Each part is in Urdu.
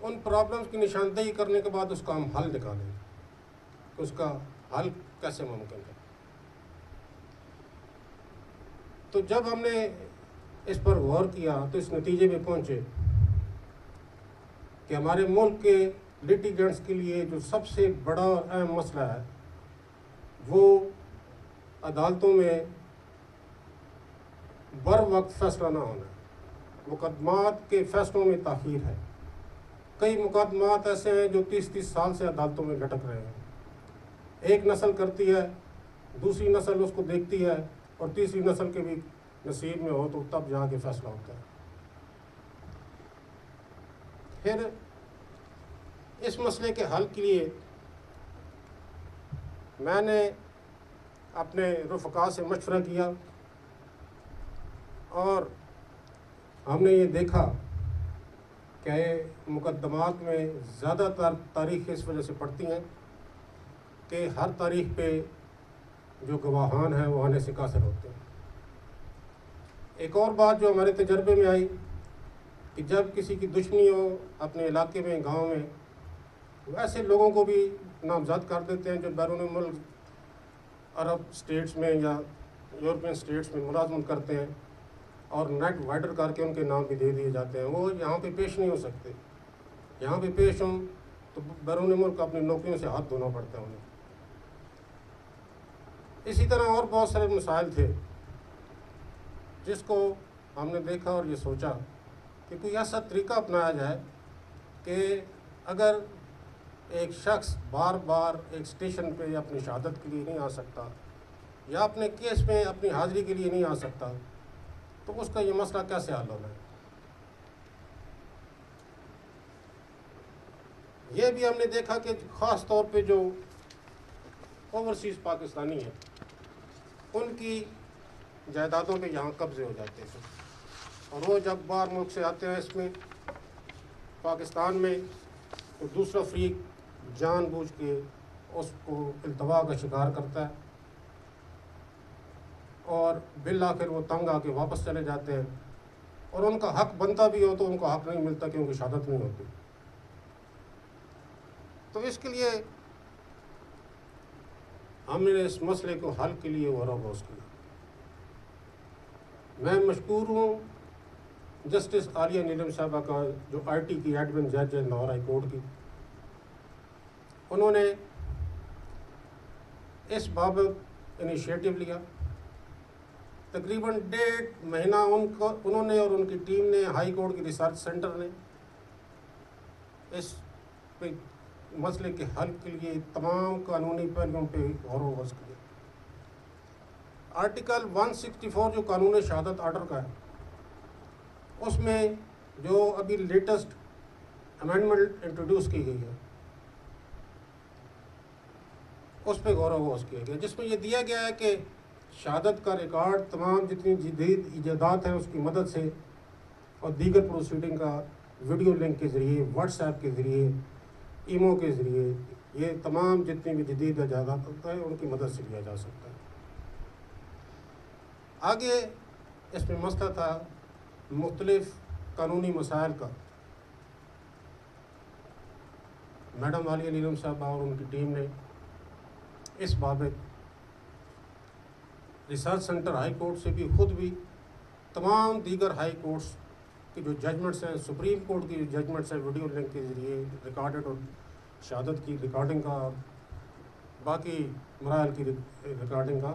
ان پرابلمس کی نشاندہی کرنے کے بعد اس کا ہم حل نکالیں کہ اس کا حل کیسے ممکن ہے. تو جب ہم نے اس پر غور کیا تو اس نتیجے میں پہنچے کہ ہمارے ملک کے لیٹیگنٹس کے لیے جو سب سے بڑا اور اہم مسئلہ ہے وہ عدالتوں میں بر وقت فیصلہ نہ ہونا ہے. مقدمات کے فیصلوں میں تاخیر ہے. کئی مقدمات ایسے ہیں جو 30 سال سے عدالتوں میں لٹک رہے ہیں. ایک نسل کرتی ہے, دوسری نسل اس کو دیکھتی ہے, اور تیسری نسل کے بھی نصیب میں ہو تو تب جا کے فیصلہ ہوتا ہے. پھر اس مسئلے کے حل کے لیے میں نے اپنے رفقا سے مشورہ کیا اور ہم نے یہ دیکھا کہ مقدمات میں زیادہ تر تاریخیں اس وجہ سے پڑتی ہیں کہ ہر تاریخ پہ جو گواہان ہیں وہ آنے سے قاصر ہوتے ہیں. ایک اور بات جو ہمارے تجربے میں آئی کہ جب کسی کی دشمنی ہو اپنے علاقے میں, گاؤں میں, ویسے لوگوں کو بھی نامزد کر دیتے ہیں جو بیرون ملک عرب سٹیٹس میں یا یورپین سٹیٹس میں ملازمت کرتے ہیں, اور نیٹ وائڈر کر کے ان کے نام بھی دے دیے جاتے ہیں. وہ یہاں پہ پیش نہیں ہو سکتے. یہاں پہ پیش ہوں تو بیرون ملک اپنی نوکریوں سے ہاتھ دھونا پڑتا ہے انہیں. اسی طرح اور بہت سارے مسائل تھے جس کو ہم نے دیکھا اور یہ سوچا کہ کوئی ایسا طریقہ اپنایا جائے کہ اگر ایک شخص بار بار ایک اسٹیشن پہ اپنی شہادت کے لیے نہیں آ سکتا یا اپنے کیس میں اپنی حاضری کے لیے نہیں آ سکتا تو اس کا یہ مسئلہ کیسے حل ہونا ہے. یہ بھی ہم نے دیکھا کہ خاص طور پہ جو اوورسیز پاکستانی ہیں ان کی جائیدادوں پہ یہاں قبضے ہو جاتے ہیں, اور وہ جب باہر ملک سے آتے ہیں اس میں پاکستان میں تو دوسرا فریق جان بوجھ کے اس کو التوا کا شکار کرتا ہے اور بالآخر وہ تنگ آ کے واپس چلے جاتے ہیں, اور ان کا حق بنتا بھی ہو تو ان کو حق نہیں ملتا کیونکہ شہادت نہیں ہوتی. تو اس کے لیے ہم نے اس مسئلے کو حل کے لیے غور و خوض کیا. میں مشکور ہوں جسٹس عالیہ نیلم صاحبہ کا جو آئی ٹی کی ایڈمن جج ہے لاہور ہائی کورٹ کی. انہوں نے اس بابت انیشیٹو لیا. تقریباً 1.5 مہینہ انہوں نے اور ان کی ٹیم نے, ہائی کورٹ کی ریسرچ سینٹر نے اس پہ مسئلے کے حل کے لیے تمام قانونی پہلوؤں پہ غور و خوض کیا. آرٹیکل 164 جو قانون شہادت آرڈر کا ہے اس میں جو ابھی لیٹسٹ امینڈمنٹ انٹروڈیوس کی گئی ہے اس پہ غور و خوض کیا گیا, جس میں یہ دیا گیا ہے کہ شہادت کا ریکارڈ تمام جتنی جدید ایجادات ہیں اس کی مدد سے اور دیگر پروسیڈنگ کا ویڈیو لنک کے ذریعے, واٹس ایپ کے ذریعے, ایمو کے ذریعے, یہ تمام جتنی بھی جدید ایجادات ہوتا ہے ان کی مدد سے لیا جا سکتا ہے. آگے اس میں مسئلہ تھا مختلف قانونی مسائل کا. میڈم عالیہ نیلم صاحبہ اور ان کی ٹیم نے اس بابت ریسرچ سینٹر ہائی کورٹ سے بھی خود بھی تمام دیگر ہائی کورٹس کی جو ججمنٹس ہیں, سپریم کورٹ کی جو ججمنٹس ہیں, ویڈیو لنک کے ذریعے ریکارڈڈ اور شہادت کی ریکارڈنگ کا اور باقی مراحل کی ریکارڈنگ کا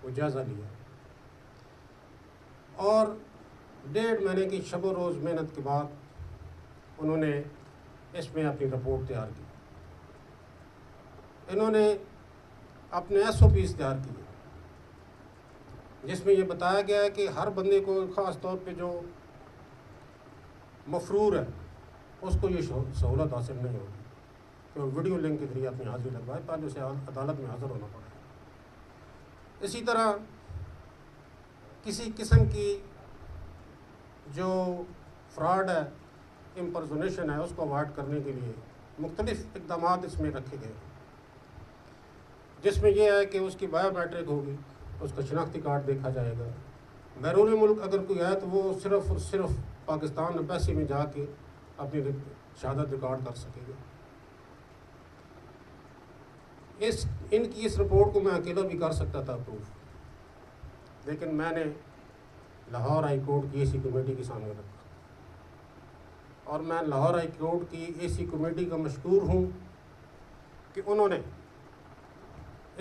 وہ جائزہ لیا, اور 1.5 مہینے کی شب و روز محنت کے بعد انہوں نے اس میں اپنی رپورٹ تیار کی. انہوں نے اپنے SOPs تیار کیے جس میں یہ بتایا گیا ہے کہ ہر بندے کو, خاص طور پہ جو مفرور ہے, اس کو یہ سہولت حاصل نہیں ہوگی کہ وہ ویڈیو لنک کے ذریعے اپنی حاضری لگوائے, پہلے اسے عدالت میں حاضر ہونا پڑے. اسی طرح کسی قسم کی جو فراڈ ہے, امپرزونیشن ہے, اس کو اوائڈ کرنے کے لیے مختلف اقدامات اس میں رکھے گئے, جس میں یہ ہے کہ اس کی بایو میٹرک ہوگی, اس کا شناختی کارڈ دیکھا جائے گا. بیرون ملک اگر کوئی ہے تو وہ صرف اور صرف پاکستان ایمبیسی میں جا کے اپنی شہادت ریکارڈ کر سکے گا. ان کی اس رپورٹ کو میں اکیلا بھی کر سکتا تھا اپروو، لیکن میں نے لاہور ہائی کورٹ کی اے سی کمیٹی کے سامنے رکھا، اور میں لاہور ہائی کورٹ کی اے سی کمیٹی کا مشکور ہوں کہ انہوں نے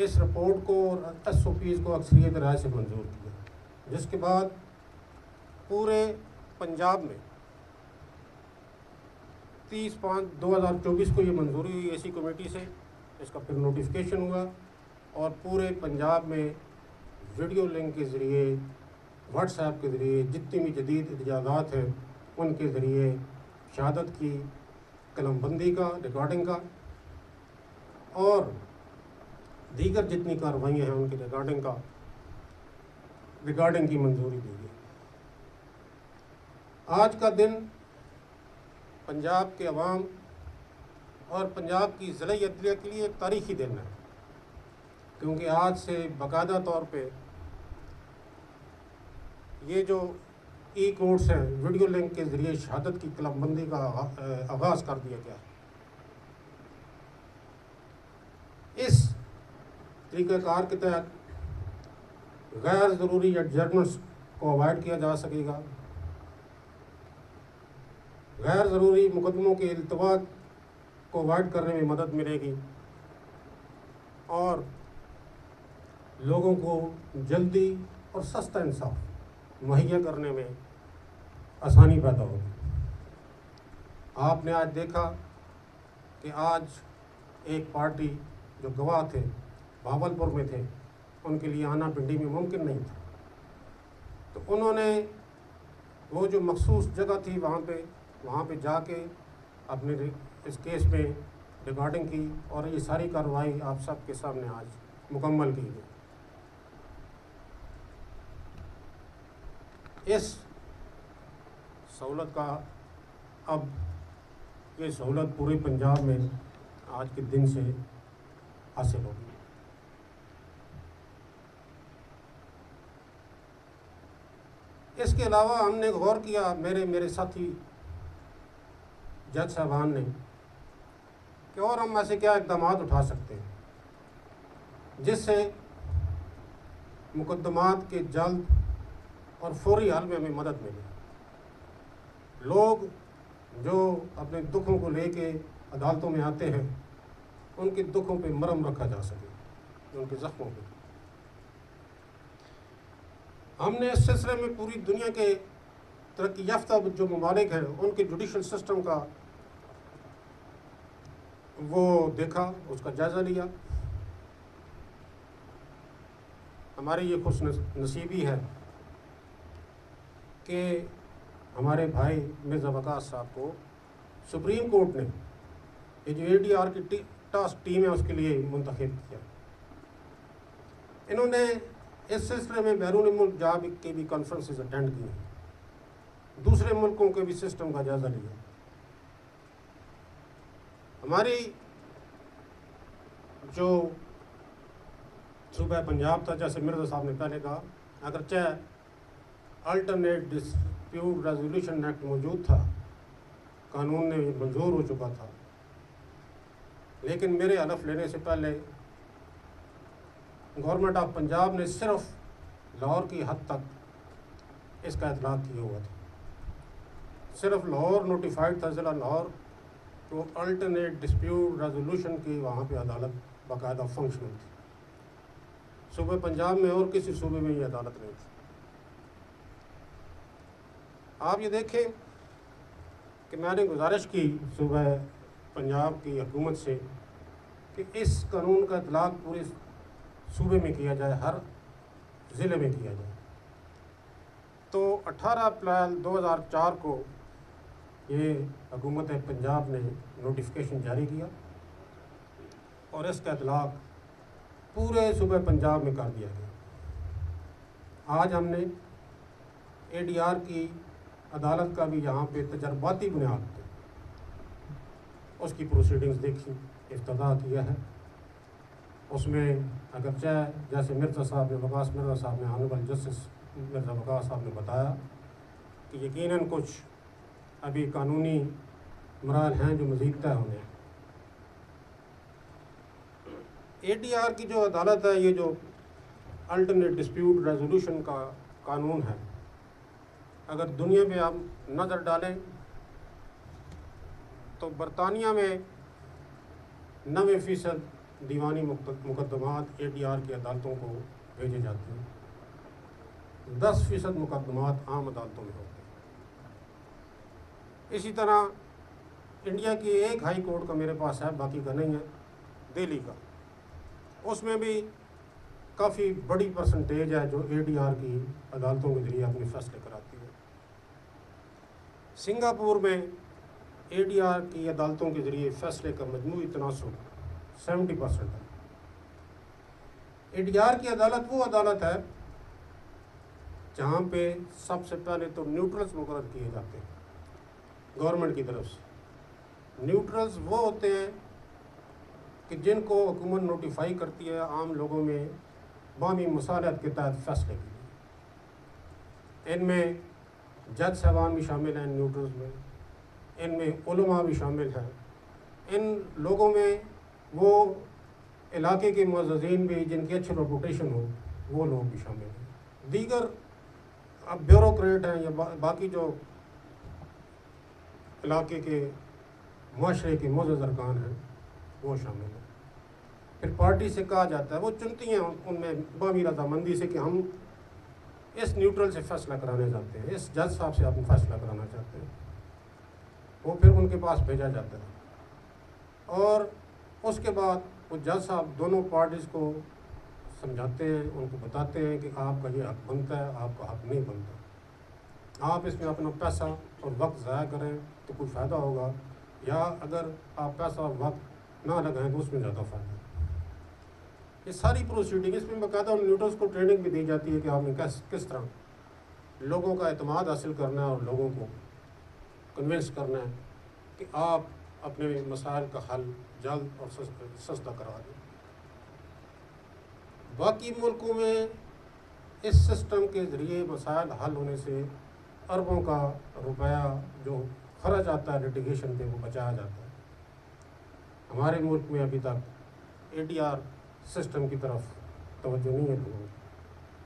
اس رپورٹ کو اور ایس او پیز کو اکثریت رائے سے منظور کیا، جس کے بعد پورے پنجاب میں 30/5/2024 کو یہ منظوری ہوئی اے سی کمیٹی سے. اس کا پھر نوٹیفیکیشن ہوا، اور پورے پنجاب میں ویڈیو لنک کے ذریعے، واٹس ایپ کے ذریعے، جتنی بھی جدید ایجادات ہیں ان کے ذریعے شہادت کی قلم بندی کا، ریکارڈنگ کا، اور دیگر جتنی کارروائیاں ہیں ان کی ریکارڈنگ کی منظوری دی گئی. آج کا دن پنجاب کے عوام اور پنجاب کی ضلعی عدلیہ کے لیے ایک تاریخی دن ہے، کیونکہ آج سے باقاعدہ طور پہ یہ جو ای کورٹس ہیں، ویڈیو لنک کے ذریعے شہادت کی قلم بندی کا آغاز کر دیا گیا ہے. اس طریقہ کار کے تحت غیر ضروری ایڈجرنمنٹس کو اوائڈ کیا جا سکے گا، غیر ضروری مقدموں کے التوا کو اوائڈ کرنے میں مدد ملے گی، اور لوگوں کو جلدی اور سستا انصاف مہیا کرنے میں آسانی پیدا ہوگی. آپ نے آج دیکھا کہ آج ایک پارٹی جو گواہ تھے بھاولپور میں تھے، ان کے لیے آنا پنڈی میں ممکن نہیں تھا، تو انہوں نے وہ جو مخصوص جگہ تھی وہاں پہ جا کے اپنے اس کیس میں ریکارڈنگ کی، اور یہ ساری کارروائی آپ سب کے سامنے آج مکمل کی گئی. اس سہولت کا اب یہ سہولت پورے پنجاب میں آج کے دن سے حاصل ہوگی. اس کے علاوہ ہم نے غور کیا، میرے ساتھی جج صاحبان نے، کہ اور ہم ایسے کیا اقدامات اٹھا سکتے ہیں جس سے مقدمات کے جلد اور فوری حل میں ہمیں مدد ملے. لوگ جو اپنے دکھوں کو لے کے عدالتوں میں آتے ہیں، ان کے دکھوں پہ مرہم رکھا جا سکے، ان کے زخموں پہ. ہم نے اس سلسلے میں پوری دنیا کے ترقی یافتہ جو ممالک ہیں ان کے جوڈیشل سسٹم کا وہ دیکھا، اس کا جائزہ لیا. ہماری یہ خوش نصیبی ہے کہ ہمارے بھائی مرزا وقاص صاحب کو سپریم کورٹ نے یہ جو اے ڈی آر کی ٹاسک ٹیم ہے اس کے لیے منتخب کیا. انہوں نے اس سلسلے میں بیرون ملک جا کے بھی کانفرنسز اٹینڈ کی ہیں، دوسرے ملکوں کے بھی سسٹم کا جائزہ لیا. ہماری جو صوبہ پنجاب تھا، جیسے مرزا صاحب نے پہلے کہا، اگرچہ الٹرنیٹ ڈسپیوٹ ریزولوشن ایکٹ موجود تھا، قانون نے منظور ہو چکا تھا، لیکن میرے حلف لینے سے پہلے گورنمنٹ آف پنجاب نے صرف لاہور کی حد تک اس کا اطلاق کیا ہوا تھا. صرف لاہور نوٹیفائڈ تھا، ضلع لاہور، تو الٹرنیٹ ڈسپیوٹ ریزولوشن کی وہاں پہ عدالت باقاعدہ فنکشنل تھی. صوبہ پنجاب میں اور کسی صوبے میں یہ عدالت نہیں تھی. آپ یہ دیکھیں کہ میں نے گزارش کی صوبہ پنجاب کی حکومت سے کہ اس قانون کا اطلاق پورے صوبے میں کیا جائے، ہر ضلع میں کیا جائے. تو 18 اپریل 2004 کو یہ حکومت پنجاب نے نوٹیفیکیشن جاری کیا اور اس کا اطلاق پورے صوبہ پنجاب میں کر دیا گیا. آج ہم نے اے ڈی آر کی عدالت کا بھی یہاں پہ تجرباتی بنیاد پہ اس کی پروسیڈنگز دیکھی، افتتاح کیا ہے. اس میں اگرچہ جیسے مرزا صاحب نے، وقاص مرزا صاحب نے، آنریبل جسٹس مرزا وقاص صاحب نے بتایا کہ یقیناً کچھ ابھی قانونی مراحل ہیں جو مزید طے ہونے ہیں۔ ADR کی جو عدالت ہے، یہ جو الٹرنیٹ ڈسپیوٹ ریزولوشن کا قانون ہے، اگر دنیا میں آپ نظر ڈالیں تو برطانیہ میں 90% دیوانی مقدمات ADR کی عدالتوں کو بھیجے جاتے ہیں، 10% مقدمات عام عدالتوں میں ہوتے ہیں۔ اسی طرح انڈیا کی ایک ہائی کورٹ کا میرے پاس ہے، باقی کا نہیں ہے، دہلی کا، اس میں بھی کافی بڑی پرسنٹیج ہے جو ADR کی عدالتوں کے ذریعے اپنے فیصلے کراتی ہے۔ سنگاپور میں ADR کی عدالتوں کے ذریعے فیصلے کا مجموعی تناسب 70% ہے۔ ADR کی عدالت وہ عدالت ہے جہاں پہ سب سے پہلے تو نیوٹرلز مقرر کیے جاتے ہیں گورنمنٹ کی طرف سے۔ نیوٹرلز وہ ہوتے ہیں کہ جن کو حکومت نوٹیفائی کرتی ہے عام لوگوں میں باہمی مصالحت کے تحت فیصلے کے لیے۔ ان میں جج صاحبان بھی شامل ہیں نیوٹرلز میں، ان میں علماء بھی شامل ہیں، ان لوگوں میں وہ علاقے کے معززین بھی جن کی اچھی ریپوٹیشن ہو، وہ لوگ بھی شامل ہیں۔ دیگر اب بیوروکریٹ ہیں یا باقی جو علاقے کے معاشرے کے معزز ارکان ہیں وہ شامل ہیں۔ پھر پارٹی سے کہا جاتا ہے، وہ چنتی ہیں ان میں باہمی رضامندی سے کہ ہم اس نیوٹرل سے فیصلہ کرانے چاہتے ہیں، اس جج صاحب سے ہم فیصلہ کرانا چاہتے ہیں، وہ پھر ان کے پاس بھیجا جاتا ہے، اور اس کے بعد وہ جج صاحب دونوں پارٹیز کو سمجھاتے ہیں، ان کو بتاتے ہیں کہ آپ کا یہ حق بنتا ہے، آپ کا حق نہیں بنتا، آپ اس میں اپنا پیسہ اور وقت ضائع کریں تو کوئی فائدہ ہوگا، یا اگر آپ پیسہ اور وقت نہ لگائیں تو اس میں زیادہ فائدہ ہے۔ یہ ساری پروسیڈنگ، اس میں باقاعدہ ان نیوٹرلز کو ٹریننگ بھی دی جاتی ہے کہ آپ نے کس طرح لوگوں کا اعتماد حاصل کرنا ہے اور لوگوں کو کنونس کرنا ہے کہ آپ اپنے مسائل کا حل جلد اور سستا کرا دیں۔ باقی ملکوں میں اس سسٹم کے ذریعے مسائل حل ہونے سے اربوں کا روپیہ جو خرچ آتا ہے لٹیگیشن پہ وہ بچایا جاتا ہے۔ ہمارے ملک میں ابھی تک ADR سسٹم کی طرف توجہ نہیں ہے لوگوں کی،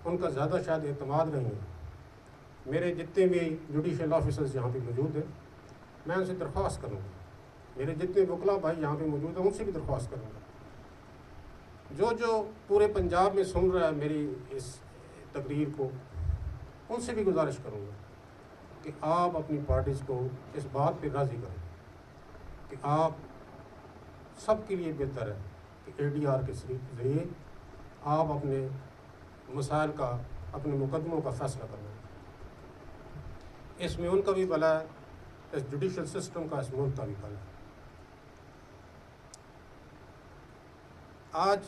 ان کا زیادہ شاید اعتماد نہیں ہے۔ میرے جتنے بھی جوڈیشل آفیسرز یہاں پہ موجود ہیں، میں ان سے درخواست کروں گا، میرے جتنے وکلا بھائی یہاں پہ موجود ہیں ان سے بھی درخواست کروں گا، جو پورے پنجاب میں سن رہا ہے میری اس تقریر کو، ان سے بھی گزارش کروں گا کہ آپ اپنی پارٹیز کو اس بات پہ راضی کریں کہ آپ سب کے لیے بہتر ہے کہ ADR کے ذریعے آپ اپنے مسائل کا، اپنے مقدموں کا فیصلہ کرنا ہے۔ اس میں ان کا بھی بھلا ہے، اس جوڈیشل سسٹم کا، اس ملک کا بھی بھلا ہے۔ آج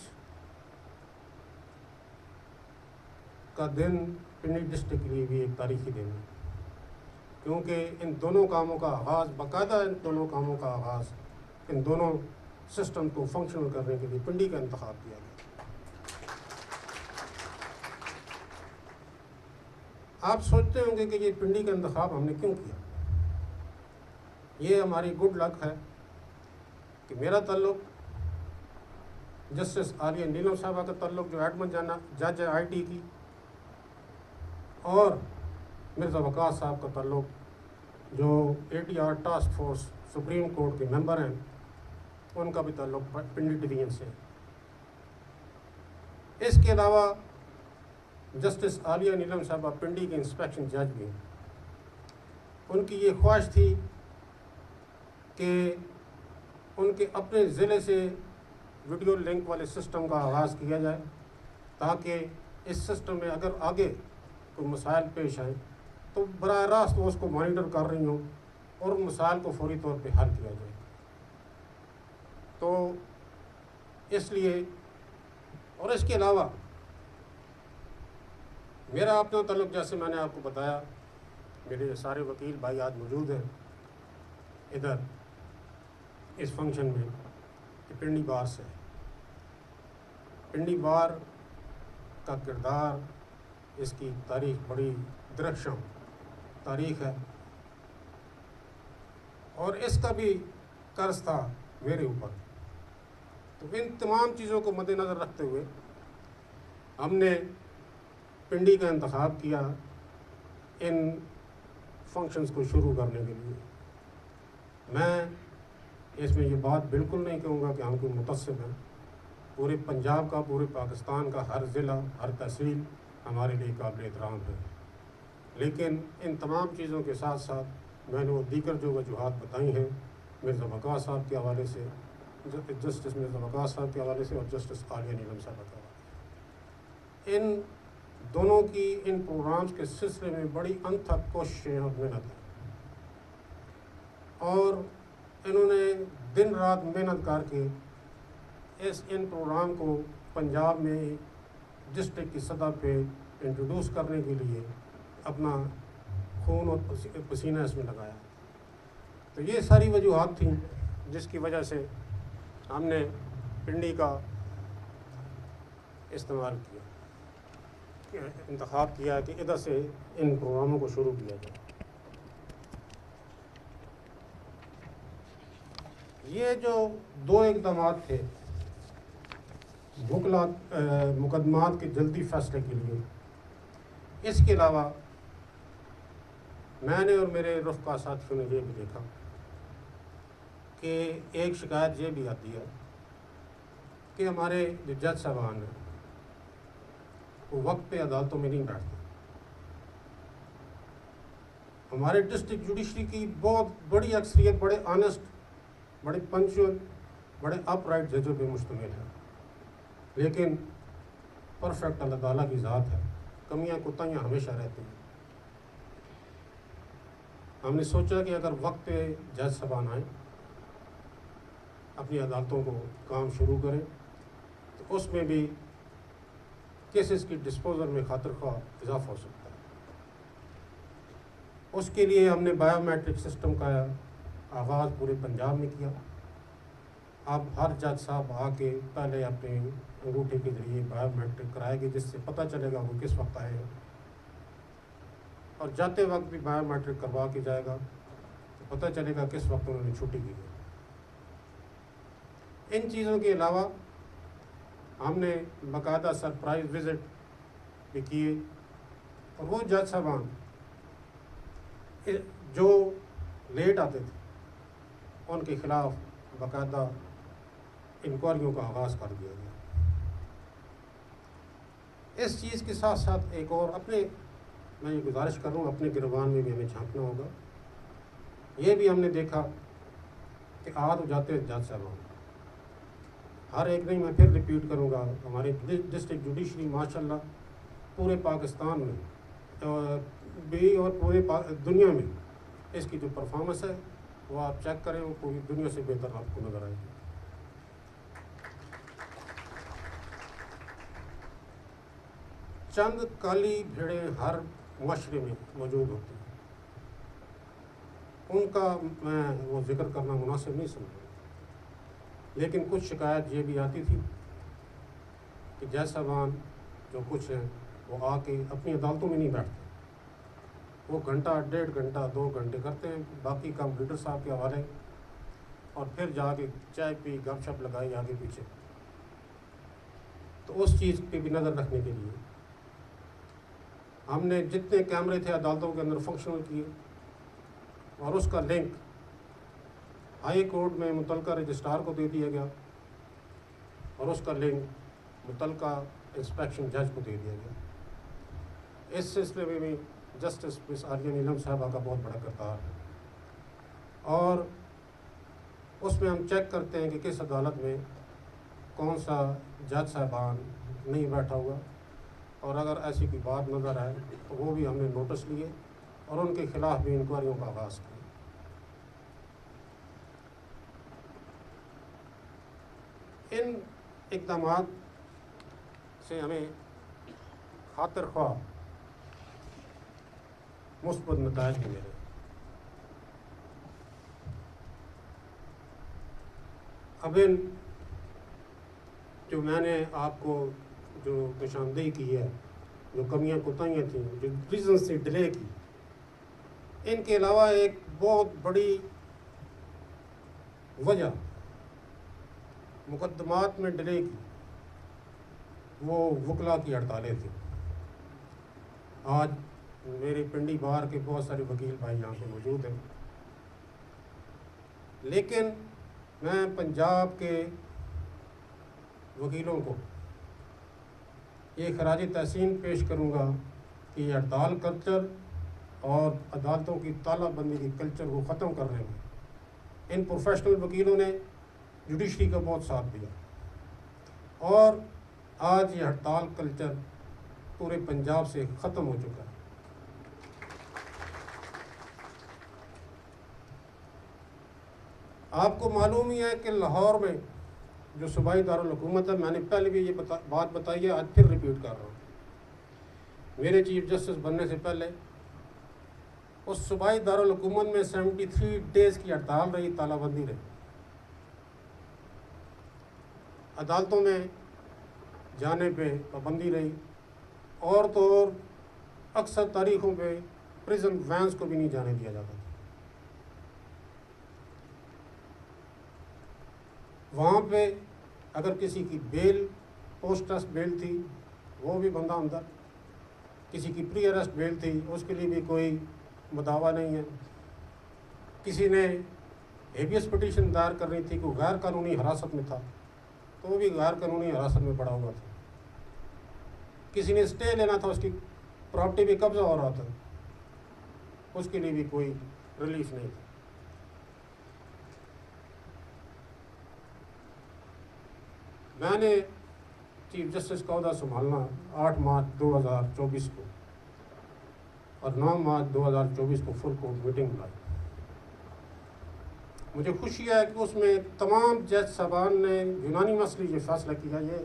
کا دن پنڈی ڈسٹرکٹ کے لیے بھی ایک تاریخی دن ہے، کیونکہ ان دونوں کاموں کا آغاز، باقاعدہ ان دونوں کاموں کا آغاز، ان دونوں سسٹم کو فنکشنل کرنے کے لیے پنڈی کا انتخاب کیا گیا۔ آپ سوچتے ہوں گے کہ یہ پنڈی کا انتخاب ہم نے کیوں کیا؟ یہ ہماری گڈ لک ہے کہ میرا تعلق جسٹس عالیہ نیلم صاحبہ کا تعلق جو ایڈمن جج ہے IT کی، اور مرزا وقاص صاحب کا تعلق جو ADR task force supreme court کے ممبر ہیں، ان کا بھی تعلق پنڈی ڈویژن سے۔ اس کے علاوہ جسٹس عالیہ نیلم صاحبہ پنڈی کے انسپیکشن جج بھی ہیں۔ ان کی یہ خواہش تھی کہ ان کے اپنے ضلع سے ویڈیو لنک والے سسٹم کا آغاز کیا جائے، تاکہ اس سسٹم میں اگر آگے کوئی مسائل پیش آئیں تو براہ راست وہ اس کو مانیٹر کر رہی ہوں اور ان مسائل کو فوری طور پہ حل کیا جائے۔ تو اس لیے، اور اس کے علاوہ میرا اپنا تعلق، جیسے میں نے آپ کو بتایا، میرے سارے وکیل بھائی آج موجود ہیں ادھر اس فنکشن میں، کہ پنڈی بار سے۔ پنڈی بار کا کردار، اس کی تاریخ بڑی درخشاں تاریخ ہے۔ اور اس کا بھی قرض تھا میرے اوپر. تو ان تمام چیزوں کو مد نظر رکھتے ہوئے ہم نے پنڈی کا انتخاب کیا ان فنکشنز کو شروع کرنے کے لیے. میں اس میں یہ بات بالکل نہیں کہوں گا کہ ہم کوئی متعصب ہیں. پورے پنجاب کا، پورے پاکستان کا ہر ضلع، ہر تحصیل ہمارے لیے قابل احترام ہے. لیکن ان تمام چیزوں کے ساتھ ساتھ میں نے وہ دیگر جو وجوہات بتائی ہیں مرزا وقاص صاحب کے حوالے سے، جسٹس مرزا وقاص صاحب کے حوالے سے اور جسٹس عالیہ نیلم صاحب کے حوالے سے، ان دونوں کی ان پروگرامز کے سلسلے میں بڑی انتھک کوششیں اور محنت ہے. اور انہوں نے دن رات محنت کر کے ان پروگرام کو پنجاب میں ڈسٹرکٹ کی سطح پہ انٹروڈیوس کرنے کے لیے اپنا خون اور پسینہ اس میں لگایا. تو یہ ساری وجوہات تھیں جس کی وجہ سے ہم نے پنڈی کا استعمال کیا، انتخاب کیا کہ ادھر سے ان پروگراموں کو شروع کیا جائے. یہ جو دو اقدامات تھے مقدمات کے جلدی فیصلے کے لیے، اس کے علاوہ میں نے اور میرے رفقا ساتھیوں نے یہ بھی دیکھا کہ ایک شکایت یہ بھی آتی ہے کہ ہمارے جو جج صاحبان ہیں وہ وقت پہ عدالتوں میں نہیں بیٹھتے. ہمارے ڈسٹرکٹ جوڈیشری کی بہت بڑی اکثریت بڑے آنیسٹ، بڑے پنچول، بڑے اپ رائٹ ججوں پہ مشتمل ہے. لیکن پرفیکٹ اللہ تعالیٰ کی ذات ہے، کمیاں کوتاہیاں ہمیشہ رہتی ہیں. ہم نے سوچا کہ اگر وقت پہ جج صاحبان آئیں، اپنی عدالتوں کو کام شروع کریں، تو اس میں بھی کیسز کی ڈسپوزل میں خاطر خواہ اضافہ ہو سکتا ہے. اس کے لیے ہم نے بایو میٹرک سسٹم کا آغاز پورے پنجاب میں کیا. اب ہر جج صاحب آ کے پہلے اپنے انگوٹھے کے ذریعے بایو میٹرک کرائے گی، جس سے پتہ چلے گا وہ کس وقت آئے ہیں، اور جاتے وقت بھی بایو میٹرک کروا کے جائے گا تو پتہ چلے گا کس وقت انہوں نے چھٹی کی ہے. ان چیزوں کے علاوہ ہم نے باقاعدہ سرپرائز وزٹ بھی کیے، اور وہ جج صاحبان جو لیٹ آتے تھے ان کے خلاف باقاعدہ انکوائریوں کا آغاز کر دیا گیا. اس چیز کے ساتھ ساتھ ایک اور میں یہ گزارش کر رہا ہوں، اپنے گروان میں بھی ہمیں جھانکنا ہوگا. یہ بھی ہم نے دیکھا کہ ہو جاتے ہیں جج صاحبان، ہر ایک نہیں، میں پھر ریپیٹ کروں گا، ہمارے ڈسٹرکٹ جوڈیشری ماشاءاللہ پورے پاکستان میں بھی اور پورے دنیا میں اس کی جو پرفارمنس ہے وہ آپ چیک کریں، وہ پوری دنیا سے بہتر آپ کو نظر آئے گی. چند کالی بھیڑیں ہر معاشرے میں موجود ہوتی ہیں، ان کا میں وہ ذکر کرنا مناسب نہیں سمجھتا. لیکن کچھ شکایت یہ بھی آتی تھی کہ جج صاحبان جو کچھ ہیں وہ آ کے اپنی عدالتوں میں نہیں بیٹھتے، وہ گھنٹہ، 1.5 گھنٹہ، 2 گھنٹے کرتے ہیں، باقی کام لیڈر صاحب کے حوالے، اور پھر جا کے چائے پی، گپ شپ لگائی آگے پیچھے. تو اس چیز پہ بھی نظر رکھنے کے لیے ہم نے جتنے کیمرے تھے عدالتوں کے اندر فنکشنل کیے، اور اس کا لنک ہائی کورٹ میں متعلقہ رجسٹرار کو دے دیا گیا، اور اس کا لنک متعلقہ انسپیکشن جج کو دے دیا گیا. اس سلسلے میں بھی جسٹس مس عالیہ نیلم صاحبہ کا بہت بڑا کردار ہے، اور اس میں ہم چیک کرتے ہیں کہ کس عدالت میں کون سا جج صاحبان نہیں بیٹھا ہوا، اور اگر ایسی کوئی بات نظر آئے تو وہ بھی ہم نے نوٹس لیے اور ان کے خلاف بھی انکوائریوں کا آغاز کیا. ان اقدامات سے ہمیں خاطر خواہ مثبت نتائج بھی ملے. اب جو میں نے آپ کو جو نشاندہی کی ہے، جو کمیاں کوتاہیاں تھیں، جو ریزن سے ڈیلے کی، ان کے علاوہ ایک بہت بڑی وجہ مقدمات میں ڈیلے کی وہ وکلا کی ہڑتالیں تھیں. آج میرے پنڈی بار کے بہت سارے وکیل بھائی یہاں پہ موجود ہیں، لیکن میں پنجاب کے وکیلوں کو یہ خراج تحسین پیش کروں گا کہ یہ ہڑتال کلچر اور عدالتوں کی تالہ بندی کی کلچر کو ختم کرنے میں ان پروفیشنل وکیلوں نے جوڈیشری کا بہت ساتھ دیا، اور آج یہ ہڑتال کلچر پورے پنجاب سے ختم ہو چکا ہے. آپ کو معلوم ہی ہے کہ لاہور میں جو صوبائی دارالحکومت ہے، میں نے پہلے بھی یہ بات بتائی ہے، آج پھر ریپیٹ کر رہا ہوں. میرے چیف جسٹس بننے سے پہلے اس صوبائی دارالحکومت میں 73 ڈیز کی ہڑتال رہی، تالہ بندی رہی. عدالتوں میں جانے پہ پابندی رہی، اور تو اور اکثر تاریخوں پہ پریزن وینس کو بھی نہیں جانے دیا جاتا تھا. وہاں پہ اگر کسی کی بیل پوسٹ ٹرسٹ بیل تھی وہ بھی بندہ اندر، کسی کی پری اریسٹ بیل تھی اس کے لیے بھی کوئی مداوع نہیں ہے. کسی نے ہیبیس پٹیشن دائر کرنی تھی، کوئی غیر قانونی حراست میں تھا تو وہ بھی غیر قانونی حراست میں پڑا ہوا تھا. کسی نے اسٹے لینا تھا، اس کی پراپرٹی پہ قبضہ ہو رہا تھا، اس کے لیے بھی کوئی ریلیف نہیں تھا. میں نے چیف جسٹس کا عہدہ سنبھالنا 8 مارچ 2024 کو اور 9 مارچ 2024 کو فل کورٹ میٹنگ بلائی. مجھے خوشی ہے کہ اس میں تمام جج صاحبان نے یونانی مسئلے یہ فیصلہ کیا. یہ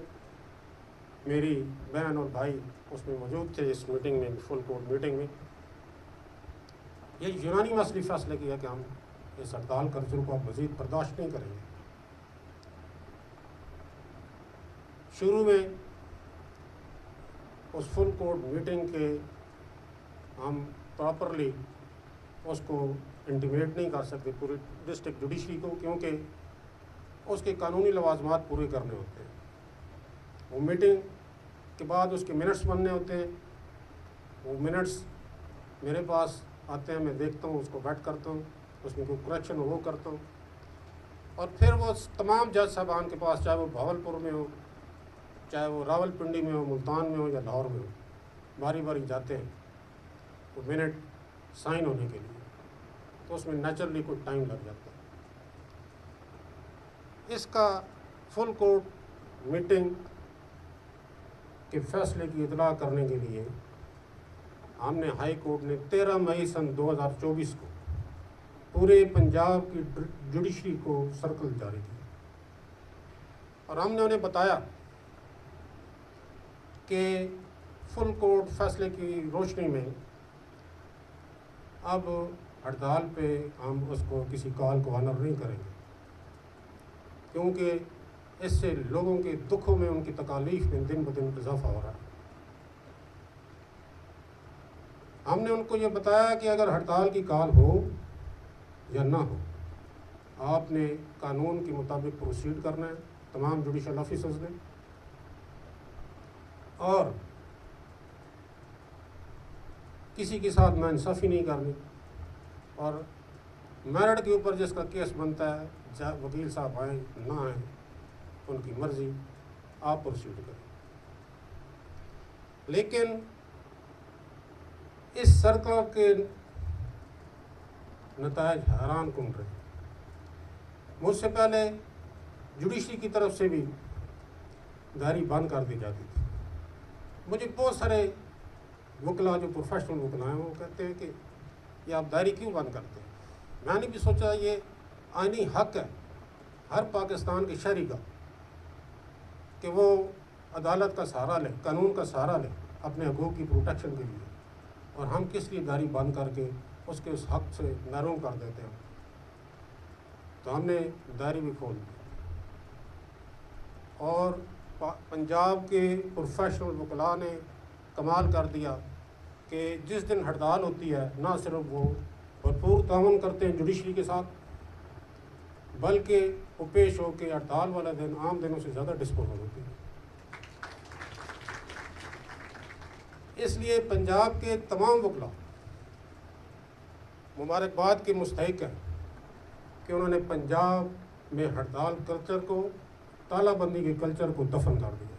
میری بہن اور بھائی اس میں موجود تھے، اس میٹنگ میں، فل کورٹ میٹنگ میں. یہ یونانی مسئلے فیصلہ کیا کہ ہم اس ہڑتال کلچر کو اب مزید برداشت نہیں کریں گے. شروع میں اس فل کورٹ میٹنگ کے ہم پراپرلی اس کو انٹیمیٹ نہیں کر سکتے پوری ڈسٹرکٹ جوڈیشری کو، کیونکہ اس کے قانونی لوازمات پورے کرنے ہوتے ہیں. وہ میٹنگ کے بعد اس کے منٹس بننے ہوتے ہیں. وہ منٹس میرے پاس آتے ہیں، میں دیکھتا ہوں، اس کو بیٹ کرتا ہوں، اس میں کوئی کریکشن ہو وہ کرتا ہوں، اور پھر وہ تمام جج صاحبان کے پاس، چاہے وہ بھاولپور میں ہو، چاہے وہ راول پنڈی میں ہو، ملتان میں ہو یا لاہور میں ہو، باری باری جاتے ہیں وہ منٹ سائن ہونے کے لیے. تو اس میں نیچرلی کوئی ٹائم لگ جاتا ہے. اس کا فل کورٹ میٹنگ کے فیصلے کی اطلاع کرنے کے لیے ہم نے ہائی کورٹ نے 13 مئی سن 2024 کو پورے پنجاب کی جوڈیشری کو سرکل جاری کی، اور ہم نے انہیں بتایا کہ فل کورٹ فیصلے کی روشنی میں اب ہڑتال پہ ہم اس کو کسی کال کو آنر نہیں کریں گے، کیونکہ اس سے لوگوں کے دکھوں میں، ان کی تکالیف میں دن بدن اضافہ ہو رہا ہے. ہم نے ان کو یہ بتایا کہ اگر ہڑتال کی کال ہو یا نہ ہو، آپ نے قانون کے مطابق پروسیڈ کرنا ہے تمام جوڈیشل آفیسرز نے، اور کسی کے ساتھ ناانصافی نہیں کرنی، اور میرٹ کے اوپر جس کا کیس بنتا ہے، چاہے وکیل صاحب آئیں نہ آئیں، ان کی مرضی، آپ پروسیڈ کریں. لیکن اس سرکل کے نتائج حیران کن رہے. مجھ سے پہلے جوڈیشری کی طرف سے بھی داری بند کر دی جاتی تھی. مجھے بہت سارے وکلا جو پروفیشنل وکلا ہیں وہ کہتے ہیں کہ یہ آپ داری کیوں بند کرتے ہیں. میں نے بھی سوچا یہ آئینی حق ہے ہر پاکستان کے شہری کا کہ وہ عدالت کا سہارا لے، قانون کا سہارا لے اپنے حقوق کی پروٹیکشن کے لیے، اور ہم کس لیے داری بند کر کے اس کے اس حق سے محروم کر دیتے ہیں. تو ہم نے داری بھی کھول دی، اور پنجاب کے پروفیشنل وکلاء نے کمال کر دیا کہ جس دن ہڑتال ہوتی ہے نہ صرف وہ بھرپور تعاون کرتے ہیں جوڈیشری کے ساتھ، بلکہ وہ پیش ہو کے ہڑتال والا دن عام دنوں سے زیادہ ڈسپوزل ہوتی ہے۔ اس لیے پنجاب کے تمام وکلاء مبارکباد کے مستحق ہیں کہ انہوں نے پنجاب میں ہڑتال کلچر کو، تالہ بندی کے کلچر کو دفن کر دیا۔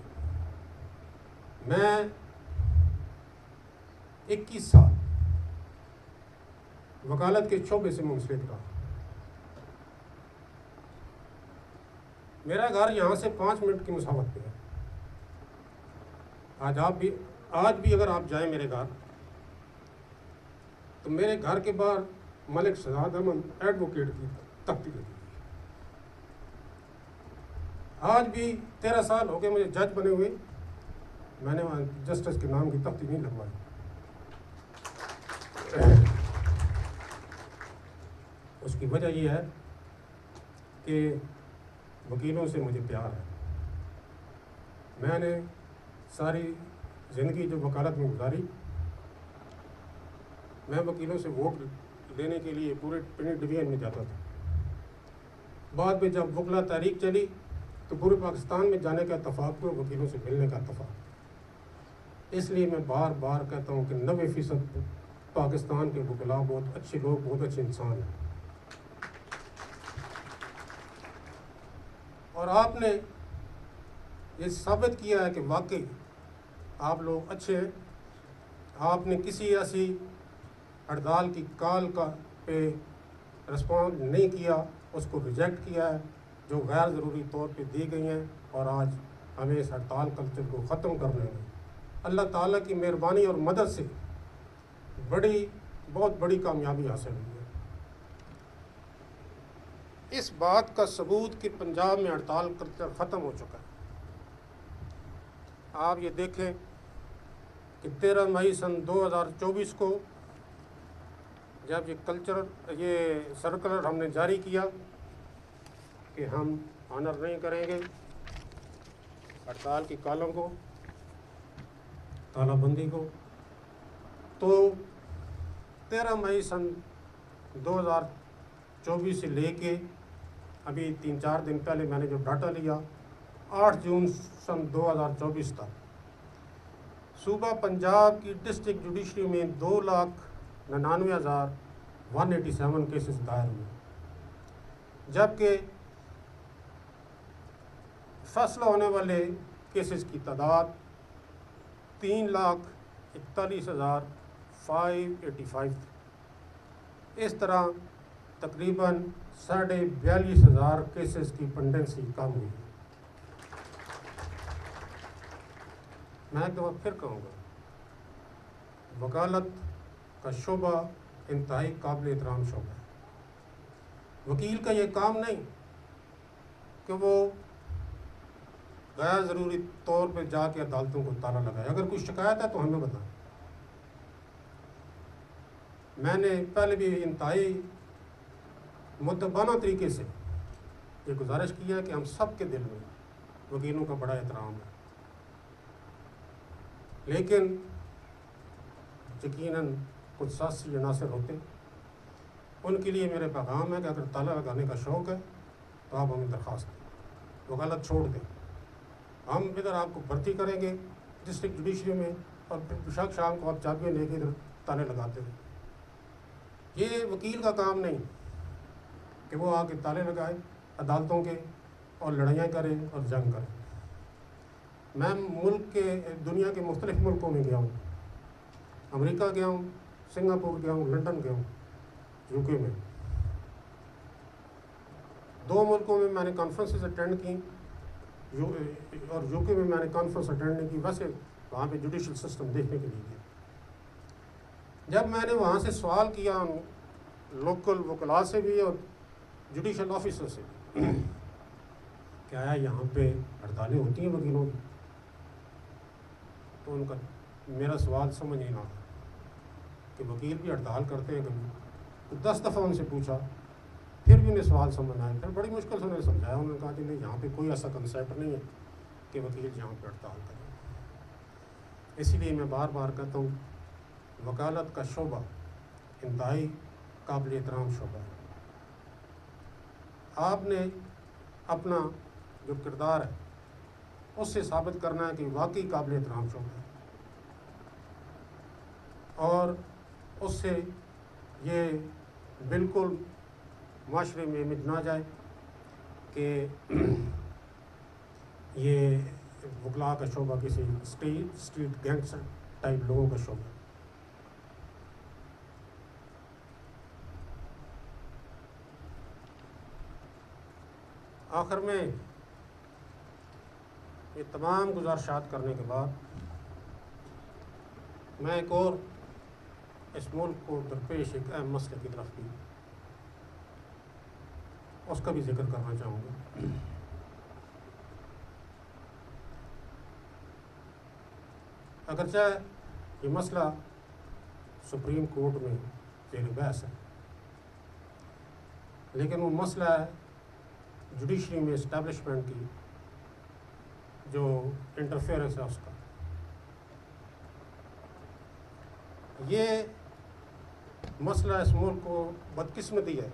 میں 21 سال وکالت کے شعبے سے منسلک رہا۔ میرا گھر یہاں سے 5 منٹ کی مسافت پہ ہے۔ آج بھی اگر آپ جائیں میرے گھر تو میرے گھر کے باہر ملک شہزاد احمد ایڈوکیٹ کی تختی لگی ہوئی ہے۔ آج بھی 13 سال ہو گئے مجھے جج بنے ہوئے، میں نے وہاں جسٹس کے نام کی تختی نہیں لگوائی۔ اس کی وجہ یہ ہے کہ وکیلوں سے مجھے پیار ہے۔ میں نے ساری زندگی جو وکالت میں گزاری، میں وکیلوں سے ووٹ لینے کے لیے پورے پنڈ ڈویژن میں جاتا تھا۔ بعد میں جب وکلا تحریک چلی تو پورے پاکستان میں جانے کا اتفاق ہوا، وکیلوں سے ملنے کا اتفاق۔ اس لیے میں بار بار کہتا ہوں کہ 90% پاکستان کے وکلاء بہت اچھے لوگ، بہت اچھے انسان ہیں۔ اور آپ نے یہ ثابت کیا ہے کہ واقعی آپ لوگ اچھے ہیں۔ آپ نے کسی ایسی ہڑتال کی کال پہ رسپانس نہیں کیا، اس کو ریجیکٹ کیا ہے جو غیر ضروری طور پہ دی گئی ہیں، اور آج ہمیں اس ہڑتال کلچر کو ختم کرنے میں اللہ تعالیٰ کی مہربانی اور مدد سے بہت بڑی کامیابی حاصل ہوئی ہے۔ اس بات کا ثبوت کہ پنجاب میں ہڑتال کلچر ختم ہو چکا ہے، آپ یہ دیکھیں کہ 13 مئی سن 2024 کو جب یہ سرکلر ہم نے جاری کیا کہ ہم آنر نہیں کریں گے ہڑتال کی کالوں کو، تالہ بندی کو، تو 13 مئی سن 2024 سے لے کے ابھی 3-4 دن پہلے میں نے جو ڈاٹا لیا، 8 جون سن 2024 تک صوبہ پنجاب کی ڈسٹرکٹ جوڈیشری میں 2,99,187 کیسز دائر ہوئے، جبکہ فیصلہ ہونے والے کیسز کی تعداد 3,41,585 تھی۔ اس طرح تقریباً 42,500 کیسز کی پنڈنسی کم ہوئی۔ میں ایک دفعہ پھر کہوں گا، وکالت کا شعبہ انتہائی قابل احترام شعبہ ہے۔ وکیل کا یہ کام نہیں کہ وہ غیر ضروری طور پہ جا کے عدالتوں کو تالا لگائے۔ اگر کوئی شکایت ہے تو ہمیں بتائیں۔ میں نے پہلے بھی انتہائی مؤدبانہ طریقے سے یہ گزارش کی ہے کہ ہم سب کے دل میں وکیلوں کا بڑا احترام ہے، لیکن یقیناً کچھ سیاسی عناصر ہوتے، ان کے لیے میرے پیغام ہے کہ اگر تالا لگانے کا شوق ہے تو آپ ہمیں درخواست دیں، وکالت چھوڑ دیں۔ ہم ادھر آپ کو بھرتی کریں گے ڈسٹرکٹ جوڈیشری میں، اور شام کو آپ چابیاں لے کے ادھر تانے لگاتے ہیں۔ یہ وکیل کا کام نہیں کہ وہ آ کے تالے لگائے عدالتوں کے اور لڑائیاں کرے اور جنگ کرے۔ میں دنیا کے مختلف ملکوں میں گیا ہوں، امریکہ گیا ہوں، سنگاپور گیا ہوں، لنڈن گیا ہوں، UK میں۔ 2 ملکوں میں میں نے کانفرنسز اٹینڈ کی، اور UK میں میں نے کانفرنس اٹینڈ نہیں کی، ویسے وہاں پہ جوڈیشل سسٹم دیکھنے کے لیے گیا۔ جب میں نے وہاں سے سوال کیا لوکل وکلاء سے بھی اور جوڈیشل آفیسر سے بھی کہ آیا یہاں پہ ہڑتالیں ہوتی ہیں وکیلوں کی، تو ان کا میرا سوال سمجھ نہیں آتا کہ وکیل بھی ہڑتال کرتے ہیں کبھی۔ تو 10 دفعہ ان سے پوچھا، پھر بھی انہیں سوال سمجھ آیا، پھر بڑی مشکل سے انہیں سمجھایا۔ انہوں نے کہا کہ نہیں، یہاں پہ کوئی ایسا کنسیپٹ نہیں ہے کہ وکیل یہاں پہ ہڑتال کریں۔ اسی لیے میں بار بار کہتا ہوں، وکالت کا شعبہ انتہائی قابل احترام شعبہ ہے۔ آپ نے اپنا جو کردار ہے اس سے ثابت کرنا ہے کہ واقعی قابل احترام شعبہ ہے، اور اس سے یہ بالکل معاشرے میں امیج نہ جائے کہ یہ وکلاء کا شعبہ کسی اسٹریٹ گینگسٹر ٹائپ لوگوں کا شعبہ ہے۔ آخر میں یہ تمام گزارشات کرنے کے بعد میں ایک اور اس ملک کو درپیش ایک اہم مسئلے کی طرف بھی اس کا بھی ذکر کرنا چاہوں گا۔ اگرچہ یہ مسئلہ سپریم کورٹ میں زیر بحث ہے، لیکن وہ مسئلہ ہے جوڈیشری میں اسٹیبلشمنٹ کی جو انٹرفیئرنس ہے اس کا۔ یہ مسئلہ اس ملک کو بدقسمتی ہے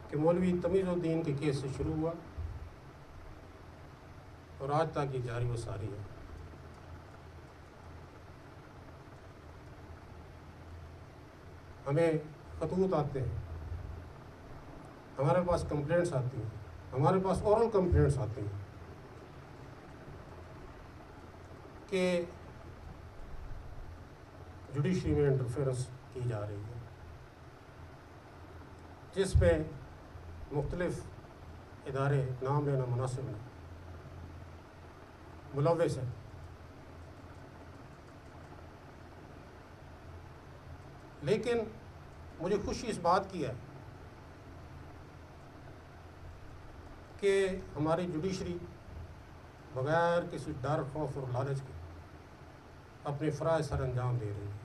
کہ مولوی تمیز الدین کے کیس سے شروع ہوا اور آج تک یہ جاری و ساری ہے۔ ہمیں خطوط آتے ہیں، ہمارے پاس کمپلینٹس آتی ہیں، ہمارے پاس اورل کمپلینٹس آتی ہیں کہ جوڈیشری میں انٹرفیئرنس کی جا رہی ہے، جس پہ مختلف ادارے نام لینا مناسب نہیں ملوث ہیں۔ لیکن مجھے خوشی اس بات کی ہے کہ ہماری جوڈیشری بغیر کسی ڈر، خوف اور لالچ کے اپنے فرائض سر انجام دے رہی ہے۔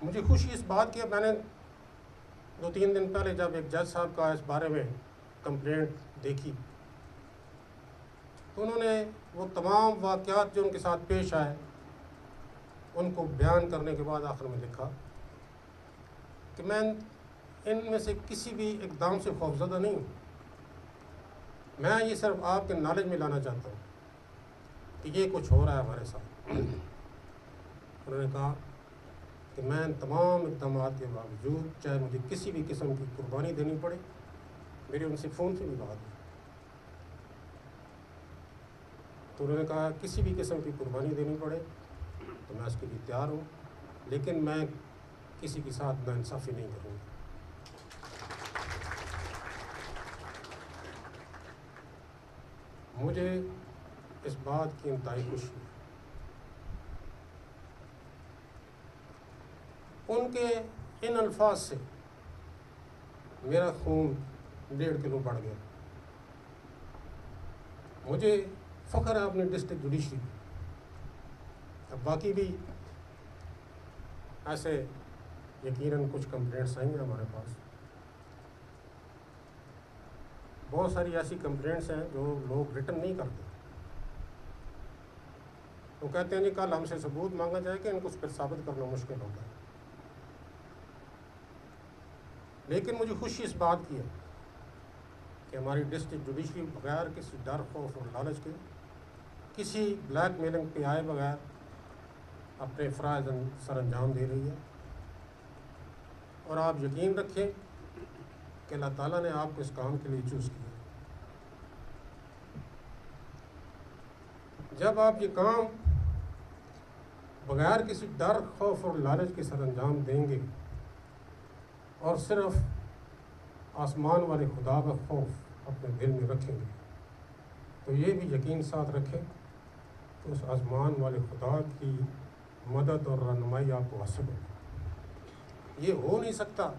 مجھے خوشی اس بات کی ہے، میں نے 2-3 دن پہلے جب ایک جج صاحب کا اس بارے میں کمپلینٹ دیکھی تو انہوں نے وہ تمام واقعات جو ان کے ساتھ پیش آئے ان کو بیان کرنے کے بعد آخر میں لکھا کہ میں ان میں سے کسی بھی اقدام سے خوفزدہ نہیں ہوں، میں یہ صرف آپ کے نالج میں لانا چاہتا ہوں کہ یہ کچھ ہو رہا ہے ہمارے ساتھ۔ انہوں نے کہا کہ میں ان تمام اقدامات کے باوجود چاہے مجھے کسی بھی قسم کی قربانی دینی پڑے، میری ان سے فون سے بھی بات ہوئی تو انہوں نے کہا کسی بھی قسم کی قربانی دینی پڑے تو میں اس کے لیے تیار ہوں، لیکن میں کسی کے ساتھ ناانصافی نہیں کروں گا۔ مجھے اس بات کی انتہائی خوشی ہے۔ ان کے ان الفاظ سے میرا خون 1.5 کلو بڑھ گیا۔ مجھے فخر ہے اپنے ڈسٹرکٹ جوڈیشری پہ۔ اب باقی بھی ایسے یقیناً کچھ کمپلینٹس آئیں گے ہمارے پاس، بہت ساری ایسی کمپلینٹس ہیں جو لوگ ریٹن نہیں کرتے، وہ کہتے ہیں جی کل ہم سے ثبوت مانگا جائے کہ ان کو پھر ثابت کرنا مشکل ہوتا ہے۔ لیکن مجھے خوشی اس بات کی ہے کہ ہماری ڈسٹرکٹ جوڈیشری بغیر کسی ڈر، خوف اور لالچ کے، کسی بلیک میلنگ پہ آئے بغیر اپنے فرائض سر انجام دے رہی ہے، اور آپ یقین رکھیں کہ اللہ تعالیٰ نے آپ کو اس کام کے لیے چوز کیا۔ جب آپ یہ کام بغیر کسی ڈر، خوف اور لالچ کے سر انجام دیں گے اور صرف آسمان والے خدا کا خوف اپنے دل میں رکھیں گے، تو یہ بھی یقین ساتھ رکھیں کہ اس آسمان والے خدا کی مدد اور رہنمائی آپ کو حاصل ہوگی۔ یہ ہو نہیں سکتا،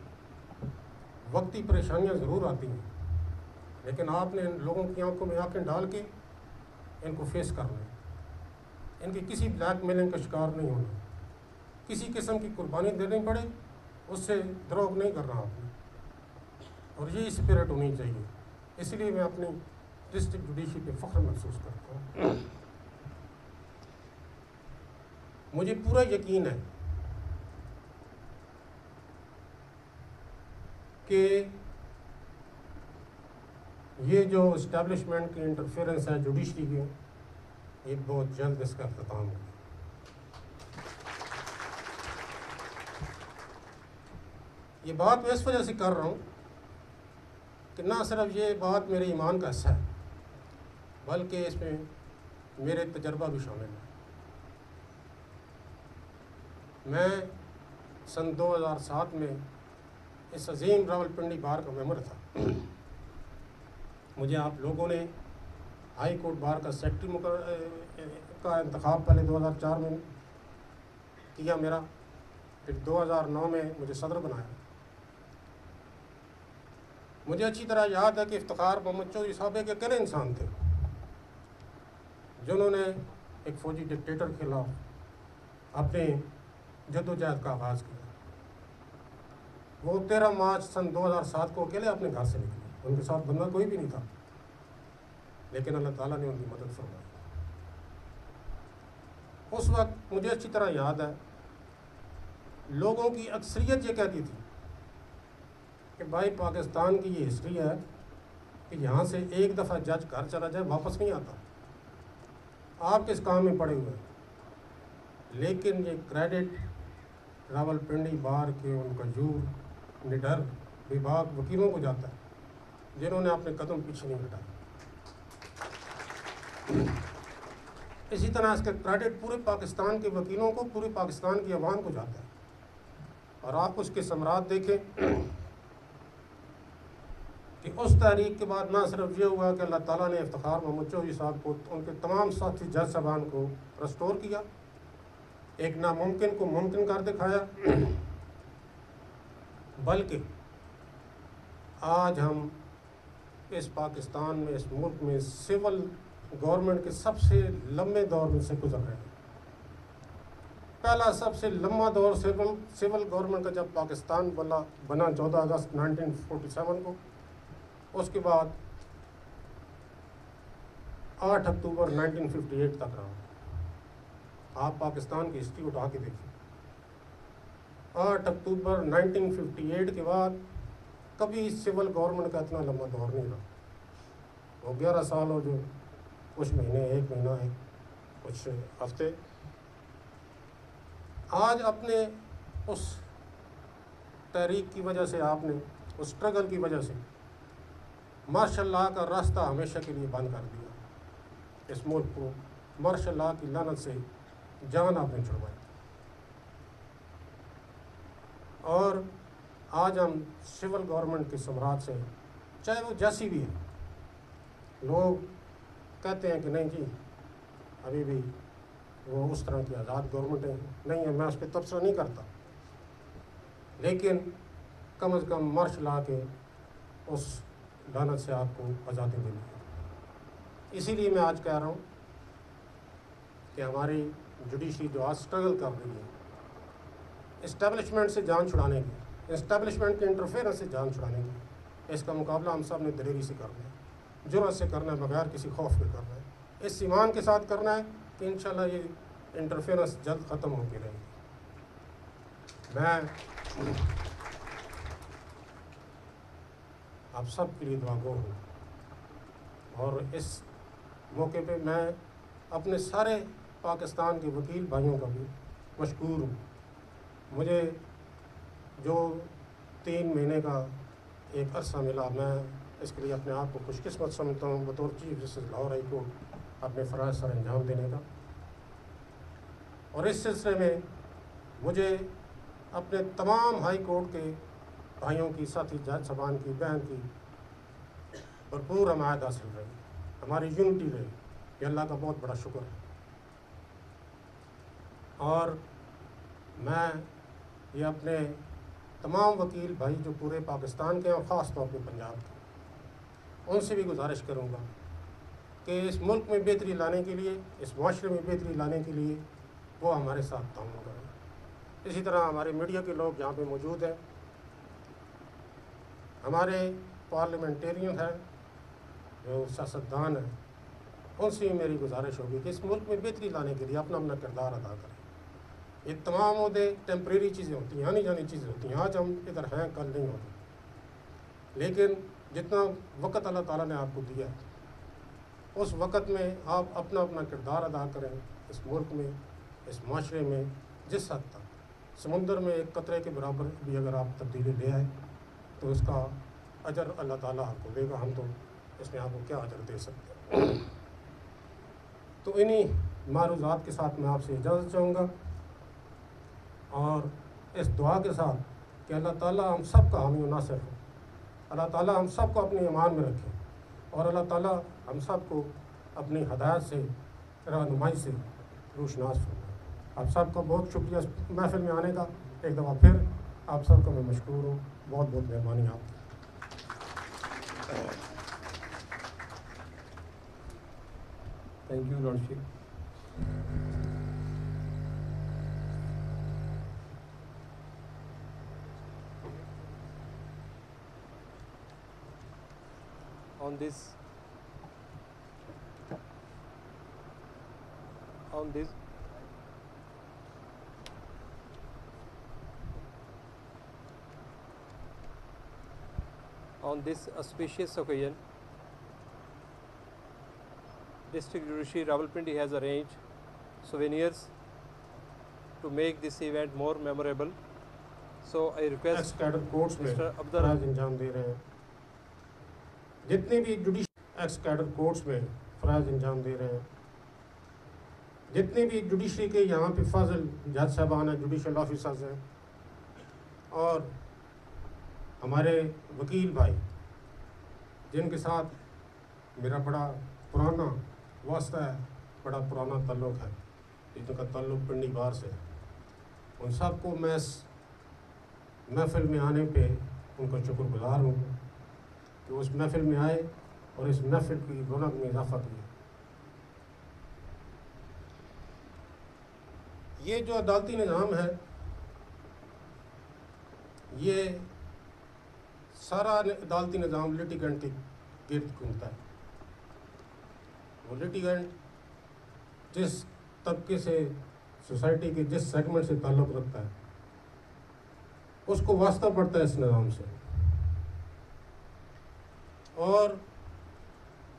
وقتی پریشانیاں ضرور آتی ہیں، لیکن آپ نے ان لوگوں کی آنکھوں میں آنکھیں ڈال کے ان کو فیس کرنا ہے، ان کی کسی بلیک میلنگ کا شکار نہیں ہونا، کسی قسم کی قربانی دینی پڑے اس سے دروغ نہیں کرنا آپ نے، اور یہی اسپرٹ ہونی چاہیے۔ اس لیے میں اپنی ڈسٹرکٹ جوڈیشری پہ فخر محسوس کرتا ہوں۔ مجھے پورا یقین ہے کہ یہ جو اسٹیبلشمنٹ کی انٹرفیئرنس ہے جوڈیشری کی، یہ بہت جلد اس کا اختتام ہوگا۔ یہ بات میں اس وجہ سے کر رہا ہوں کہ نہ صرف یہ بات میرے ایمان کا حصہ ہے، بلکہ اس میں میرے تجربہ بھی شامل ہے۔ میں سن 2007 میں اس عظیم راولپنڈی بار کا ممبر تھا۔ مجھے آپ لوگوں نے ہائی کورٹ بار کا سیکرٹری کا انتخاب پہلے 2004 میں کیا میرا، پھر 2009 میں مجھے صدر بنایا۔ مجھے اچھی طرح یاد ہے کہ افتخار محمد چودھری صاحب ایک اکیلے انسان تھے جنہوں نے ایک فوجی ڈکٹیٹر کے خلاف اپنے جدوجہد کا آغاز کیا۔ وہ 13 مارچ سن 2007 کو اکیلے اپنے گھر سے نکلے، ان کے ساتھ بندہ کوئی بھی نہیں تھا، لیکن اللہ تعالیٰ نے ان کی مدد فرمائی۔ اس وقت مجھے اچھی طرح یاد ہے لوگوں کی اکثریت یہ کہتی تھی کہ بھائی پاکستان کی یہ ہسٹری ہے کہ یہاں سے ایک دفعہ جج گھر چلا جائے واپس نہیں آتا، آپ کس کام میں پڑے ہوئے ہیں۔ لیکن یہ کریڈٹ راولپنڈی بار کے ان کجور نڈر بیباک وکیلوں کو جاتا ہے جنہوں نے اپنے قدم پیچھے نہیں ہٹائے۔ اسی طرح اس کا کریڈٹ پورے پاکستان کے وکیلوں کو، پورے پاکستان کی عوام کو جاتا ہے۔ اور آپ اس کے ثمرات دیکھیں کہ اس تحریک کے بعد نہ صرف یہ ہوا کہ اللہ تعالیٰ نے افتخار محمد چودھری صاحب کو، ان کے تمام ساتھی جج صاحبان کو رسٹور کیا، ایک ناممکن کو ممکن کر دکھایا، بلکہ آج ہم اس پاکستان میں، اس ملک میں سول گورنمنٹ کے سب سے لمبے دور میں سے گزر رہے ہیں۔ پہلا سب سے لمبا دور سول گورنمنٹ کا جب پاکستان بنا 14 اگست 1947 کو، اس کے بعد 8 اکتوبر 1958 تک رہا۔ آپ پاکستان کی ہسٹری اٹھا کے دیکھیں، 8 اکتوبر 1958 کے بعد کبھی سول گورنمنٹ کا اتنا لمبا دور نہیں رہا۔ وہ 11 سال ہو جو کچھ مہینے، 1 مہینہ، کچھ ہفتے۔ آج اپنے اس تحریک کی وجہ سے، آپ نے اس اسٹرگل کی وجہ سے مارشل لاء کا راستہ ہمیشہ کے لیے بند کر دیا۔ اس ملک کو مارشل لاء کی لعنت سے جان آپ نے چھڑوائی، اور آج ہم سول گورنمنٹ کے ثمرات سے، چاہے وہ جیسی بھی ہے، لوگ کہتے ہیں کہ نہیں جی ابھی بھی وہ اس طرح کی آزاد گورنمنٹ نہیں ہے، میں اس پہ تبصرہ نہیں کرتا، لیکن کم از کم مارشل لاء کے اس لعنت سے آپ کو آزادی ملی۔ اسی لیے میں آج کہہ رہا ہوں کہ ہماری جوڈیشری جو آج اسٹرگل کر رہی ہے اسٹیبلشمنٹ سے جان چھڑانے کی، اسٹیبلشمنٹ کے انٹرفیئرنس سے جان چھڑانے کی، اس کا مقابلہ ہم سب نے دلیری سے کرنا ہے، جرأت سے کرنا ہے، بغیر کسی خوف کے کرنا ہے، اس ایمان کے ساتھ کرنا ہے کہ انشاءاللہ یہ انٹرفیئرنس جلد ختم ہو کے رہے گی۔ میں آپ سب کے لیے دعا گو ہوں، اور اس موقع پہ میں اپنے سارے پاکستان کے وکیل بھائیوں کا بھی مشکور ہوں۔ مجھے جو 3 مہینے کا ایک عرصہ ملا، میں اس کے لیے اپنے آپ کو خوش قسمت سمجھتا ہوں بطور chief justice Lahore high court اپنے فرائض سر انجام دینے کا۔ اور اس سلسلے میں مجھے اپنے تمام ہائی کورٹ کے بھائیوں کی، ساتھی جج صاحبان کی، بہن کی بھرپور حمایت حاصل رہی، ہماری یونٹی رہی، یہ اللہ کا بہت بڑا شکر ہے۔ اور میں یہ اپنے تمام وکیل بھائی جو پورے پاکستان کے ہیں، اور خاص طور پہ پنجاب کے، ان سے بھی گزارش کروں گا کہ اس ملک میں بہتری لانے کے لیے، اس معاشرے میں بہتری لانے کے لیے وہ ہمارے ساتھ تعاون کریں۔ اسی طرح ہمارے میڈیا کے لوگ یہاں پہ موجود ہیں، ہمارے پارلیمنٹیرین ہیں، جو سیاستدان ہیں، ان سے میری گزارش ہوگی کہ اس ملک میں بہتری لانے کے لیے اپنا کردار ادا کریں۔ یہ تمام عہدے ٹیمپریری چیزیں ہوتی ہیں، آنی جانی چیزیں ہوتی ہیں، آج ہم ادھر ہیں کل نہیں ہوتے، لیکن جتنا وقت اللہ تعالیٰ نے آپ کو دیا اس وقت میں آپ اپنا اپنا کردار ادا کریں، اس ملک میں، اس معاشرے میں، جس حد تک سمندر میں ایک قطرے کے برابر بھی اگر آپ تبدیلی لے آئے تو اس کا اجر اللہ تعالیٰ آپ کو دے گا، ہم تو اس میں آپ کو کیا اجر دے سکتے ہیں۔ تو انہی معروضات کے ساتھ میں آپ سے اجازت چاہوں گا، اور اس دعا کے ساتھ کہ اللہ تعالیٰ ہم سب کا حامی و ناصر ہو، اللہ تعالیٰ ہم سب کو اپنی ایمان میں رکھے، اور اللہ تعالیٰ ہم سب کو اپنی ہدایت سے، رہنمائی سے روشناس فرمائے۔ آپ سب کا بہت شکریہ اس محفل میں آنے کا، ایک دفعہ پھر آپ سب کا میں مشکور ہوں، بہت بہت مہربانی آپ کی۔ Thank you, Lordship. On this auspicious occasion, District Judiciary Rawalpindi has arranged souvenirs to make this event more memorable. So I request x cadre courts میں Mr. فرائض انجام دے رہے ہیں، جتنے بھی ایکس کیڈر کورٹس میں فرائض انجام دے رہے ہیں، جتنے بھی جوڈیشری کے یہاں پہ فاضل جج صاحبان ہیں، جوڈیشل آفیسرز ہیں، اور ہمارے وکیل بھائی جن کے ساتھ میرا بڑا پرانا واسطہ ہے، بڑا پرانا تعلق ہے، جن کا تعلق پنڈی بار سے ہے، ان سب کو میں اس محفل میں آنے پہ ان کا شکر گزار ہوں کہ اس محفل میں آئے اور اس محفل کی رونق میں اضافہ کیا۔ یہ جو عدالتی نظام ہے، یہ سارا عدالتی نظام لیٹیگنٹ کے گرد گھومتا ہے۔ وہ لیٹیگنٹ جس طبقے سے، سوسائٹی کے جس سیگمنٹ سے تعلق رکھتا ہے، اس کو واسطہ پڑتا ہے اس نظام سے، اور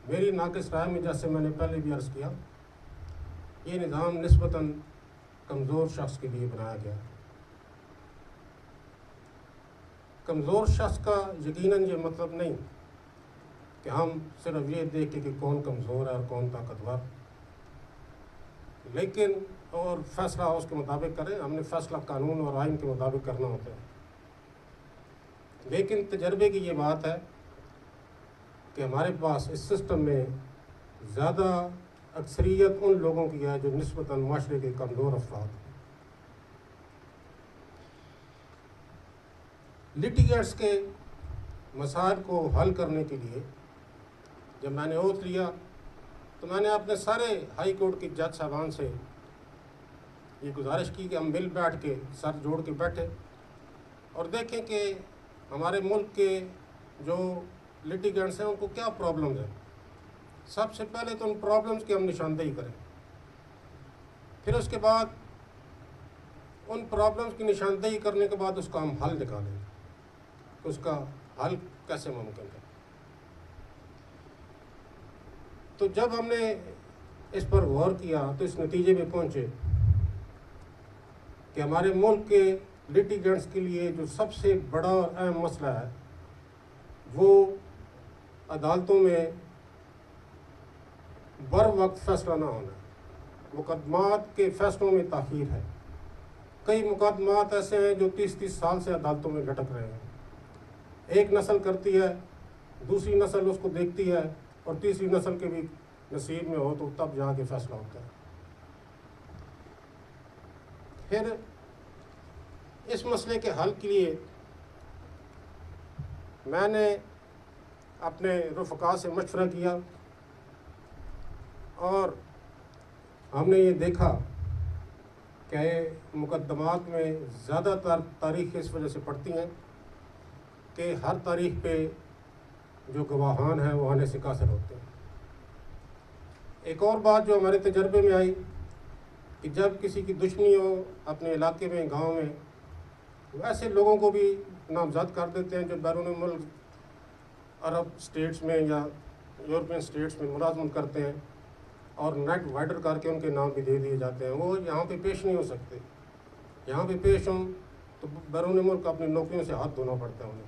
میری ناقص رائے میں، جیسے میں نے پہلے بھی عرض کیا، یہ نظام نسبتاً کمزور شخص کے لیے بنایا گیا ہے۔ کمزور شخص کا یقیناً یہ مطلب نہیں کہ ہم صرف یہ دیکھیں کہ کون کمزور ہے اور کون طاقتور، لیکن اور فیصلہ اس کے مطابق کریں۔ ہم نے فیصلہ قانون اور آئین کے مطابق کرنا ہوتا ہے، لیکن تجربے کی یہ بات ہے کہ ہمارے پاس اس سسٹم میں زیادہ اکثریت ان لوگوں کی ہے جو نسبتاً معاشرے کے کمزور افراد ہیں۔ لیٹیگنٹس کے مسائل کو حل کرنے کے لیے جب میں نے اوتھ لیا تو میں نے اپنے سارے ہائی کورٹ کے جج صاحبان سے یہ گزارش کی کہ ہم مل بیٹھ کے سر جوڑ کے بیٹھے اور دیکھیں کہ ہمارے ملک کے جو لیٹیگنٹس ہیں ان کو کیا پرابلمز ہیں۔ سب سے پہلے تو ان پرابلمز کی ہم نشاندہی کریں، پھر اس کے بعد ان پرابلمز کی نشاندہی کرنے کے بعد اس کا ہم حل نکالیں، اس کا حل کیسے ممکن ہے۔ تو جب ہم نے اس پر غور کیا تو اس نتیجے میں پہنچے کہ ہمارے ملک کے لیٹیگنٹس کے لیے جو سب سے بڑا اور اہم مسئلہ ہے وہ عدالتوں میں بر وقت فیصلہ نہ ہونا ہے، مقدمات کے فیصلوں میں تاخیر ہے۔ کئی مقدمات ایسے ہیں جو 30 سال سے عدالتوں میں لٹک رہے ہیں۔ ایک نسل کرتی ہے، دوسری نسل اس کو دیکھتی ہے، اور تیسری نسل کے بھی نصیب میں ہو تو تب جا کے فیصلہ ہوتا ہے۔ پھر اس مسئلے کے حل کے لیے میں نے اپنے رفقا سے مشورہ کیا، اور ہم نے یہ دیکھا کہ مقدمات میں زیادہ تر تاریخ اس وجہ سے پڑتی ہیں کہ ہر تاریخ پہ جو گواہان ہیں وہ آنے سے قاصر ہوتے ہیں۔ ایک اور بات جو ہمارے تجربے میں آئی کہ جب کسی کی دشمنی ہو اپنے علاقے میں، گاؤں میں، وہ ایسے لوگوں کو بھی نامزد کر دیتے ہیں جو بیرون ملک عرب اسٹیٹس میں یا یورپین اسٹیٹس میں ملازمت کرتے ہیں اور نیٹ وائڈر کر کے ان کے نام بھی دے دیے جاتے ہیں، وہ یہاں پہ پیش نہیں ہو سکتے. یہاں پہ پیش ہوں تو بیرون ملک اپنی نوکریوں سے ہاتھ دھونا پڑتا ہے انہیں.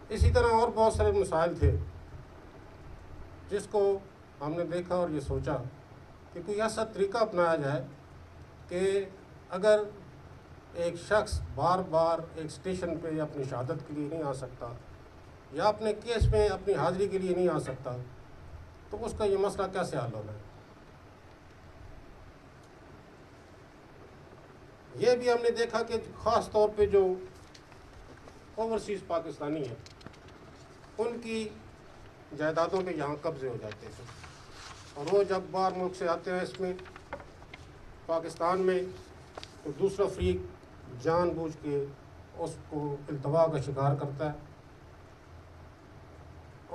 اسی طرح اور بہت سارے مسائل تھے جس کو ہم نے دیکھا اور یہ سوچا کہ کوئی ایسا طریقہ اپنایا جائے کہ اگر ایک شخص بار بار ایک اسٹیشن پہ اپنی شہادت کے لیے نہیں آ سکتا یا اپنے کیس میں اپنی حاضری کے لیے نہیں آ سکتا تو اس کا یہ مسئلہ کیسے حل ہونا ہے. یہ بھی ہم نے دیکھا کہ خاص طور پہ جو اوورسیز پاکستانی ہیں ان کی جائیدادوں پہ یہاں قبضے ہو جاتے ہیں اور وہ جب باہر ملک سے آتے ہیں اس میں پاکستان میں تو دوسرا فریق جان بوجھ کے اس کو التوا کا شکار کرتا ہے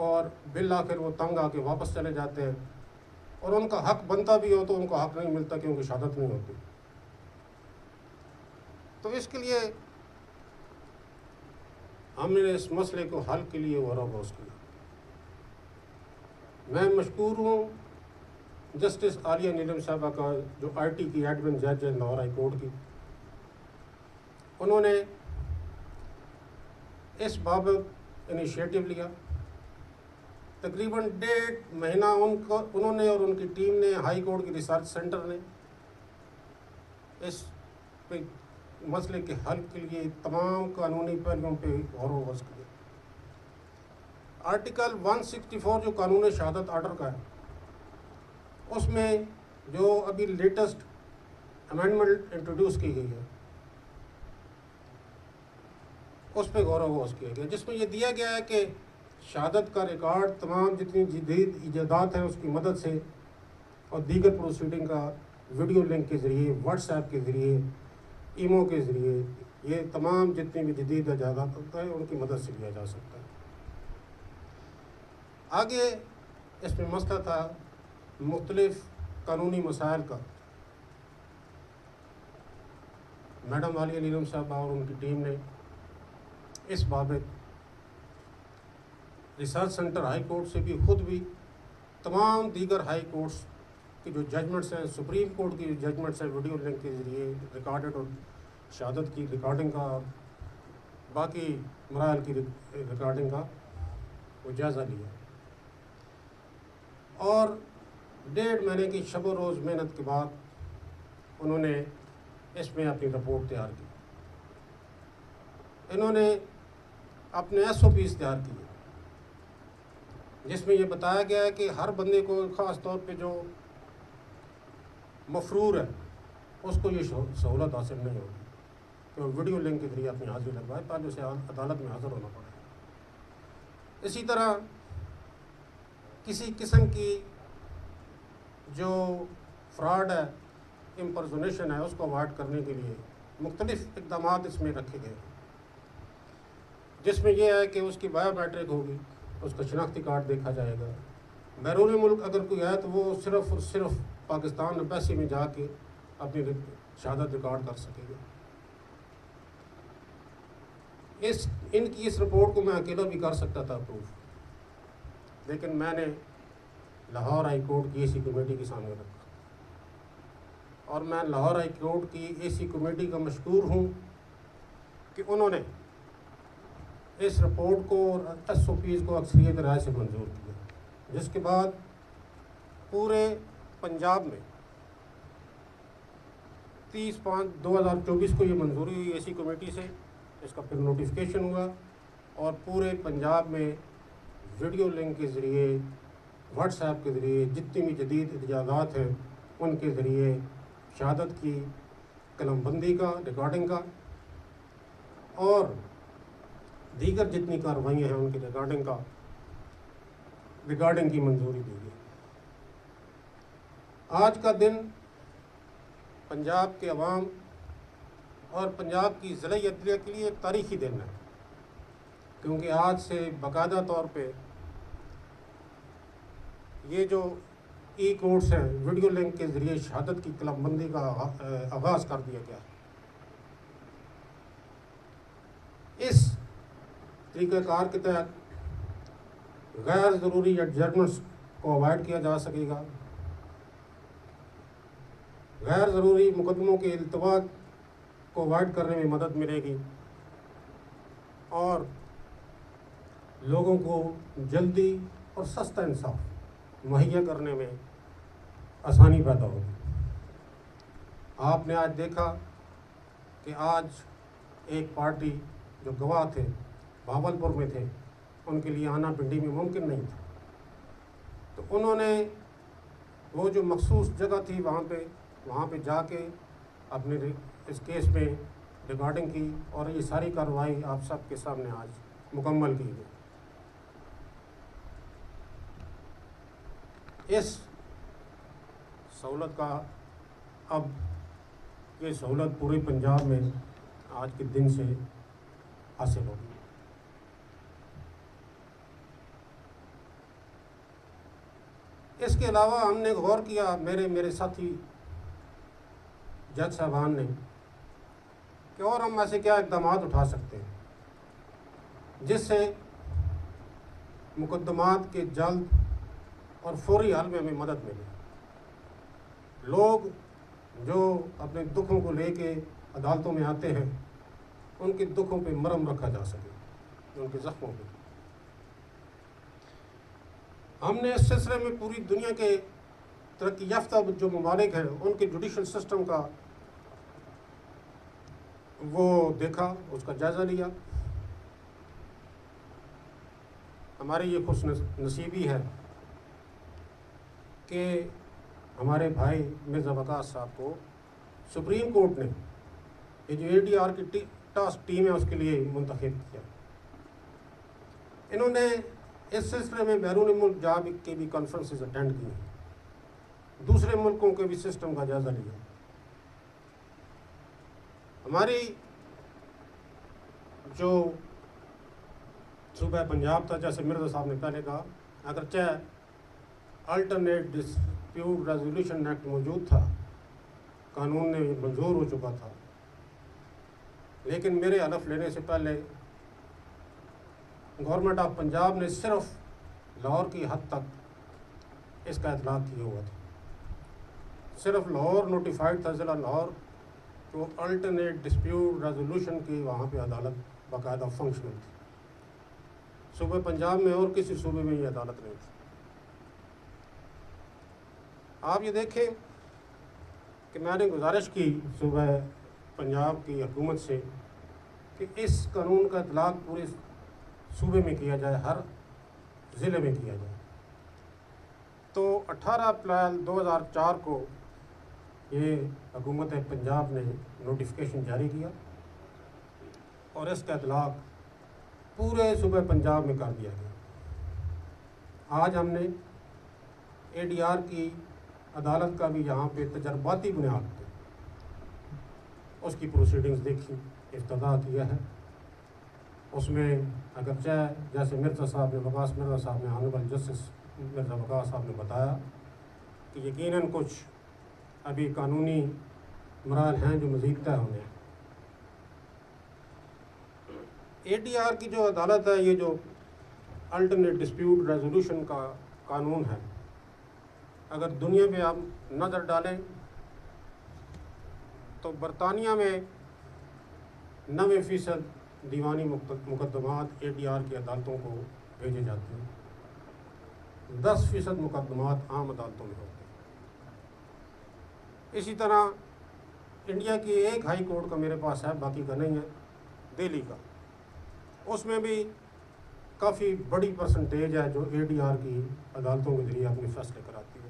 اور بالآخر وہ تنگ آ کے واپس چلے جاتے ہیں اور ان کا حق بنتا بھی ہو تو ان کو حق نہیں ملتا کیونکہ شہادت نہیں ہوتی. تو اس کے لیے ہم نے اس مسئلے کو حل کے لیے غور و خوض کیا. میں مشکور ہوں جسٹس عالیہ نیلم صاحبہ کا جو آئی ٹی کی ایڈمن جج ہے لاہور ہائی کورٹ کی. انہوں نے اس بابت انیشیٹو لیا. تقریباً 1.5 مہینہ انہوں نے اور ان کی ٹیم نے ہائی کورٹ کی ریسرچ سینٹر نے اس پہ مسئلے کے حل کے لیے تمام قانونی پہلوؤں پہ غور و خوض کیا. آرٹیکل 164 جو قانون شہادت آرڈر کا ہے اس میں جو ابھی لیٹسٹ امینڈمنٹ انٹروڈیوس کی گئی ہے اس پہ غور و خوض کیا گیا جس میں یہ دیا گیا ہے کہ شہادت کا ریکارڈ تمام جتنی جدید ایجادات ہیں اس کی مدد سے اور دیگر پروسیڈنگ کا ویڈیو لنک کے ذریعے واٹس ایپ کے ذریعے ایمو کے ذریعے یہ تمام جتنی بھی جدید ایجادات ہیں ان کی مدد سے لیا جا سکتا ہے. آگے اس میں مسئلہ تھا مختلف قانونی مسائل کا. میڈم عالیہ نیلم صاحبہ اور ان کی ٹیم نے اس بابت ریسرچ سینٹر ہائی کورٹ سے بھی خود بھی تمام دیگر ہائی کورٹس کی جو ججمنٹس ہیں سپریم کورٹ کی جو ججمنٹس ہیں ویڈیو لنک کے ذریعے ریکارڈڈ اور شہادت کی ریکارڈنگ کا باقی مراحل کی ریکارڈنگ کا وہ جائزہ لیا اور 1.5 مہینے کی شب و روز محنت کے بعد انہوں نے اس میں اپنی رپورٹ تیار کی. انہوں نے اپنے SOPs تیار کیے جس میں یہ بتایا گیا ہے کہ ہر بندے کو خاص طور پہ جو مفرور ہے اس کو یہ سہولت حاصل نہیں ہوگی کہ وہ ویڈیو لنک کے ذریعے اپنی حاضری لگوائے تاکہ اسے عدالت میں حاضر ہونا پڑے. اسی طرح کسی قسم کی جو فراڈ ہے امپرزونیشن ہے اس کو اوائڈ کرنے کے لیے مختلف اقدامات اس میں رکھے گئے جس میں یہ ہے کہ اس کی بایو میٹرک ہوگی، اس کا شناختی کارڈ دیکھا جائے گا. بیرون ملک اگر کوئی آئے تو وہ صرف اور صرف پاکستان ایمبیسی میں جا کے اپنی شہادت ریکارڈ کر سکے گا. ان کی اس رپورٹ کو میں اکیلا بھی کر سکتا تھا اپروو، لیکن میں نے لاہور ہائی کورٹ کی AC کمیٹی کے سامنے رکھا اور میں لاہور ہائی کورٹ کی AC کمیٹی کا مشکور ہوں کہ انہوں نے اس رپورٹ کو اور SOPs کو اکثریت رائے سے منظور کیا، جس کے بعد پورے پنجاب میں 30/5/2024 کو یہ منظوری ہوئی AC کمیٹی سے. اس کا پھر نوٹیفیکیشن ہوا اور پورے پنجاب میں ویڈیو لنک کے ذریعے واٹس ایپ کے ذریعے جتنی بھی جدید ایجادات ہیں ان کے ذریعے شہادت کی قلم بندی کا ریکارڈنگ کا اور دیگر جتنی کارروائیاں ہیں ان کی ریکارڈنگ کی منظوری دی گئی. آج کا دن پنجاب کے عوام اور پنجاب کی ضلعی عدلیہ کے لیے ایک تاریخی دن ہے کیونکہ آج سے باقاعدہ طور پہ یہ جو کورٹس ہیں ویڈیو لنک کے ذریعے شہادت کی قلم بندی کا آغاز کر دیا گیا. اس طریقہ کار کے تحت غیر ضروری ایڈجسٹمنٹس کو اوائڈ کیا جا سکے گا، غیر ضروری مقدموں کے التوا کو اوائڈ کرنے میں مدد ملے گی، اور لوگوں کو جلدی اور سستا انصاف مہیا کرنے میں آسانی پیدا ہوگی۔ آپ نے آج دیکھا کہ آج ایک پارٹی جو گواہ تھے بھاولپور میں تھے، ان کے لیے آنا پنڈی میں ممکن نہیں تھا، تو انہوں نے وہ جو مخصوص جگہ تھی وہاں پہ جا کے اپنے اس کیس میں ریکارڈنگ کی، اور یہ ساری کارروائی آپ سب کے سامنے آج مکمل کی گئی۔ اس سہولت کا اب یہ سہولت پورے پنجاب میں آج کے دن سے حاصل ہوگی۔ اس کے علاوہ ہم نے غور کیا، میرے ساتھی جج صاحبان نے، کہ اور ہم ایسے کیا اقدامات اٹھا سکتے ہیں جس سے مقدمات کے جلد اور فوری حل میں ہمیں مدد ملے۔ لوگ جو اپنے دکھوں کو لے کے عدالتوں میں آتے ہیں، ان کے دکھوں پہ مرہم رکھا جا سکے، ان کے زخموں پہ۔ ہم نے اس سلسلے میں پوری دنیا کے ترقی یافتہ جو ممالک ہیں ان کے جوڈیشل سسٹم کا وہ دیکھا، اس کا جائزہ لیا۔ ہماری یہ خوش نصیبی ہے کہ ہمارے بھائی مرزا وقاص صاحب کو سپریم کورٹ نے یہ جو ADR کی ٹاسک ٹیم ہے اس کے لیے منتخب کیا۔ انہوں نے اس سلسلے میں بیرون ملک جا کے بھی کانفرنسز اٹینڈ کی ہیں، دوسرے ملکوں کے بھی سسٹم کا جائزہ لیا۔ ہماری جو صوبہ پنجاب تھا، جیسے مرزا صاحب نے پہلے کہا، اگرچہ الٹرنیٹ ڈسپیوٹ ریزولوشن ایکٹ موجود تھا، قانون نے منظور ہو چکا تھا، لیکن میرے حلف لینے سے پہلے گورنمنٹ آف پنجاب نے صرف لاہور کی حد تک اس کا اطلاق کیا ہوا تھا، صرف لاہور نوٹیفائڈ تھا، ضلع لاہور تو الٹرنیٹ ڈسپیوٹ ریزولوشن کی وہاں پہ عدالت باقاعدہ فنکشنل تھی۔ صوبہ پنجاب میں اور کسی صوبے میں یہ عدالت نہیں تھی۔ آپ یہ دیکھیں کہ میں نے گزارش کی صوبہ پنجاب کی حکومت سے کہ اس قانون کا اطلاق پورے صوبے میں کیا جائے، ہر ضلع میں کیا جائے۔ تو 18 اپریل 2004 کو یہ حکومت پنجاب نے نوٹیفیکیشن جاری کیا اور اس کا اطلاق پورے صوبہ پنجاب میں کر دیا گیا۔ آج ہم نے ADR کی عدالت کا بھی یہاں پہ تجرباتی بنیاد پہ اس کی پروسیڈنگز دیکھی، افتتاح کیا ہے۔ اس میں اگرچہ جیسے مرزا صاحب نے آنریبل جسٹس مرزا وقاص صاحب نے بتایا کہ یقیناً کچھ ابھی قانونی مراحل ہیں جو مزید طے ہونے ہیں۔ ADR کی جو عدالت ہے، یہ جو الٹرنیٹ ڈسپیوٹ ریزولوشن کا قانون ہے، اگر دنیا میں آپ نظر ڈالیں تو برطانیہ میں 90% دیوانی مقدمات ADR کی عدالتوں کو بھیجے جاتے ہیں، 10% مقدمات عام عدالتوں میں ہوتے ہیں۔ اسی طرح انڈیا کی ایک ہائی کورٹ کا میرے پاس ہے، باقی کا نہیں ہے، دہلی کا، اس میں بھی کافی بڑی پرسنٹیج ہے جو ADR کی عدالتوں کے ذریعے اپنے فیصلے کراتی ہے۔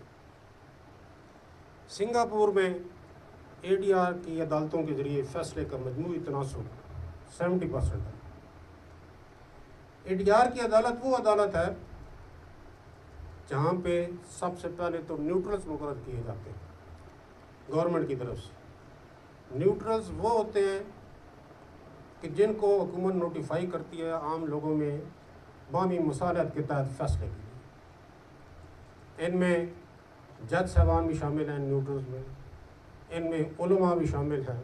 سنگاپور میں ADR کی عدالتوں کے ذریعے فیصلے کا مجموعی تناسب 70% ہے۔ ADR کی عدالت وہ عدالت ہے جہاں پہ سب سے پہلے تو نیوٹرلز مقرر کیے جاتے ہیں گورنمنٹ کی طرف سے۔ نیوٹرلز وہ ہوتے ہیں کہ جن کو حکومت نوٹیفائی کرتی ہے عام لوگوں میں باہمی مصالحت کے تحت فیصلے کے لیے۔ ان میں جج صاحبان بھی شامل ہیں نیوٹرلز میں، ان میں علماء بھی شامل ہیں،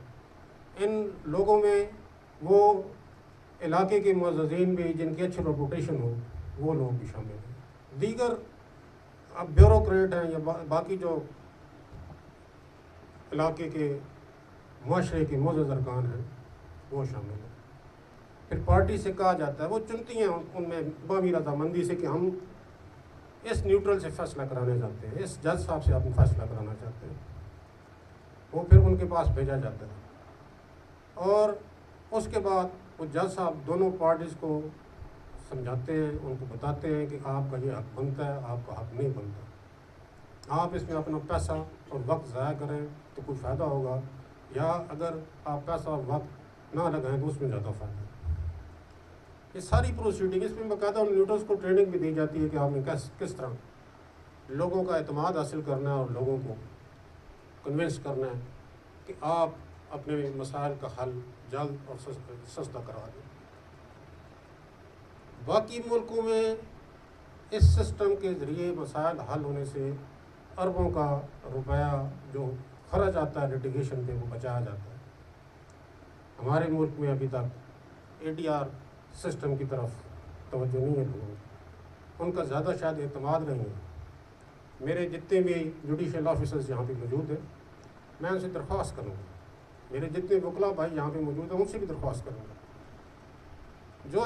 ان لوگوں میں وہ علاقے کے معززین بھی جن کی اچھی ریپوٹیشن ہو وہ لوگ بھی شامل ہیں. دیگر اب بیوروکریٹ ہیں یا باقی جو علاقے کے معاشرے کے معزز ارکان ہیں وہ شامل ہیں. پھر پارٹی سے کہا جاتا ہے، وہ چنتی ہیں ان میں بامی رضامندی سے کہ ہم اس نیوٹرل سے فیصلہ کرانے چاہتے ہیں، اس جج صاحب سے آپ فیصلہ کرانا چاہتے ہیں. وہ پھر ان کے پاس بھیجا جاتا ہے اور اس کے بعد وہ جج صاحب دونوں پارٹیز کو سمجھاتے ہیں، ان کو بتاتے ہیں کہ آپ کا یہ حق بنتا ہے، آپ کا حق نہیں بنتا. آپ اس میں اپنا پیسہ اور وقت ضائع کریں تو کوئی فائدہ ہوگا، یا اگر آپ پیسہ اور وقت نہ لگائیں تو اس میں زیادہ فائدہ ہے. یہ ساری پروسیڈنگ، اس میں باقاعدہ ان نیوٹرلس کو ٹریننگ بھی دی جاتی ہے کہ آپ نے کس طرح لوگوں کا اعتماد حاصل کرنا ہے اور لوگوں کو کنونس کرنا ہے کہ آپ اپنے مسائل کا حل جلد اور سستا کروا دیں. باقی ملکوں میں اس سسٹم کے ذریعے مسائل حل ہونے سے اربوں کا روپیہ جو خرچ آتا ہے لٹیگیشن پہ وہ بچایا جاتا ہے. ہمارے ملک میں ابھی تک ADR سسٹم کی طرف توجہ نہیں ہے لوگوں کی، ان کا زیادہ شاید اعتماد نہیں ہے. میرے جتنے بھی جوڈیشل آفیسرز یہاں پہ موجود ہیں، میں ان سے درخواست کروں گا، میرے جتنے وکلا بھائی یہاں پہ موجود ہیں ان سے بھی درخواست کروں گا،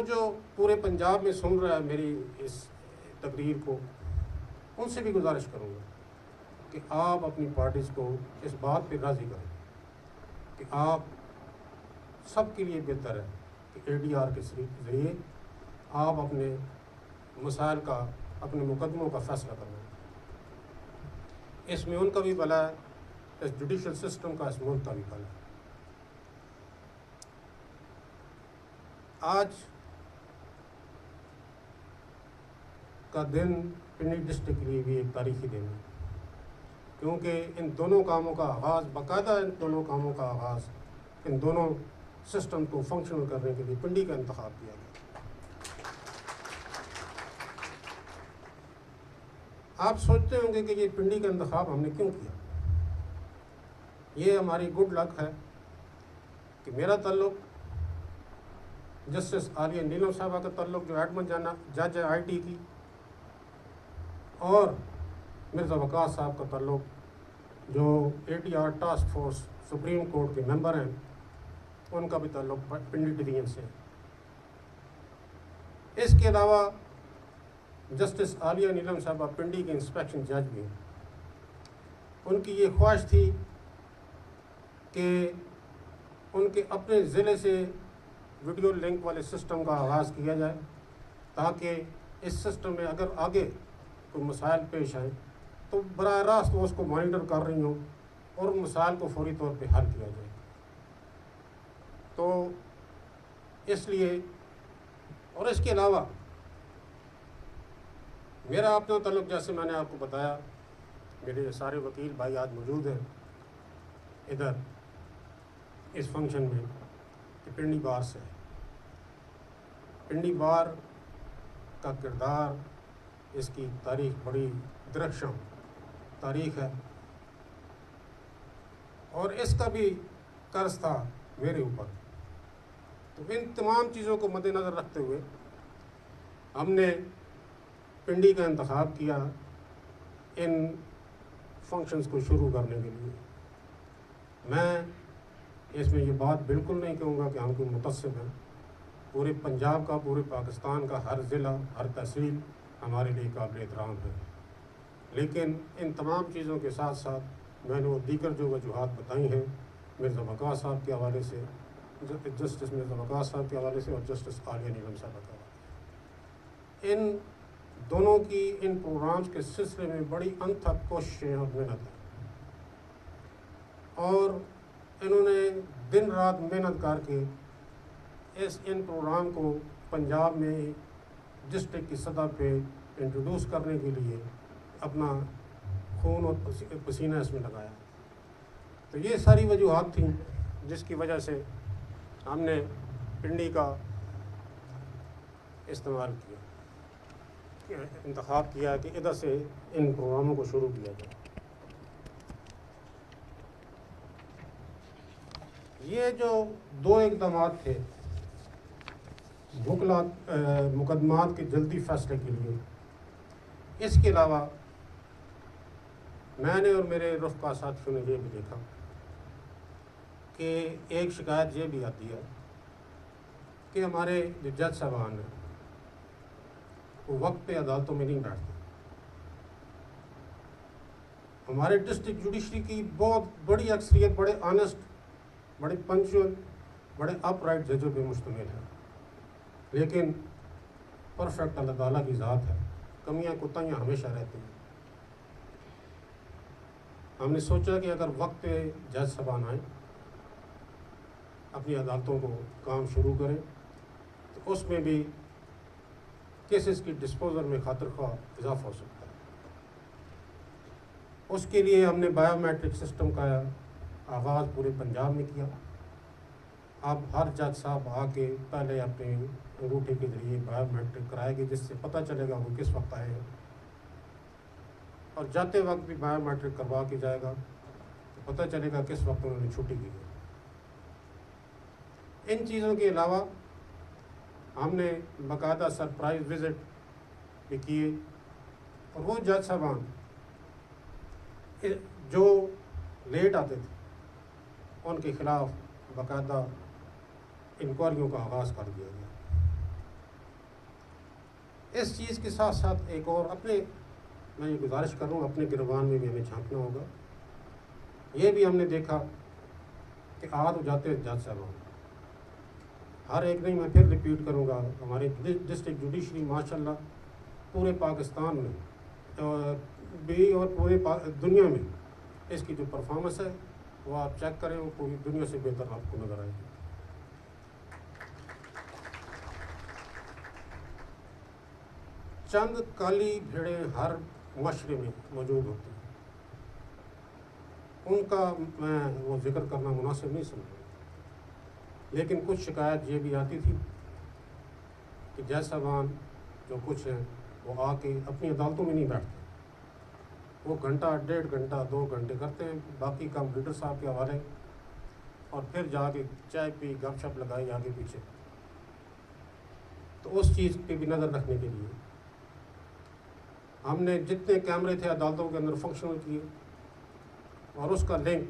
جو پورے پنجاب میں سن رہا ہے میری اس تقریر کو، ان سے بھی گزارش کروں گا کہ آپ اپنی پارٹیز کو اس بات پہ راضی کریں کہ آپ سب کے لیے بہتر ہے کہ ADR کے ذریعے آپ اپنے مسائل کا، اپنے مقدموں کا فیصلہ کرنا ہے. اس میں ان کا بھی بھلا ہے، اس جوڈیشل سسٹم کا، اس ملک کا بھی بھلا ہے. آج کا دن پنڈی ڈسٹرکٹ کے لیے بھی ایک تاریخی دن ہے، کیونکہ ان دونوں کاموں کا آغاز، باقاعدہ ان دونوں کاموں کا آغاز، ان دونوں سسٹم کو فنکشنل کرنے کے لیے پنڈی کا انتخاب کیا گیا. آپ سوچتے ہوں گے کہ یہ پنڈی کا انتخاب ہم نے کیوں کیا؟ یہ ہماری گڈ لک ہے کہ میرا تعلق جسٹس عالیہ نیلم صاحبہ کا تعلق جو ایڈمن جج ہے IT کی، اور مرزا وقاص صاحب کا تعلق جو ADR task force supreme court کے ممبر ہیں، ان کا بھی تعلق پنڈی ڈویژن سے. اس کے علاوہ جسٹس عالیہ نیلم صاحبہ پنڈی کے انسپیکشن جج بھی ہیں. ان کی یہ خواہش تھی کہ ان کے اپنے ضلع سے ویڈیو لنک والے سسٹم کا آغاز کیا جائے، تاکہ اس سسٹم میں اگر آگے کوئی مسائل پیش آئیں تو براہ راست وہ اس کو مانیٹر کر رہی ہوں اور ان مسائل کو فوری طور پہ حل کیا جائے. تو اس لیے، اور اس کے علاوہ میرا اپنا تعلق، جیسے میں نے آپ کو بتایا، میرے یہ سارے وکیل بھائی آج موجود ہیں ادھر اس فنکشن میں، کہ پنڈی بار سے. پنڈی بار کا کردار، اس کی تاریخ بڑی درخشاں تاریخ ہے، اور اس کا بھی قرض تھا میرے اوپر. تو ان تمام چیزوں کو مد نظر رکھتے ہوئے ہم نے پنڈی کا انتخاب کیا ان فنکشنز کو شروع کرنے کے لیے. میں اس میں یہ بات بالکل نہیں کہوں گا کہ ہم کوئی متعصب ہیں. پورے پنجاب کا، پورے پاکستان کا ہر ضلع، ہر تحصیل ہمارے لیے قابل احترام ہے. لیکن ان تمام چیزوں کے ساتھ ساتھ میں نے وہ دیگر جو وجوہات بتائی ہیں، مرزا وقاص صاحب کے حوالے سے، جسٹس مرزا وقاص صاحب کے حوالے سے، اور جسٹس عالیہ نیلم صاحب کے حوالے سے، ان دونوں کی ان پروگرامز کے سلسلے میں بڑی انتھک کوششیں اور محنت ہے، اور انہوں نے دن رات محنت کر کے ان پروگرام کو پنجاب میں ڈسٹرکٹ کی سطح پہ انٹروڈیوس کرنے کے لیے اپنا خون اور پسینہ اس میں لگایا. تو یہ ساری وجوہات تھیں جس کی وجہ سے ہم نے پنڈی کا استعمال کیا، انتخاب کیا کہ ادھر سے ان پروگراموں کو شروع کیا جائے. یہ جو دو اقدامات تھے، مقدمات کے جلدی فیصلے کے لیے. اس کے علاوہ میں نے اور میرے رفقا ساتھیوں نے یہ بھی دیکھا کہ ایک شکایت یہ بھی آتی ہے کہ ہمارے جو جج صاحبان ہیں وہ وقت پہ عدالتوں میں نہیں بیٹھتے. ہمارے ڈسٹرکٹ جوڈیشری کی بہت بڑی اکثریت بڑے آنیسٹ، بڑے پنچول، بڑے اپ رائٹ ججوں پہ مشتمل ہے، لیکن پرفیکٹ اللہ تعالیٰ کی ذات ہے، کمیاں کوتاہیاں ہمیشہ رہتی ہیں. ہم نے سوچا کہ اگر وقت پہ جج صاحبان آئیں، اپنی عدالتوں کو کام شروع کریں، تو اس میں بھی کیسز کی ڈسپوزل میں خاطر خواہ اضافہ ہو سکتا ہے. اس کے لیے ہم نے بایو میٹرک سسٹم کا آغاز پورے پنجاب میں کیا. اب ہر جج صاحب آ کے پہلے اپنے انگوٹھے کے ذریعے بایو میٹرک کرائے گی، جس سے پتہ چلے گا وہ کس وقت آئے ہیں، اور جاتے وقت بھی بایو میٹرک کروا کے جائے گا تو پتہ چلے گا کس وقت انہوں نے چھٹی کی ہے. ان چیزوں کے علاوہ ہم نے باقاعدہ سرپرائز وزٹ بھی کیے، اور وہ جج صاحبان جو لیٹ آتے تھے ان کے خلاف باقاعدہ انکوائریوں کا آغاز کر دیا گیا. اس چیز کے ساتھ ساتھ ایک اور میں یہ گزارش کروں، اپنے گروان میں بھی ہمیں جھانکنا ہوگا. یہ بھی ہم نے دیکھا کہ آ تو جاتے جج صاحبان، ہر ایک نہیں، میں پھر ریپیٹ کروں گا، ہمارے ڈسٹرکٹ جوڈیشری ماشاءاللہ پورے پاکستان میں بھی اور پورے دنیا میں اس کی جو پرفارمنس ہے وہ آپ چیک کریں، وہ پوری دنیا سے بہتر آپ کو نظر آئے گی. چند کالی بھیڑیں ہر معاشرے میں موجود ہوتی ہیں، ان کا میں وہ ذکر کرنا مناسب نہیں سمجھوں، لیکن کچھ شکایت یہ بھی آتی تھی کہ جج صاحبان جو کچھ ہیں وہ آ کے اپنی عدالتوں میں نہیں بیٹھتے، وہ گھنٹہ 1.5 گھنٹہ 2 گھنٹے کرتے ہیں، باقی کام لیڈر صاحب کے حوالے، اور پھر جا کے چائے پی گپ شپ لگائی آگے پیچھے. تو اس چیز پہ بھی نظر رکھنے کے لیے ہم نے جتنے کیمرے تھے عدالتوں کے اندر فنکشنل کیے، اور اس کا لنک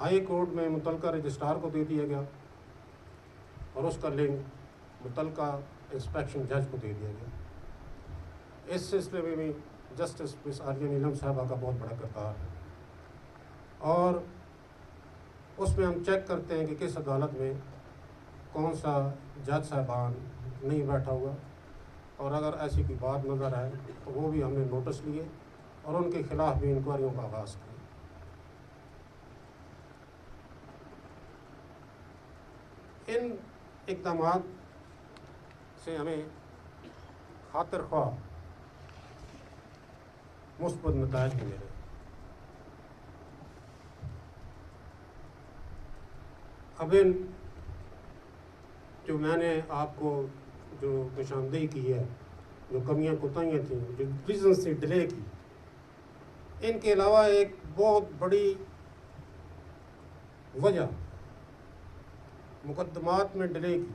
ہائی کورٹ میں متعلقہ رجسٹرار کو دے دیا گیا، اور اس کا لنک متعلقہ انسپیکشن جج کو دے دیا گیا. اس سلسلے میں بھی جسٹس مس عالیہ نیلم صاحبہ کا بہت بڑا کردار ہے، اور اس میں ہم چیک کرتے ہیں کہ کس عدالت میں کون سا جج صاحبان نہیں بیٹھا ہوا، اور اگر ایسی کوئی بات نظر آئے تو وہ بھی ہم نے نوٹس لیے اور ان کے خلاف بھی انکوائریوں کا آغاز کیا. ان اقدامات سے ہمیں خاطر خواہ مثبت نتائج ملے ہیں. اب ان جو میں نے آپ کو جو نشاندہی کی ہے، جو کمیاں کوتاہیاں تھیں، جو ریزن سے ڈیلے کی، ان کے علاوہ ایک بہت بڑی وجہ مقدمات میں ڈیلے کی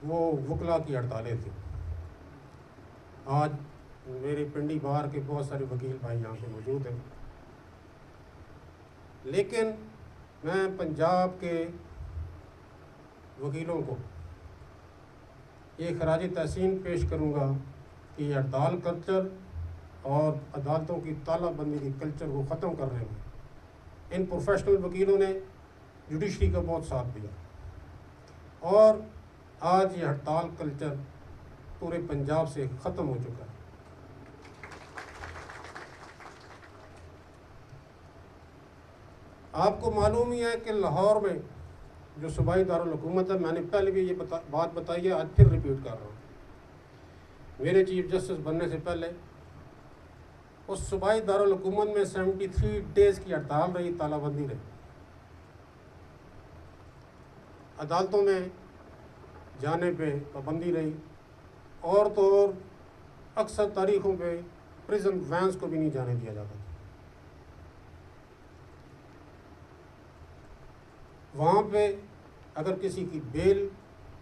وہ وکلا کی ہڑتالیں تھیں. آج میرے پنڈی بار کے بہت سارے وکیل بھائی یہاں پہ موجود ہیں، لیکن میں پنجاب کے وکیلوں کو یہ خراج تحسین پیش کروں گا کہ یہ ہڑتال کلچر اور عدالتوں کی تالہ بندی کی کلچر کو ختم کرنے میں ان پروفیشنل وکیلوں نے جوڈیشری کا بہت ساتھ دیا، اور آج یہ ہڑتال کلچر پورے پنجاب سے ختم ہو چکا ہے. آپ کو معلوم ہی ہے کہ لاہور میں جو صوبائی دارالحکومت ہے، میں نے پہلے بھی یہ بات بتائی ہے، آج پھر ریپیٹ کر رہا ہوں، میرے چیف جسٹس بننے سے پہلے اس صوبائی دارالحکومت میں 73 ڈیز کی ہڑتال رہی، تالہ بندی رہی. عدالتوں میں جانے پہ پابندی رہی، اور تو اور اکثر تاریخوں پہ پریزن وینس کو بھی نہیں جانے دیا جاتا تھا. وہاں پہ اگر کسی کی بیل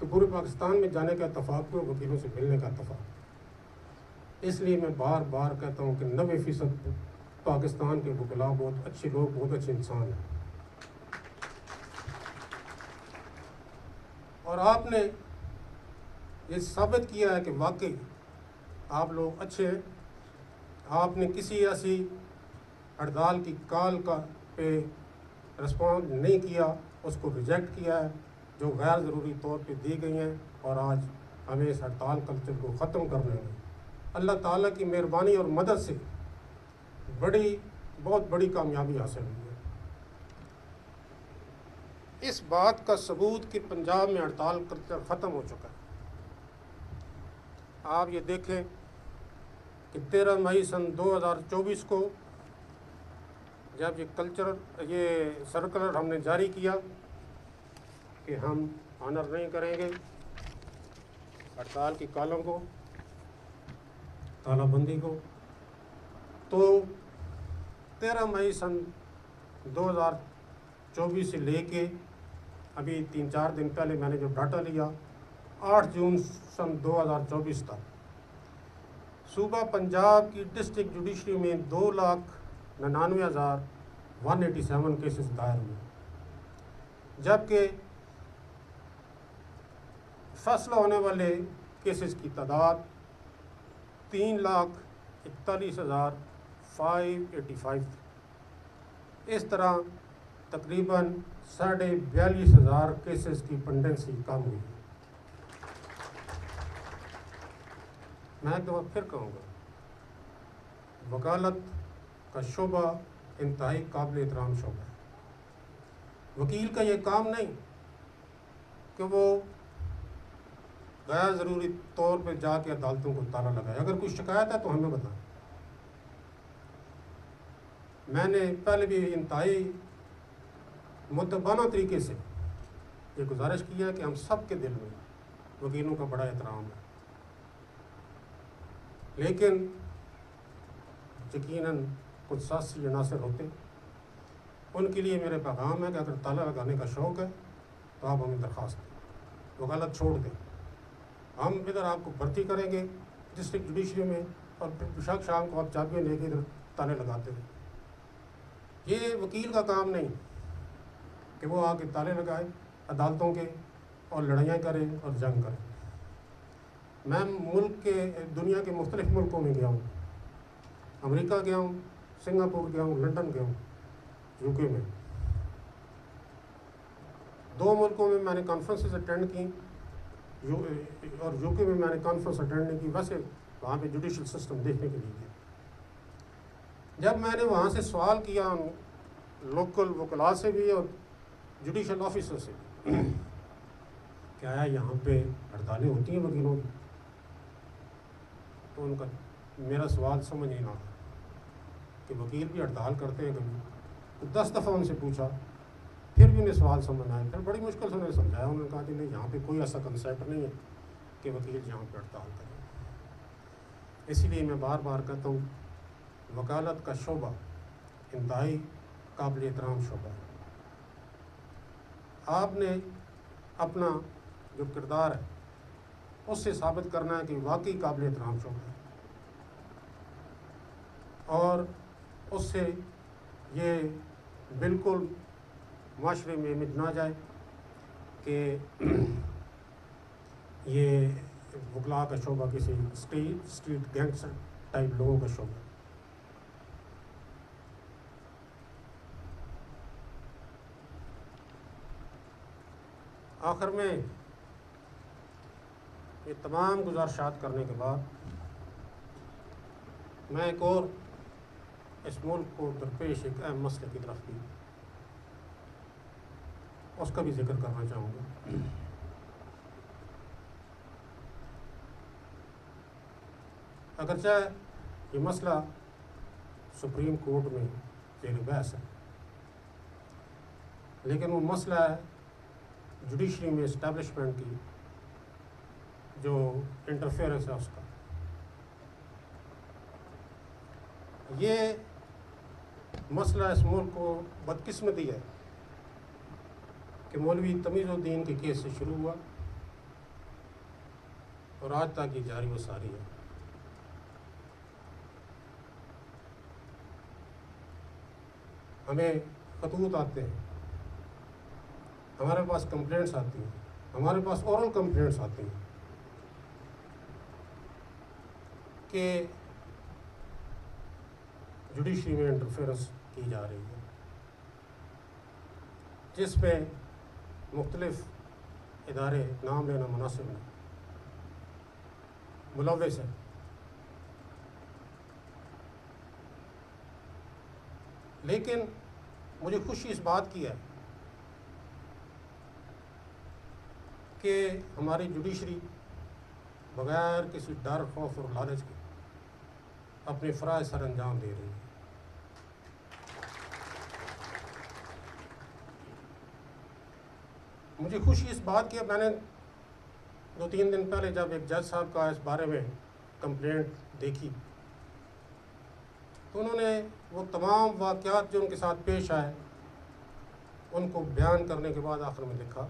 تو پورے پاکستان میں جانے کا اتفاق کو وکیلوں سے ملنے کا اتفاق. اس لیے میں بار بار کہتا ہوں کہ 90% پاکستان کے وکلاء بہت اچھے لوگ، بہت اچھے انسان ہیں. اور آپ نے یہ ثابت کیا ہے کہ واقعی آپ لوگ اچھے ہیں. آپ نے کسی ایسی ہڑتال کی کال کا پہ رسپانس نہیں کیا، اس کو ریجیکٹ کیا ہے جو غیر ضروری طور پہ دی گئی ہیں، اور آج ہمیں اس ہڑتال کلچر کو ختم کرنے میں اللہ تعالیٰ کی مہربانی اور مدد سے بہت بڑی کامیابی حاصل ہوئی ہے. اس بات کا ثبوت کہ پنجاب میں ہڑتال کلچر ختم ہو چکا ہے. آپ یہ دیکھیں کہ 13 مئی سن 2024 کو جب یہ سرکلر ہم نے جاری کیا کہ ہم آنر نہیں کریں گے ہڑتال کی کالوں کو، تالہ بندی کو، تو 13 مئی سن 2024 سے لے کے ابھی 3-4 دن پہلے میں نے جو ڈاٹا لیا 8 جون سن 2024 تک صوبہ پنجاب کی ڈسٹرکٹ جوڈیشری میں 2,99,187 کیسز دائر ہوئے، جبکہ فیصلہ ہونے والے کیسز کی تعداد 3,41,585 تھی. اس طرح تقریباً 42,500 کیسز کی پنڈنسی کم ہوئی. میں ایک دفعہ پھر کہوں گا، وکالت کا شعبہ انتہائی قابل احترام شعبہ ہے. وکیل کا یہ کام نہیں کہ وہ غیر ضروری طور پہ جا کے عدالتوں کو تالا لگائے. اگر کوئی شکایت ہے تو ہمیں بتائیں. میں نے پہلے بھی انتہائی مؤدبانہ طریقے سے یہ گزارش کی ہے کہ ہم سب کے دل میں وکیلوں کا بڑا احترام ہے، لیکن یقیناً کچھ سیاسی عناصر ہوتے، ان کے لیے میرے پیغام ہے کہ اگر تالا لگانے کا شوق ہے تو آپ ہمیں درخواست دیں، وکالت چھوڑ دیں. ہم ادھر آپ کو بھرتی کریں گے ڈسٹرکٹ جوڈیشری میں، اور پھر شام کو آپ چابیاں لے کے ادھر تانے لگاتے رہیں. یہ وکیل کا کام نہیں کہ وہ آ کے تالے لگائے عدالتوں کے اور لڑائیاں کرے اور جنگ کرے. میں دنیا کے مختلف ملکوں میں گیا ہوں، امریکہ گیا ہوں، سنگاپور گیا ہوں، لنڈن گیا ہوں، یو کے میں. 2 ملکوں میں میں نے کانفرنسز اٹینڈ کی، اور یو کے میں میں نے کانفرنس اٹینڈ نہیں کی. ویسے وہاں پہ جوڈیشل سسٹم دیکھنے کے لیے گیا. جب میں نے وہاں سے سوال کیا لوکل وکلاء سے بھی اور جوڈیشل آفیسر سے بھی کہ آیا یہاں پہ ہڑتالیں ہوتی ہیں وکیلوں کی، تو ان کا میرا سوال سمجھ نہیں آتا کہ وکیل بھی ہڑتال کرتے ہیں کبھی. 10 دفعہ ان سے پوچھا، پھر بھی انہیں سوال سمجھ آیا. پھر بڑی مشکل سے انہیں سمجھایا. انہوں نے کہا کہ نہیں، یہاں پہ کوئی ایسا کنسیپٹ نہیں ہے کہ وکیل یہاں پہ ہڑتال کریں. اسی لیے میں بار بار کہتا ہوں، وکالت کا شعبہ انتہائی قابل احترام شعبہ ہے. آپ نے اپنا جو کردار ہے اس سے ثابت کرنا ہے کہ واقعی قابل احترام شعبہ ہے، اور اس سے یہ بالکل معاشرے میں امیج نہ جائے کہ یہ وکلاء کا شعبہ کسی اسٹریٹ گینگسٹر ٹائپ لوگوں کا شعبہ ہے. آخر میں یہ تمام گزارشات کرنے کے بعد میں ایک اور اس ملک کو درپیش ایک اہم مسئلے کی طرف بھی اس کا بھی ذکر کرنا چاہوں گا. اگرچہ یہ مسئلہ سپریم کورٹ میں زیر بحث ہے، لیکن وہ مسئلہ ہے جوڈیشری میں اسٹیبلشمنٹ کی جو انٹرفیئرنس ہے اس کا. یہ مسئلہ اس ملک کو بدقسمتی ہے کہ مولوی تمیز الدین کے کیس سے شروع ہوا اور آج تک یہ جاری و ساری ہے۔ ہمیں خطوط آتے ہیں، ہمارے پاس کمپلینٹس آتی ہیں، ہمارے پاس اورل کمپلینٹس آتی ہیں کہ جوڈیشری میں انٹرفیئرنس کی جا رہی ہے، جس میں مختلف ادارے، نام لینا مناسب نہیں، ملوث ہیں۔ لیکن مجھے خوشی اس بات کی ہے کہ ہماری جوڈیشری بغیر کسی ڈر، خوف اور لالچ کے اپنے فرائض سر انجام دے رہی ہے۔ مجھے خوشی اس بات کی ہے، میں نے 2-3 دن پہلے جب ایک جج صاحب کا اس بارے میں کمپلینٹ دیکھی تو انہوں نے وہ تمام واقعات جو ان کے ساتھ پیش آئے ان کو بیان کرنے کے بعد آخر میں لکھا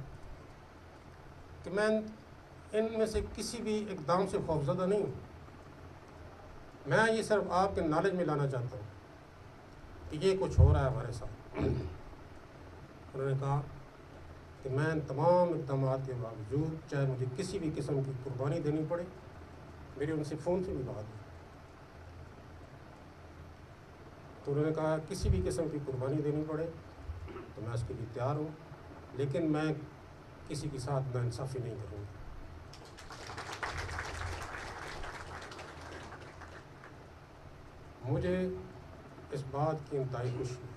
کہ میں ان میں سے کسی بھی اقدام سے خوفزدہ نہیں ہوں، میں یہ صرف آپ کے نالج میں لانا چاہتا ہوں کہ یہ کچھ ہو رہا ہے ہمارے ساتھ۔ انہوں نے کہا کہ میں ان تمام اقدامات کے باوجود چاہے مجھے کسی بھی قسم کی قربانی دینی پڑے، میری ان سے فون سے بھی بات ہوئی تو انہوں نے کہا کسی بھی قسم کی قربانی دینی پڑے تو میں اس کے لیے تیار ہوں، لیکن میں کسی کے ساتھ ناانصافی نہیں کروں گا۔ مجھے اس بات کی انتہائی خوشی ہے۔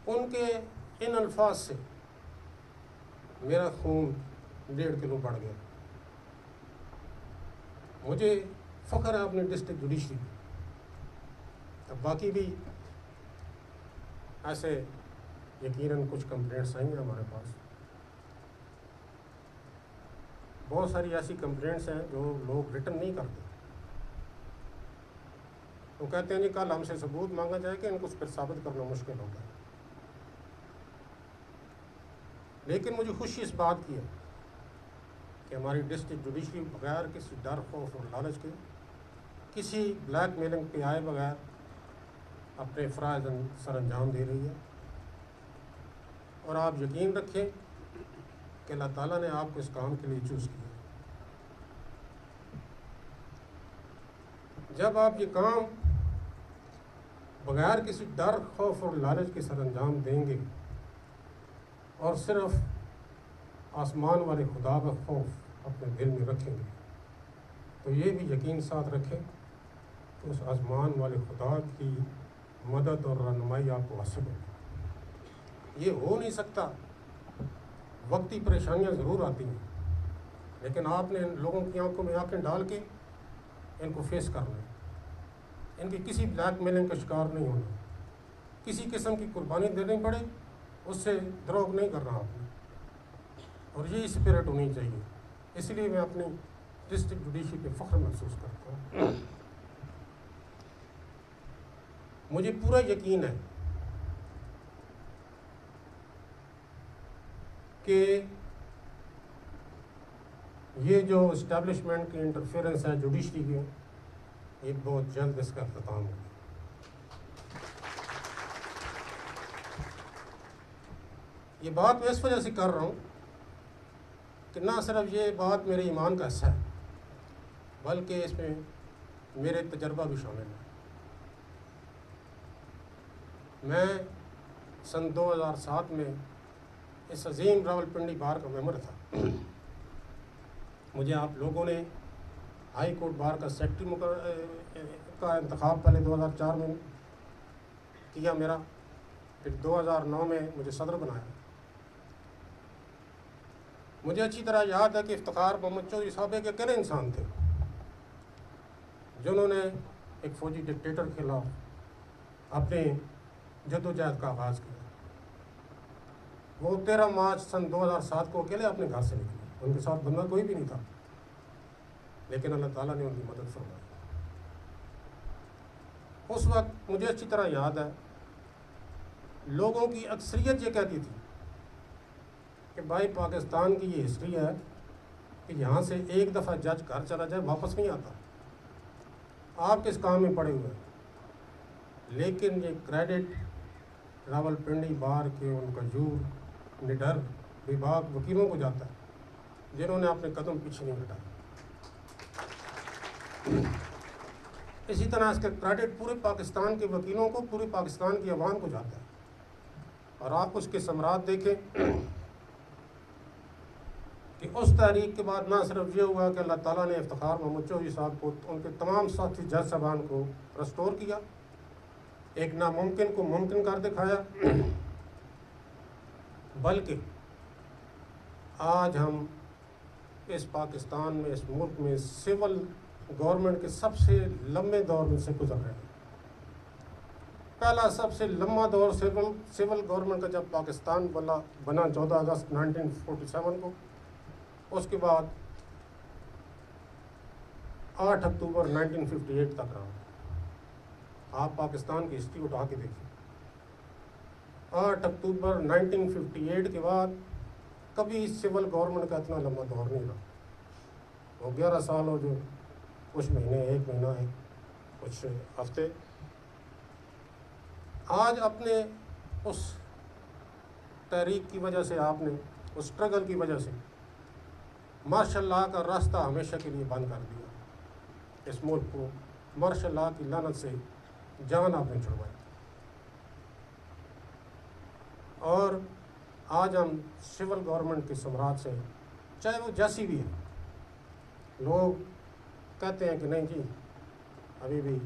ان کے ان الفاظ سے میرا خون 1.5 کلو بڑھ گیا۔ مجھے فخر ہے اپنے ڈسٹرکٹ جوڈیشری پہ۔ اب باقی بھی ایسے یقیناً کچھ کمپلینٹس آئیں گے ہمارے پاس، بہت ساری ایسی کمپلینٹس ہیں جو لوگ ریٹن نہیں کرتے، وہ کہتے ہیں جی کل ہم سے ثبوت مانگا جائے کہ ان کو پھر ثابت کرنا مشکل ہوتا ہے۔ لیکن مجھے خوشی اس بات کی ہے کہ ہماری ڈسٹرکٹ جوڈیشری بغیر کسی ڈر، خوف اور لالچ کے، کسی بلیک میلنگ پہ آئے بغیر اپنے فرائض سر انجام دے رہی ہے۔ اور آپ یقین رکھیں کہ اللہ تعالیٰ نے آپ کو اس کام کے لیے چوز کیا۔ جب آپ یہ کام بغیر کسی ڈر، خوف اور لالچ کے سر انجام دیں گے اور صرف آسمان والے خدا کا خوف اپنے دل میں رکھیں گے تو یہ بھی یقین ساتھ رکھیں کہ اس آسمان والے خدا کی مدد اور رہنمائی آپ کو حاصل ہوگی۔ یہ ہو نہیں سکتا، وقتی پریشانیاں ضرور آتی ہیں، لیکن آپ نے ان لوگوں کی آنکھوں میں آنکھیں ڈال کے ان کو فیس کرنا ہے، ان کی کسی بلیک میلنگ کا شکار نہیں ہونا، کسی قسم کی قربانی دینی پڑے اس سے دروغ نہیں کرنا آپ نے، اور یہی اسپرٹ ہونی چاہیے۔ اس لیے میں اپنی ڈسٹرکٹ جوڈیشری پہ فخر محسوس کرتا ہوں۔ مجھے پورا یقین ہے کہ یہ جو اسٹیبلشمنٹ کی انٹرفیئرنس ہے جوڈیشری کی، یہ بہت جلد اس کا اختتام ہوگا۔ یہ بات میں اس وجہ سے کر رہا ہوں کہ نہ صرف یہ بات میرے ایمان کا حصہ ہے بلکہ اس میں میرے تجربہ بھی شامل ہے۔ میں سن 2007 میں اس عظیم راولپنڈی بار کا ممبر تھا۔ مجھے آپ لوگوں نے ہائی کورٹ بار کا سیکرٹری کا انتخاب پہلے 2004 میں کیا میرا، پھر 2009 میں مجھے صدر بنایا۔ مجھے اچھی طرح یاد ہے کہ افتخار محمد چودھری صاحب ایک اکیلے انسان تھے جنہوں نے ایک فوجی ڈکٹیٹر کے خلاف اپنے جدوجہد کا آغاز کیا۔ وہ 13 مارچ سن 2007 کو اکیلے اپنے گھر سے نکلے، ان کے ساتھ بندہ کوئی بھی نہیں تھا، لیکن اللہ تعالیٰ نے ان کی مدد فرمائی۔ اس وقت مجھے اچھی طرح یاد ہے لوگوں کی اکثریت یہ کہتی تھی کہ کہ بھائی پاکستان کی یہ ہسٹری ہے کہ یہاں سے ایک دفعہ جج گھر چلا جائے واپس نہیں آتا. آپ کس کام میں پڑے ہوئے ہیں؟ لیکن یہ کریڈٹ راولپنڈی بار کے ان کجور نڈر وبھاگ وکیلوں کو جاتا ہے جنہوں نے اپنے قدم پیچھے نہیں ہٹائے. اسی طرح اس کا کریڈٹ پورے پاکستان کے وکیلوں کو، پورے پاکستان کی عوام کو جاتا ہے. اور آپ اس کے ثمرات دیکھیں کہ اس تحریک کے بعد نہ صرف یہ ہوا کہ اللہ تعالیٰ نے افتخار محمد چودھری صاحب کو، ان کے تمام ساتھی جج صاحبان کو رسٹور کیا، ایک ناممکن کو ممکن کر دکھایا، بلکہ آج ہم اس پاکستان میں، اس ملک میں سول گورنمنٹ کے سب سے لمبے دور میں سے گزر رہے ہیں. پہلا سب سے لمبا دور سول گورنمنٹ کا جب پاکستان بنا 14 اگست 1947 کو، اس کے بعد 8 اکتوبر 1958 تک رہا. آپ پاکستان کی ہسٹری اٹھا کے دیکھیں. 8 اکتوبر 1958 کے بعد کبھی سول گورنمنٹ کا اتنا لمبا دور نہیں رہا. وہ 11 سال ہو جو کچھ مہینے، 1 مہینہ ہے، کچھ ہفتے. آج اپنے اس تحریک کی وجہ سے، آپ نے اس اسٹرگل کی وجہ سے مارشل لاء کا راستہ ہمیشہ کے لیے بند کر دیا. اس ملک کو مارشل لاء کی لعنت سے جان آپ نے چھڑوائی. اور آج ہم سول گورنمنٹ کے ثمرات سے، چاہے وہ جیسی بھی ہے، لوگ کہتے ہیں کہ نہیں جی ابھی بھی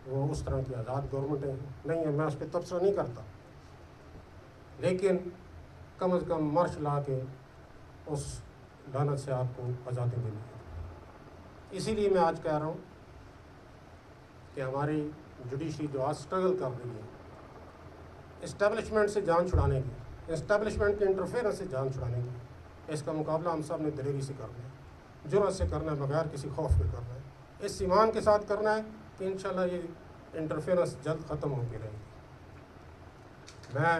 وہ اس طرح کی آزاد گورنمنٹیں نہیں ہیں. میں اس پہ تبصرہ نہیں کرتا، لیکن کم از کم مارشل لاء کے اس لعنت سے آپ کو آزادی ملی ہے. اسی لیے میں آج کہہ رہا ہوں کہ ہماری جوڈیشری جو آج اسٹرگل کر رہی ہے اسٹیبلشمنٹ سے جان چھڑانے کی، اسٹیبلشمنٹ کے انٹرفیئرنس سے جان چھڑانے کی، اس کا مقابلہ ہم سب نے دلیری سے کرنا ہے، جرأت سے کرنا ہے، بغیر کسی خوف کے کرنا ہے، اس ایمان کے ساتھ کرنا ہے کہ انشاءاللہ یہ انٹرفیئرنس جلد ختم ہو کے رہے گی. میں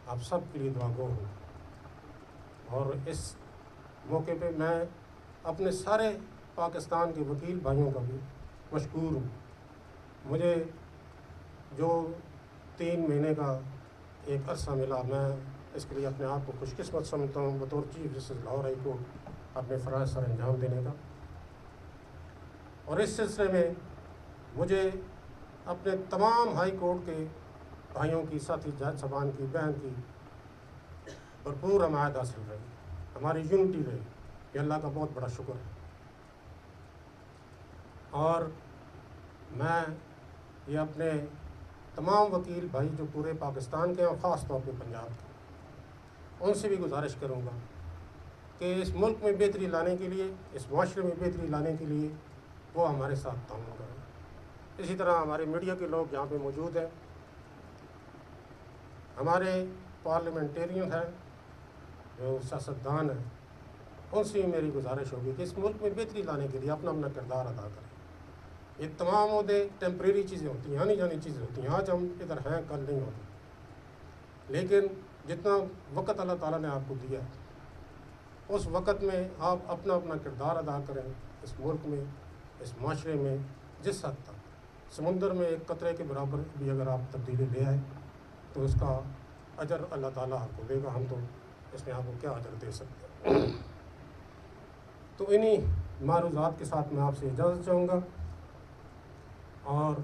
آپ سب کے لیے دعا گو ہوں، اور اس موقع پہ میں اپنے سارے پاکستان کے وکیل بھائیوں کا بھی مشکور ہوں. مجھے جو 3 مہینے کا ایک عرصہ ملا، میں اس کے لیے اپنے آپ کو خوش قسمت سمجھتا ہوں بطور chief justice Lahore high court اپنے فرائض سر انجام دینے کا. اور اس سلسلے میں مجھے اپنے تمام ہائی کورٹ کے بھائیوں کی، ساتھی جج صاحبان کی، بہن کی بھرپور حمایت حاصل رہی، ہماری یونٹی رہی، یہ اللہ کا بہت بڑا شکر ہے. اور میں یہ اپنے تمام وکیل بھائی جو پورے پاکستان کے ہیں، اور خاص طور پہ پنجاب کے، ان سے بھی گزارش کروں گا کہ اس ملک میں بہتری لانے کے لیے، اس معاشرے میں بہتری لانے کے لیے وہ ہمارے ساتھ تعاون کریں. اسی طرح ہمارے میڈیا کے لوگ یہاں پہ موجود ہیں، ہمارے پارلیمنٹیرین ہیں، جو سیاستدان ہیں، ان سے میری گزارش ہوگی کہ اس ملک میں بہتری لانے کے لیے اپنا اپنا کردار ادا کریں. یہ تمام عہدے ٹیمپریری چیزیں ہوتی ہیں، آنی جانی چیزیں ہوتی ہیں. آج ہم ادھر ہیں، کل نہیں ہوتے، لیکن جتنا وقت اللہ تعالیٰ نے آپ کو دیا اس وقت میں آپ اپنا اپنا کردار ادا کریں. اس ملک میں، اس معاشرے میں جس حد تک سمندر میں ایک قطرے کے برابر بھی اگر آپ تبدیلی لے آئیں تو اس کا اجر اللہ تعالیٰ آپ کو دے گا. ہم تو اس میں آپ کو کیا اجر دے سکتے ہیں. تو انہی معروضات کے ساتھ میں آپ سے اجازت چاہوں گا، اور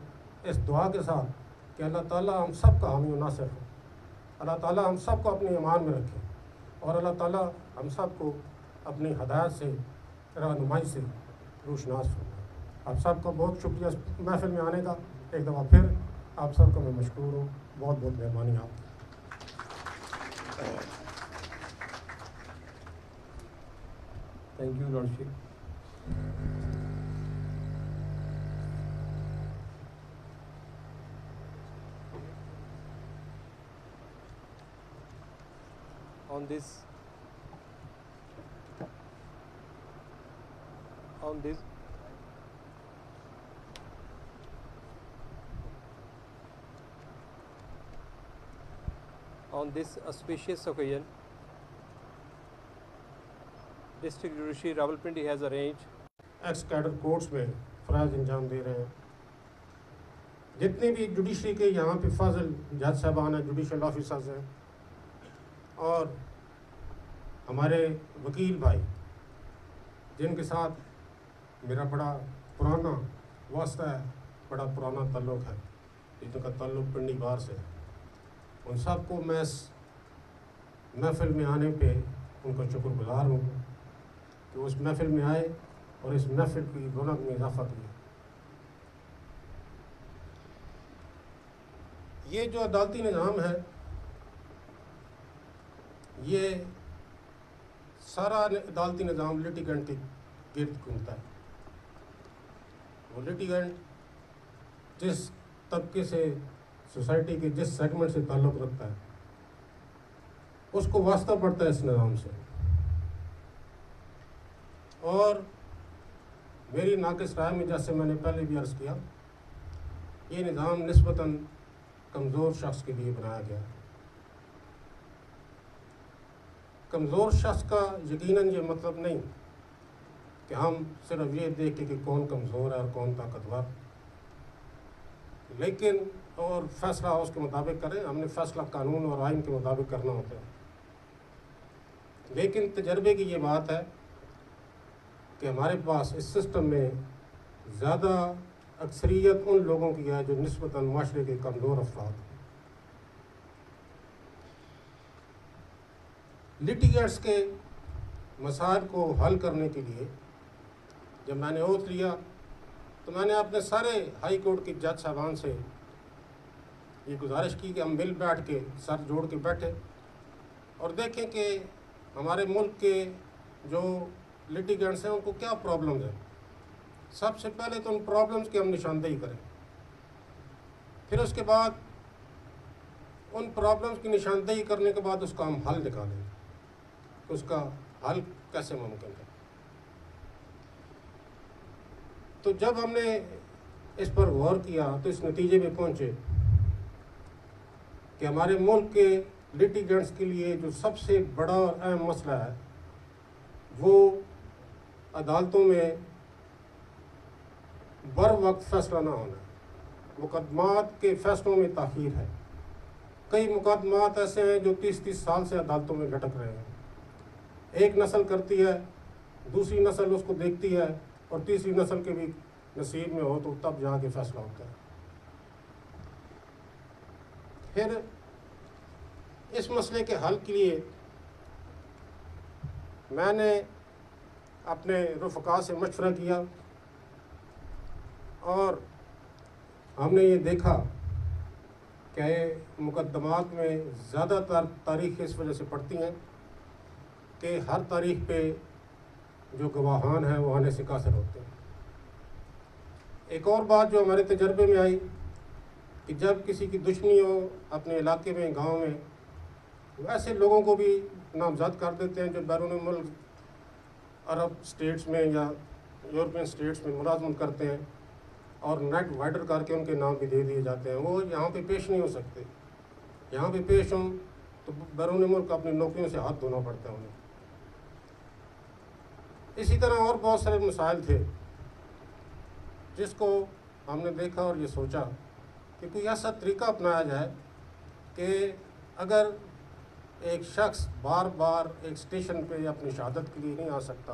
اس دعا کے ساتھ کہ اللہ تعالیٰ ہم سب کا حامی و ناصر ہو، اللہ تعالیٰ ہم سب کو اپنی ایمان میں رکھے، اور اللہ تعالیٰ ہم سب کو اپنی ہدایت سے، رہنمائی سے روشناس ہو. آپ سب کا بہت شکریہ اس محفل میں آنے کا. ایک دفعہ پھر آپ سب کا میں مشکور ہوں. بہت بہت مہربانی آپ کی. Thank you, Lordship. On this On this auspicious occasion, District Judiciary Rawalpindi has arranged x cadre courts میں فرائض انجام دے رہے ہیں. جتنے بھی جوڈیشری کے یہاں پہ فاضل جج صاحبان ہیں، جوڈیشل آفیسرز ہیں، اور ہمارے وکیل بھائی جن کے ساتھ میرا بڑا پرانا واسطہ ہے، بڑا پرانا تعلق ہے، جن کا تعلق پنڈی بار سے ہے، ان سب کو میں اس محفل میں آنے پہ ان کا شکر گزار ہوں کہ اس محفل میں آئے اور اس محفل کی رونق میں اضافہ کیا. یہ جو عدالتی نظام ہے، یہ سارا عدالتی نظام لیٹیگنٹ کے گرد گھومتا ہے. وہ لیٹیگنٹ جس طبقے سے، سوسائٹی کے جس سیگمنٹ سے تعلق رکھتا ہے، اس کو واسطہ پڑتا ہے اس نظام سے. اور میری ناقص رائے میں، جیسے میں نے پہلے بھی عرض کیا، یہ نظام نسبتاً کمزور شخص کے لیے بنایا گیا ہے. کمزور شخص کا یقیناً یہ مطلب نہیں کہ ہم صرف یہ دیکھیں کہ کون کمزور ہے اور کون طاقتور، لیکن اور فیصلہ اس کے مطابق کریں. ہم نے فیصلہ قانون اور آئین کے مطابق کرنا ہوتا ہے. لیکن تجربے کی یہ بات ہے کہ ہمارے پاس اس سسٹم میں زیادہ اکثریت ان لوگوں کی ہے جو نسبتاً معاشرے کے کمزور افراد ہیں. لیٹیگنٹس کے مسائل کو حل کرنے کے لیے جب میں نے اوتھ لیا تو میں نے اپنے سارے ہائی کورٹ کے جج صاحبان سے یہ گزارش کی کہ ہم مل بیٹھ کے سر جوڑ کے بیٹھے اور دیکھیں کہ ہمارے ملک کے جو لیٹیگنٹس ہیں ان کو کیا پرابلمز ہیں. سب سے پہلے تو ان پرابلمز کی ہم نشاندہی کریں، پھر اس کے بعد ان پرابلمز کی نشاندہی کرنے کے بعد اس کا ہم حل نکالیں کہ اس کا حل کیسے ممکن ہے. تو جب ہم نے اس پر غور کیا تو اس نتیجے میں پہنچے کہ ہمارے ملک کے لیٹیگنٹس کے لیے جو سب سے بڑا اور اہم مسئلہ ہے وہ عدالتوں میں بر وقت فیصلہ نہ ہونا ہے. مقدمات کے فیصلوں میں تاخیر ہے. کئی مقدمات ایسے ہیں جو 30 سال سے عدالتوں میں لٹک رہے ہیں. ایک نسل کرتی ہے، دوسری نسل اس کو دیکھتی ہے، اور تیسری نسل کے بھی نصیب میں ہو تو تب جا کے فیصلہ ہوتا ہے. پھر اس مسئلے کے حل کے لیے میں نے اپنے رفقا سے مشورہ کیا اور ہم نے یہ دیکھا کہ مقدمات میں زیادہ تر تاریخ اس وجہ سے پڑتی ہیں کہ ہر تاریخ پہ جو گواہان ہیں وہ آنے سے قاصر ہوتے ہیں. ایک اور بات جو ہمارے تجربے میں آئی کہ جب کسی کی دشمنی ہو اپنے علاقے میں، گاؤں میں، ویسے لوگوں کو بھی نامزد کر دیتے ہیں جو بیرون ملک عرب سٹیٹس میں یا یورپین سٹیٹس میں ملازمت کرتے ہیں، اور نیٹ وائڈر کر کے ان کے نام بھی دے دیے جاتے ہیں. وہ یہاں پہ پیش نہیں ہو سکتے. یہاں پہ پیش ہوں تو بیرون ملک اپنی نوکریوں سے ہاتھ دھونا پڑتا ہے انہیں. اسی طرح اور بہت سارے مسائل تھے جس کو ہم نے دیکھا اور یہ سوچا کہ کوئی ایسا طریقہ اپنایا جائے کہ اگر ایک شخص بار بار ایک اسٹیشن پہ اپنی شہادت کے لیے نہیں آ سکتا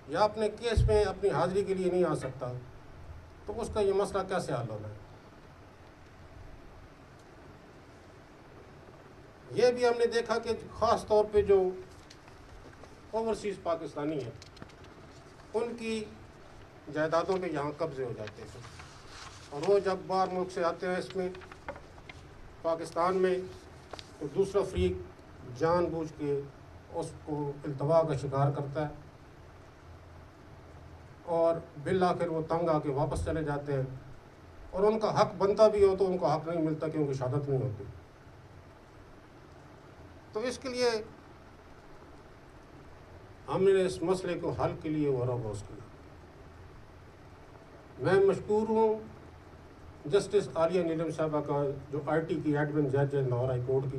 یا اپنے کیس میں اپنی حاضری کے لیے نہیں آ سکتا تو اس کا یہ مسئلہ کیسے حل ہونا ہے. یہ بھی ہم نے دیکھا کہ خاص طور پہ جو اوورسیز پاکستانی ہیں ان کی جائیدادوں پہ یہاں قبضے ہو جاتے ہیں، اور وہ جب باہر ملک سے آتے ہیں اس میں پاکستان میں تو دوسرا فریق جان بوجھ کے اس کو التوا کا شکار کرتا ہے اور بالآخر وہ تنگ آ کے واپس چلے جاتے ہیں، اور ان کا حق بنتا بھی ہو تو ان کو حق نہیں ملتا کیونکہ شہادت نہیں ہوتی. تو اس کے لیے ہم نے اس مسئلے کو حل کے لیے غور و خوض کیا. میں مشکور ہوں جسٹس عالیہ نیلم صاحبہ کا جو آئی ٹی کی ایڈمن جج ہے لاہور ہائی کورٹ کی.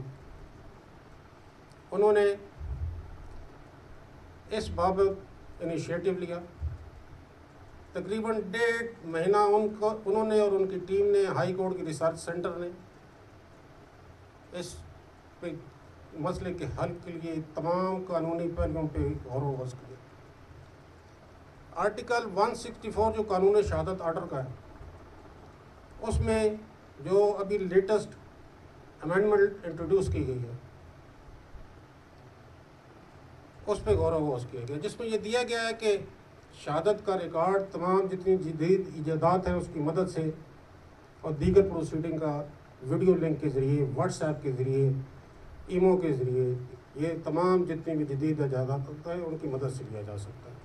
انہوں نے اس بابت انیشیٹو لیا. تقریباً 1.5 مہینہ انہوں نے اور ان کی ٹیم نے، ہائی کورٹ کی ریسرچ سینٹر نے اس پہ مسئلے کے حل کے لیے تمام قانونی پہلوؤں پہ غور و خوض کیا. آرٹیکل 164 جو قانون شہادت آرڈر کا ہے، اس میں جو ابھی لیٹسٹ امینڈمنٹ انٹروڈیوس کی گئی ہے، اس پہ غور و خوض کیا گیا، جس میں یہ دیا گیا ہے کہ شہادت کا ریکارڈ تمام جتنی جدید ایجادات ہیں اس کی مدد سے اور دیگر پروسیڈنگ کا ویڈیو لنک کے ذریعے، واٹس ایپ کے ذریعے، ایمو کے ذریعے، یہ تمام جتنی بھی جدید ایجادات ہیں ان کی مدد سے لیا جا سکتا ہے.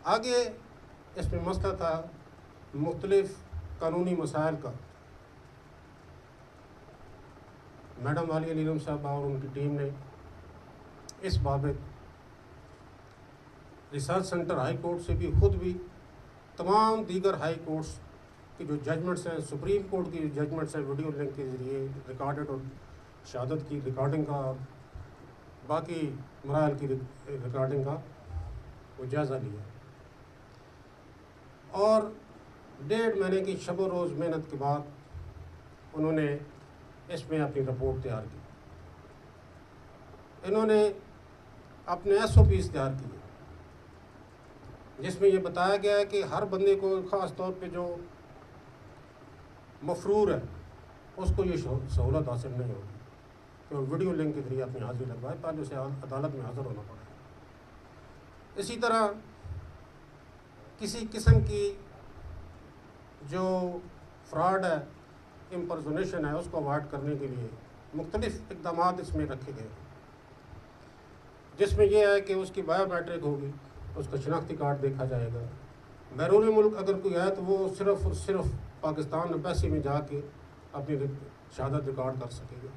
آگے اس میں مسئلہ تھا مختلف قانونی مسائل کا. میڈم عالیہ نیلم صاحبہ اور ان کی ٹیم نے اس بابت ریسرچ سینٹر ہائی کورٹ سے بھی خود بھی تمام دیگر ہائی کورٹس کی جو ججمنٹس ہیں، سپریم کورٹ کی جو ججمنٹس ہیں، ویڈیو لنک کے ذریعے ریکارڈڈ اور شہادت کی ریکارڈنگ کا، باقی مراحل کی ریکارڈنگ کا وہ جائزہ لیا، اور 1.5 مہینے کی شب و روز محنت کے بعد انہوں نے اس میں اپنی رپورٹ تیار کی. انہوں نے اپنے SOPs تیار کیے، جس میں یہ بتایا گیا ہے کہ ہر بندے کو، خاص طور پہ جو مفرور ہے، اس کو یہ سہولت حاصل نہیں ہوگی کہ وہ ویڈیو لنک کے ذریعے اپنی حاضری لگوائے، پہلے اسے عدالت میں حاضر ہونا پڑے. اسی طرح کسی قسم کی جو فراڈ ہے، امپرزونیشن ہے، اس کو اوائڈ کرنے کے لیے مختلف اقدامات اس میں رکھے گئے، جس میں یہ ہے کہ اس کی بایو میٹرک ہوگی، اس کا شناختی کارڈ دیکھا جائے گا. بیرون ملک اگر کوئی ہے تو وہ صرف اور صرف پاکستان ایمبیسی میں جا کے اپنی شہادت ریکارڈ کر سکے گا.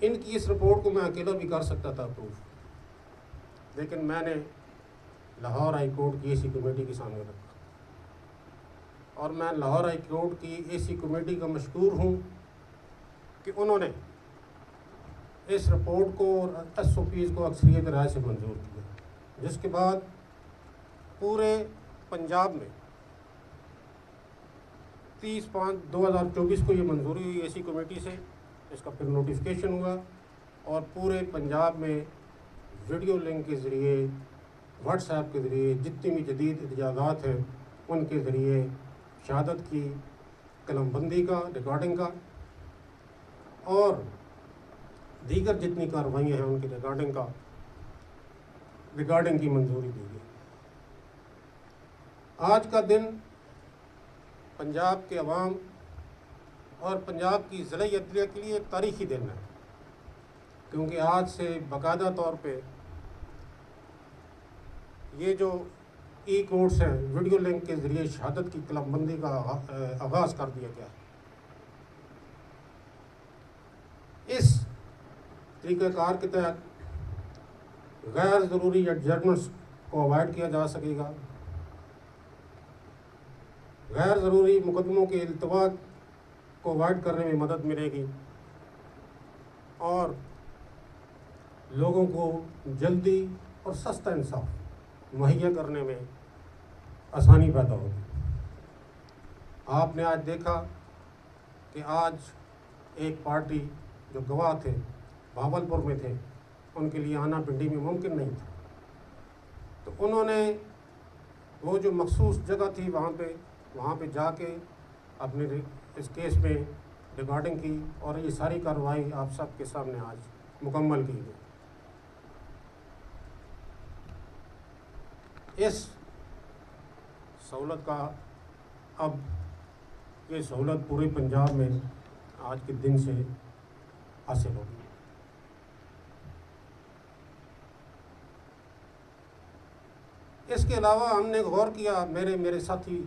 ان کی اس رپورٹ کو میں اکیلا بھی کر سکتا تھا اپروو، لیکن میں نے لاہور ہائی کورٹ کی AC کمیٹی کے سامنے رکھا، اور میں لاہور ہائی کورٹ کی AC کمیٹی کا مشکور ہوں کہ انہوں نے اس رپورٹ کو اور SOPs کو اکثریت رائے سے منظور کیا، جس کے بعد پورے پنجاب میں 30/5/2024 کو یہ منظوری ہوئی AC کمیٹی سے. اس کا پھر نوٹیفیکیشن ہوا، اور پورے پنجاب میں ویڈیو لنک کے ذریعے، واٹس ایپ کے ذریعے، جتنی بھی جدید ایجادات ہیں ان کے ذریعے شہادت کی قلم بندی کا، ریکارڈنگ کا، اور دیگر جتنی کارروائیاں ہیں ان کی ریکارڈنگ کی منظوری دی گئی. آج کا دن پنجاب کے عوام اور پنجاب کی ضلعی عدلیہ کے لیے ایک تاریخی دن ہے، کیونکہ آج سے باقاعدہ طور پہ یہ جو کورٹس ہیں، ویڈیو لنک کے ذریعے شہادت کی قلم بندی کا آغاز کر دیا گیا ہے. اس طریقہ کار کے تحت غیر ضروری ایڈجرمنٹس کو اوائڈ کیا جا سکے گا، غیر ضروری مقدموں کے التوا کو اوائڈ کرنے میں مدد ملے گی، اور لوگوں کو جلدی اور سستا انصاف مہیا کرنے میں آسانی پیدا ہوگی. آپ نے آج دیکھا کہ آج ایک پارٹی جو گواہ تھے، بھاولپور میں تھے، ان کے لیے آنا پنڈی میں ممکن نہیں تھا، تو انہوں نے وہ جو مخصوص جگہ تھی وہاں پہ جا کے اپنے اس کیس میں ریکارڈنگ کی، اور یہ ساری کارروائی آپ سب کے سامنے آج مکمل کی گئی. اس سہولت کا اب یہ سہولت پورے پنجاب میں آج کے دن سے حاصل ہوگی. اس کے علاوہ ہم نے غور کیا، میرے ساتھی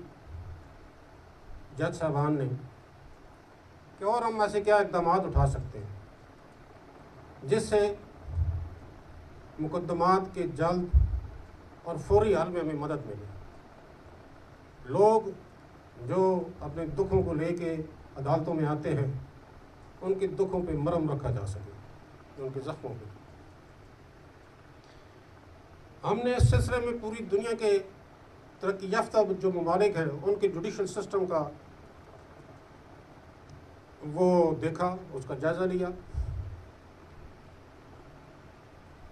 جج صاحبان نے، کہ اور ہم ایسے کیا اقدامات اٹھا سکتے ہیں جس سے مقدمات کے جلد اور فوری حل میں ہمیں مدد ملے. لوگ جو اپنے دکھوں کو لے کے عدالتوں میں آتے ہیں، ان کے دکھوں پہ مرہم رکھا جا سکے, ان کے زخموں پہ. ہم نے اس سلسلے میں پوری دنیا کے ترقی یافتہ جو ممالک ہیں ان کے جوڈیشل سسٹم کا وہ دیکھا, اس کا جائزہ لیا.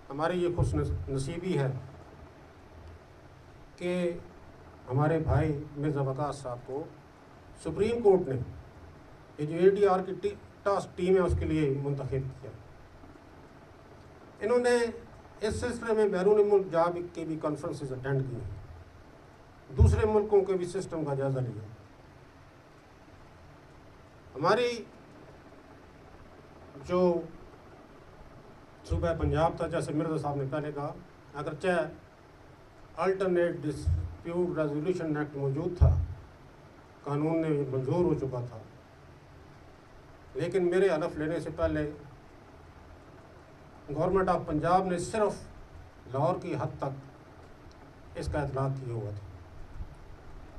ہماری یہ خوش نصیبی ہے کہ ہمارے بھائی مرزا وقاص صاحب کو سپریم کورٹ نے یہ جو ADR کی ٹاسک ٹیم ہے اس کے لیے منتخب کیا. انہوں نے اس سلسلے میں بیرون ملک جا کے بھی کانفرنسز اٹینڈ کی ہیں, دوسرے ملکوں کے بھی سسٹم کا جائزہ لیا. ہماری جو صوبہ پنجاب تھا, جیسے مرزا صاحب نے پہلے کہا, اگرچہ الٹرنیٹ ڈسپیوٹ ریزولوشن ایکٹ موجود تھا, قانون نے منظور ہو چکا تھا, لیکن میرے حلف لینے سے پہلے گورنمنٹ آف پنجاب نے صرف لاہور کی حد تک اس کا اطلاق کیا ہوا تھا.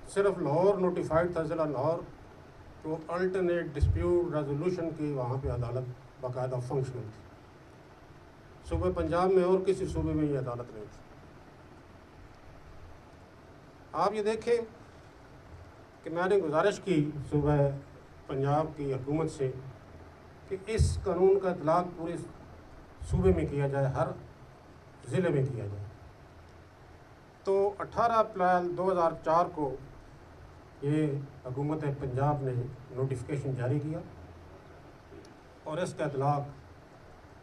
صرف لاہور نوٹیفائڈ تھا, ضلع لاہور, تو الٹرنیٹ ڈسپیوٹ ریزولوشن کی وہاں پہ عدالت باقاعدہ فنکشنل تھی. صوبہ پنجاب میں اور کسی صوبے میں یہ عدالت نہیں تھی. آپ یہ دیکھیں کہ میں نے گزارش کی صوبہ پنجاب کی حکومت سے کہ اس قانون کا اطلاق پورے صوبے میں کیا جائے, ہر ضلع میں کیا جائے. تو 18 اپریل 2004 کو یہ حکومت پنجاب نے نوٹیفیکیشن جاری کیا اور اس کا اطلاق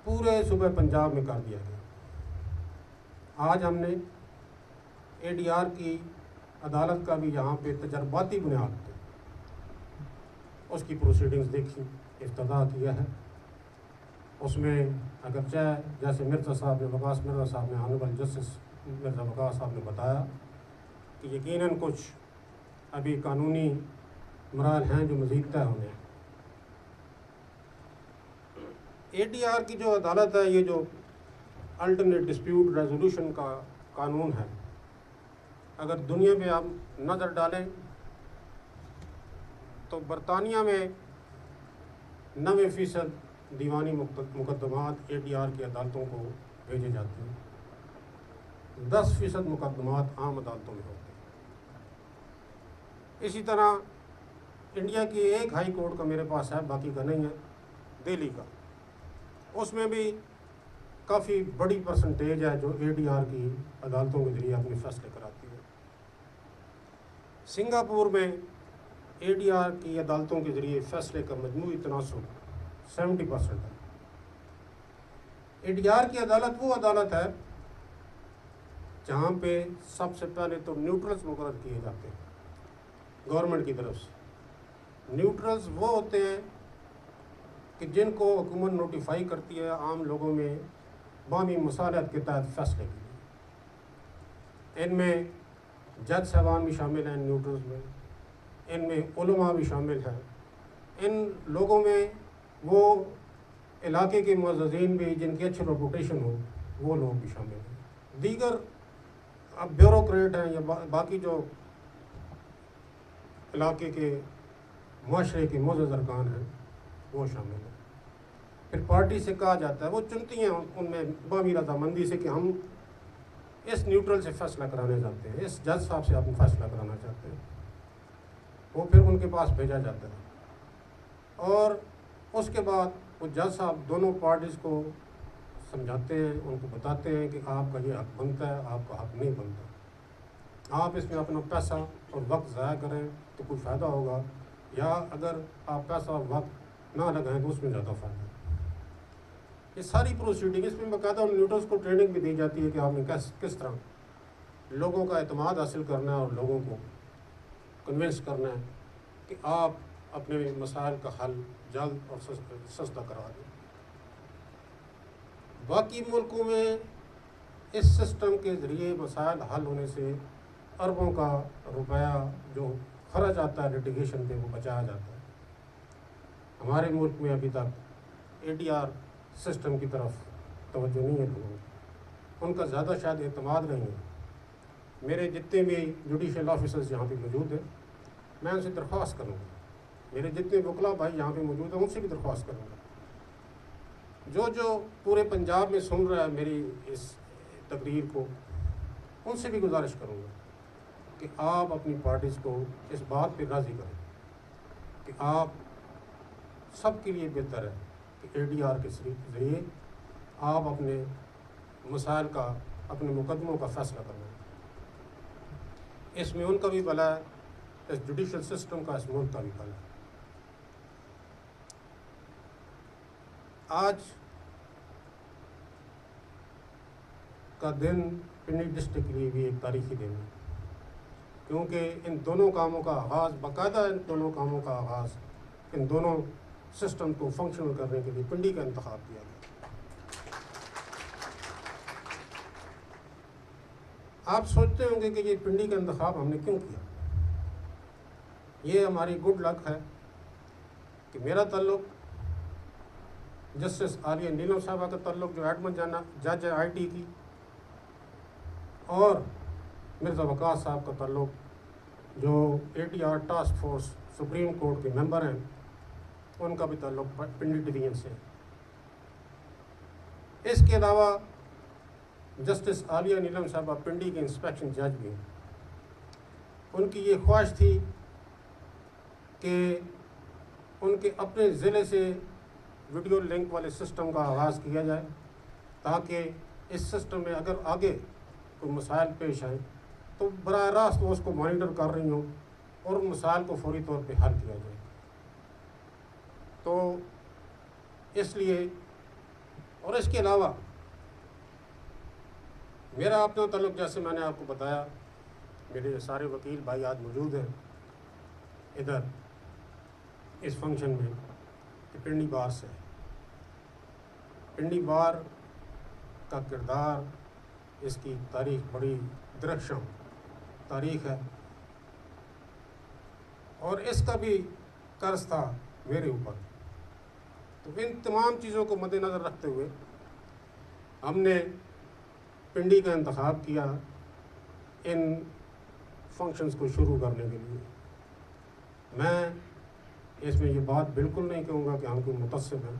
پورے صوبہ پنجاب میں کر دیا گیا. آج ہم نے ADR کی عدالت کا بھی یہاں پہ تجرباتی بنیاد پہ اس کی پروسیڈنگز دیکھی, افتتاح کیا ہے. اس میں اگرچہ جیسے مرزا صاحب نے وقاص مرزا صاحب نے آنریبل جسٹس مرزا وقاص صاحب نے بتایا کہ یقیناً کچھ ابھی قانونی مراحل ہیں جو مزید طے ہونے ہیں. ADR کی جو عدالت ہے, یہ جو الٹرنیٹ ڈسپیوٹ ریزولوشن کا قانون ہے, اگر دنیا میں آپ نظر ڈالیں تو برطانیہ میں 90% دیوانی مقدمات ADR کی عدالتوں کو بھیجے جاتے ہیں, 10% مقدمات عام عدالتوں میں ہوتے ہیں. اسی طرح انڈیا کی ایک ہائی کورٹ کا میرے پاس ہے, باقی کا نہیں ہے, دہلی کا. اس میں بھی کافی بڑی پرسنٹیج ہے جو ADR کی عدالتوں کے ذریعے اپنے فیصلے کراتی ہے. سنگاپور میں ADR کی عدالتوں کے ذریعے فیصلے کا مجموعی تناسب 70% ہے. ADR کی عدالت وہ عدالت ہے جہاں پہ سب سے پہلے تو نیوٹرلز مقرر کیے جاتے ہیں گورنمنٹ کی طرف سے. نیوٹرلز وہ ہوتے ہیں کہ جن کو حکومت نوٹیفائی کرتی ہے عام لوگوں میں باہمی مصالحت کے تحت فیصلے کے لیے. ان میں جج صاحبان بھی شامل ہیں نیوٹرلز میں, ان میں علماء بھی شامل ہیں, ان لوگوں میں وہ علاقے کے معززین بھی جن کی اچھی ریپوٹیشن ہو وہ لوگ بھی شامل ہیں. دیگر اب بیوروکریٹ ہیں یا باقی جو علاقے کے معاشرے کے معزز ارکان ہیں وہ شامل ہیں. پھر پارٹی سے کہا جاتا ہے, وہ چنتی ہیں ان میں باہمی رضامندی سے کہ ہم اس نیوٹرل سے فیصلہ کرانے چاہتے ہیں, اس جج صاحب سے آپ فیصلہ کرانا چاہتے ہیں. وہ پھر ان کے پاس بھیجا جاتا ہے اور اس کے بعد وہ جج صاحب دونوں پارٹیز کو سمجھاتے ہیں, ان کو بتاتے ہیں کہ آپ کا یہ حق بنتا ہے, آپ کا حق نہیں بنتا. آپ اس میں اپنا پیسہ اور وقت ضائع کریں تو کوئی فائدہ ہوگا, یا اگر آپ پیسہ اور وقت نہ لگائیں تو اس میں زیادہ فائدہ ہے. یہ ساری پروسیڈنگ, اس میں باقاعدہ ان نیوٹرلز کو ٹریننگ بھی دی جاتی ہے کہ آپ نے کس طرح لوگوں کا اعتماد حاصل کرنا ہے اور لوگوں کو کنونس کرنا ہے کہ آپ اپنے مسائل کا حل جلد اور سستا کرا دیں. باقی ملکوں میں اس سسٹم کے ذریعے مسائل حل ہونے سے اربوں کا روپیہ جو خرچ آتا ہے لٹیگیشن پہ وہ بچایا جاتا ہے. ہمارے ملک میں ابھی تک ADR سسٹم کی طرف توجہ نہیں ہے لوگوں کی, ان کا زیادہ شاید اعتماد نہیں ہے. میرے جتنے بھی جوڈیشل آفیسرز یہاں پہ موجود ہیں, میں ان سے درخواست کروں گا میرے جتنے وکلا بھائی یہاں پہ موجود ہیں ان سے بھی درخواست کروں گا، جو پورے پنجاب میں سن رہا ہے میری اس تقریر کو، ان سے بھی گزارش کروں گا کہ آپ اپنی پارٹیز کو اس بات پہ راضی کریں کہ آپ سب کے لیے بہتر ہے کہ ADR کے ذریعے آپ اپنے مسائل کا، اپنے مقدموں کا فیصلہ کرنا ہے۔ اس میں ان کا بھی بھلا ہے، اس جوڈیشل سسٹم کا، اس ملک کا بھی بھلا ہے۔ آج کا دن پنڈی ڈسٹرکٹ کے لیے بھی ایک تاریخی دن ہے، کیونکہ ان دونوں کاموں کا آغاز، باقاعدہ ان دونوں کاموں کا آغاز، ان دونوں سسٹم کو فنکشنل کرنے کے لیے پنڈی کا انتخاب کیا گیا۔ آپ سوچتے ہوں گے کہ یہ پنڈی کا انتخاب ہم نے کیوں کیا؟ یہ ہماری گڈ لک ہے کہ میرا تعلق جسٹس عالیہ نیلم صاحبہ کا تعلق، جو ایڈمن جج ہے IT کی، اور مرزا وقاص صاحب کا تعلق جو ADR task force supreme court کے ممبر ہیں، ان کا بھی تعلق پنڈی ڈویژن سے ہے۔ اس کے علاوہ جسٹس عالیہ نیلم صاحبہ پنڈی کے انسپیکشن جج بھی ہیں۔ ان کی یہ خواہش تھی کہ ان کے اپنے ضلع سے ویڈیو لنک والے سسٹم کا آغاز کیا جائے، تاکہ اس سسٹم میں اگر آگے کوئی مسائل پیش آئیں تو براہ راست وہ اس کو مانیٹر کر رہی ہوں اور ان مسائل کو فوری طور پہ حل کیا جائے۔ تو اس لیے، اور اس کے علاوہ میرا اپنا تعلق، جیسے میں نے آپ کو بتایا، میرے سارے وکیل بھائی آج موجود ہیں ادھر اس فنکشن میں، کہ پنڈی بار سے ہے۔ پنڈی بار کا کردار، اس کی تاریخ بڑی درخشاں تاریخ ہے، اور اس کا بھی قرض تھا میرے اوپر۔ تو ان تمام چیزوں کو مد نظر رکھتے ہوئے ہم نے پنڈی کا انتخاب کیا ان فنکشنز کو شروع کرنے کے لیے۔ میں اس میں یہ بات بالکل نہیں کہوں گا کہ ہم کوئی متعصب ہیں۔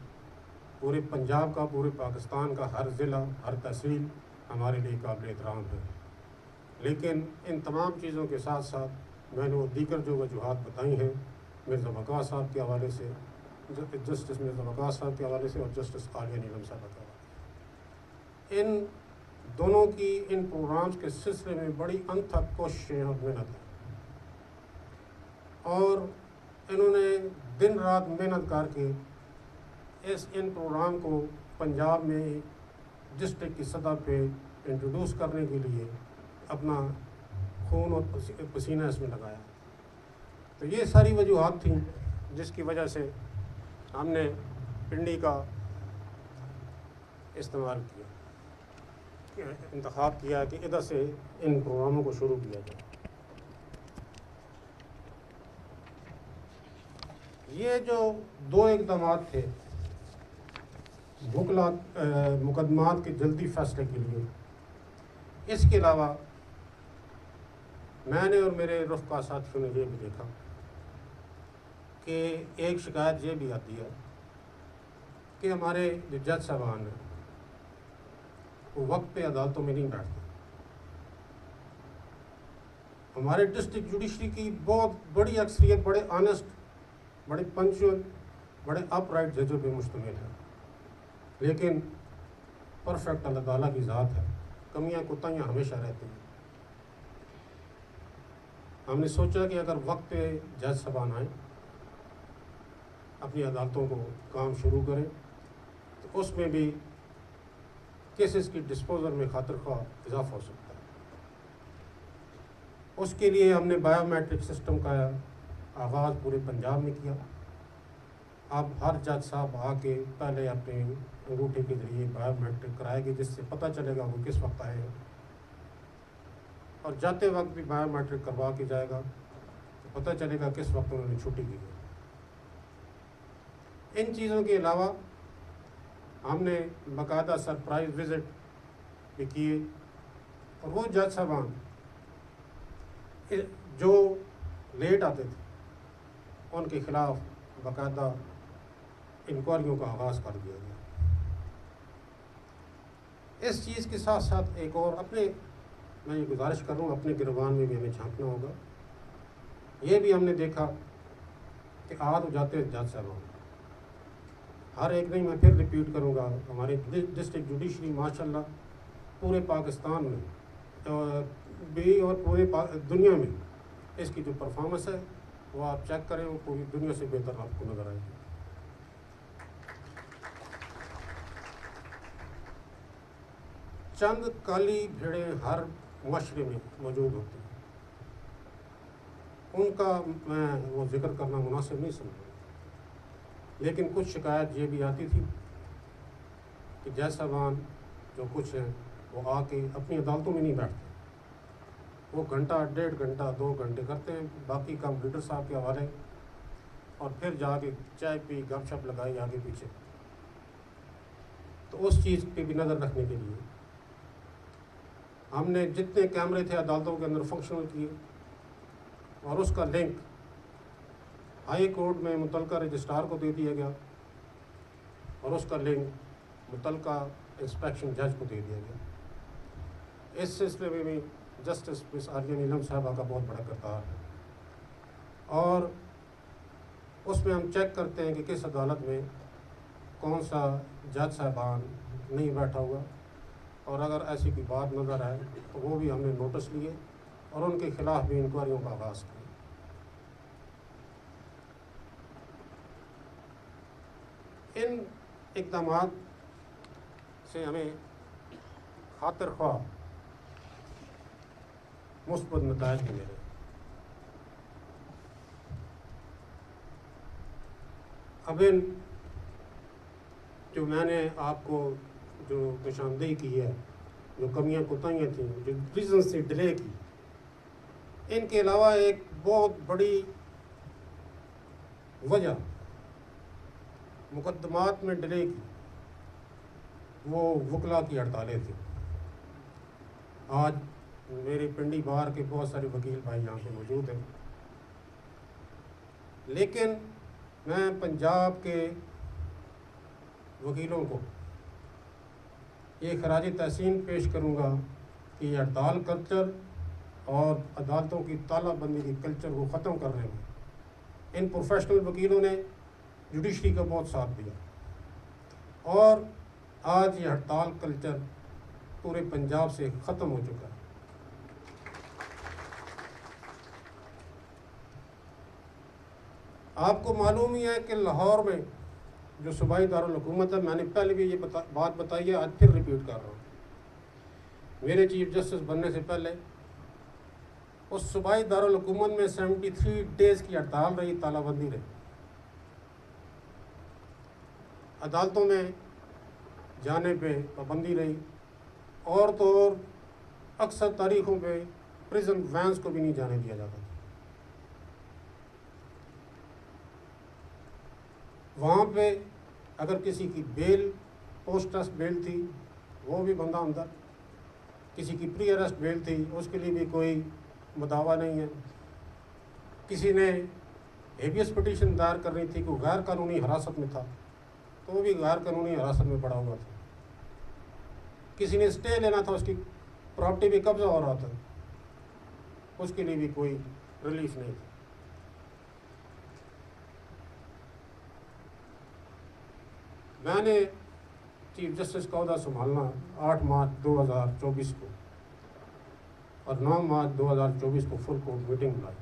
پورے پنجاب کا، پورے پاکستان کا ہر ضلع، ہر تحصیل ہمارے لیے قابل احترام ہے، لیکن ان تمام چیزوں کے ساتھ ساتھ میں نے وہ دیگر جو وجوہات بتائی ہیں، مرزا وقاص صاحب کے حوالے سے، جسٹس مرزا وقاص صاحب کے حوالے سے، اور جسٹس عالیہ نیلم صاحب کے حوالے سے، ان دونوں کی ان پروگرامز کے سلسلے میں بڑی انتھک کوششیں اور محنت ہے، اور انہوں نے دن رات محنت کر کے ان پروگرام کو پنجاب میں ڈسٹرکٹ کی سطح پہ انٹروڈیوس کرنے کے لیے اپنا خون اور پسینہ اس میں لگایا۔ تو یہ ساری وجوہات تھیں جس کی وجہ سے ہم نے پنڈی کا استعمال کیا، انتخاب کیا کہ ادھر سے ان پروگراموں کو شروع کیا جائے۔ یہ جو دو اقدامات تھے وکلا مقدمات کے جلدی فیصلے کے لیے، اس کے علاوہ میں نے اور میرے رفقا ساتھیوں نے یہ بھی دیکھا کہ ایک شکایت یہ بھی آتی ہے کہ ہمارے جو جج صاحبان ہیں وہ وقت پہ عدالتوں میں نہیں بیٹھتے۔ ہمارے ڈسٹرکٹ جوڈیشری کی بہت بڑی اکثریت بڑے آنیسٹ، بڑے پنچول، بڑے اپ رائٹ ججوں پہ مشتمل ہے، لیکن پرفیکٹ اللہ تعالیٰ کی ذات ہے، کمیاں کوتاہیاں ہمیشہ رہتی ہیں۔ ہم نے سوچا کہ اگر وقت پہ جج صاحبان آئیں، اپنی عدالتوں کو کام شروع کریں، تو اس میں بھی کیسز کی ڈسپوزل میں خاطر خواہ اضافہ ہو سکتا ہے۔ اس کے لیے ہم نے بایو میٹرک سسٹم کا آغاز پورے پنجاب میں کیا۔ اب ہر جج صاحب آ کے پہلے اپنے انگوٹھے کے ذریعے بایو میٹرک کرائے گی، جس سے پتہ چلے گا وہ کس وقت آئے ہیں، اور جاتے وقت بھی بایو میٹرک کروا کے جائے گا تو پتہ چلے گا کس وقت انہوں نے چھٹی کی ہے۔ ان چیزوں کے علاوہ ہم نے باقاعدہ سرپرائز وزٹ بھی کیے، اور وہ جج صاحبان جو لیٹ آتے تھے ان کے خلاف باقاعدہ انکوائریوں کا آغاز کر دیا گیا۔ اس چیز کے ساتھ ساتھ ایک اور میں یہ گزارش کر رہا ہوں، اپنے گروان میں بھی ہمیں جھانکنا ہوگا۔ یہ بھی ہم نے دیکھا کہ ہو جاتے ہیں جج صاحبان، ہر ایک نہیں، میں پھر ریپیٹ کروں گا، ہمارے ڈسٹرکٹ جوڈیشری ماشاءاللہ پورے پاکستان میں بھی اور پورے دنیا میں اس کی جو پرفارمنس ہے وہ آپ چیک کریں، وہ پوری دنیا سے بہتر آپ کو نظر آئے گی۔ چند کالی بھیڑیں ہر معاشرے میں موجود ہوتی ہیں، ان کا میں وہ ذکر کرنا مناسب نہیں سمجھوں، لیکن کچھ شکایت یہ بھی آتی تھی کہ جج صاحبان جو کچھ ہیں وہ آ کے اپنی عدالتوں میں نہیں بیٹھتے، وہ گھنٹہ 1.5 گھنٹہ 2 گھنٹے کرتے ہیں، باقی کام لیڈر صاحب کے حوالے، اور پھر جا کے چائے پی گپ شپ لگائی آگے پیچھے۔ تو اس چیز پہ بھی نظر رکھنے کے لیے ہم نے جتنے کیمرے تھے عدالتوں کے اندر فنکشنل کیے، اور اس کا لنک ہائی کورٹ میں متعلقہ رجسٹرار کو دے دیا گیا، اور اس کا لنک متعلقہ انسپیکشن جج کو دے دیا گیا۔ اس سلسلے میں بھی جسٹس مس عالیہ نیلم صاحبہ کا بہت بڑا کردار ہے، اور اس میں ہم چیک کرتے ہیں کہ کس عدالت میں کون سا جج صاحبان نہیں بیٹھا ہوا، اور اگر ایسی کوئی بات نظر آئے تو وہ بھی ہم نے نوٹس لیے اور ان کے خلاف بھی انکوائریوں کا آغاز کیا۔ ان اقدامات سے ہمیں خاطر خواہ مثبت نتائج ملے ہیں۔ اب جو میں نے آپ کو جو نشاندہی کی ہے، جو کمیاں کوتاہیاں تھیں، جو ریزنس سے ڈیلے کی، ان کے علاوہ ایک بہت بڑی وجہ مقدمات میں ڈیلے کی وہ وکلا کی ہڑتالیں تھیں۔ آج میرے پنڈی بار کے بہت سارے وکیل بھائی یہاں پہ موجود ہیں، لیکن میں پنجاب کے وکیلوں کو یہ خراج تحسین پیش کروں گا کہ یہ ہڑتال کلچر اور عدالتوں کی تالہ بندی کی کلچر کو ختم کرنے میں ان پروفیشنل وکیلوں نے جوڈیشری کا بہت ساتھ دیا، اور آج یہ ہڑتال کلچر پورے پنجاب سے ختم ہو چکا ہے۔ آپ کو معلوم ہی ہے کہ لاہور میں جو صوبائی دارالحکومت ہے، میں نے پہلے بھی یہ بات بتائی ہے، آج پھر ریپیٹ کر رہا ہوں، میرے چیف جسٹس بننے سے پہلے اس صوبائی دارالحکومت میں 73 ڈیز کی ہڑتال رہی، تالہ بندی رہی، عدالتوں میں جانے پہ پابندی رہی، اور تو اور اکثر تاریخوں پہ پریزن وینس کو بھی نہیں جانے دیا جاتا تھا۔ وہاں پہ اگر کسی کی بیل پوسٹ ٹرسٹ بیل تھی وہ بھی بندہ اندر، کسی کی پری اریسٹ بیل تھی اس کے لیے بھی کوئی مداوع نہیں ہے، کسی نے ہیبیس پٹیشن دائر کرنی تھی، کوئی غیر قانونی حراست میں تھا تو وہ بھی غیر قانونی حراست میں پڑا ہوا تھا، کسی نے اسٹے لینا تھا، اس کی پراپرٹی پہ قبضہ ہو رہا تھا، اس کے لیے بھی کوئی ریلیف نہیں تھا۔ میں نے چیف جسٹس کا عہدہ سنبھالنا 8 مارچ 2024 کو اور 9 مارچ 2024 کو فل کورٹ میٹنگ بلائی۔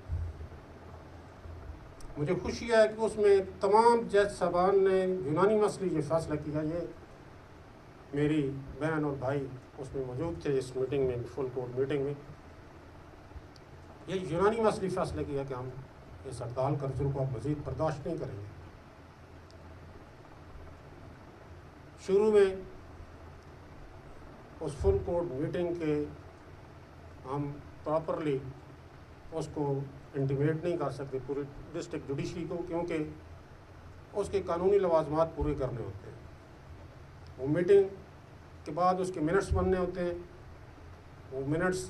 مجھے خوشی ہے کہ اس میں تمام جج صاحبان نے یونانی مسئلے یہ فیصلہ کیا، یہ میری بہن اور بھائی اس میں موجود تھے، اس میٹنگ میں، فل کورٹ میٹنگ میں، یہ یونانی مسئلے فیصلہ کیا کہ ہم اس ہڑتال کلچر کو اب مزید برداشت نہیں کریں گے۔ شروع میں اس فل کورٹ میٹنگ کے ہم پراپرلی اس کو انٹیمیٹ نہیں کر سکتے پورے ڈسٹرکٹ جوڈیشری کو، کیونکہ اس کے قانونی لوازمات پورے کرنے ہوتے ہیں۔ وہ میٹنگ کے بعد اس کے منٹس بننے ہوتے ہیں، وہ منٹس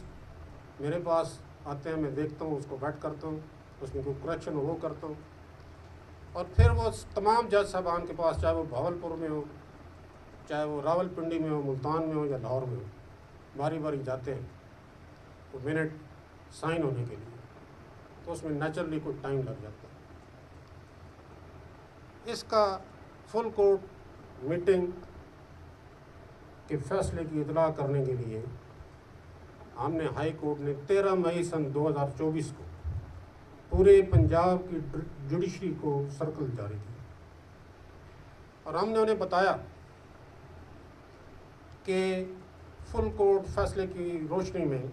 میرے پاس آتے ہیں، میں دیکھتا ہوں، اس کو بیٹ کرتا ہوں، اس میں کوئی کریکشن ہو وہ کرتا ہوں، اور پھر وہ تمام جج صاحبان کے پاس، چاہے وہ بھاولپور میں ہو، چاہے وہ راول پنڈی میں ہو، ملتان میں ہو یا لاہور میں ہو، باری باری جاتے ہیں وہ منٹ سائن ہونے کے لیے، تو اس میں نیچرلی کوئی ٹائم لگ جاتا ہے۔ اس کا فل کورٹ میٹنگ کے فیصلے کی اطلاع کرنے کے لیے ہم نے ہائی کورٹ نے 13 مئی سن 2024 کو پورے پنجاب کی جوڈیشری کو سرکل جاری کی، اور ہم نے انہیں بتایا کہ فل کورٹ فیصلے کی روشنی میں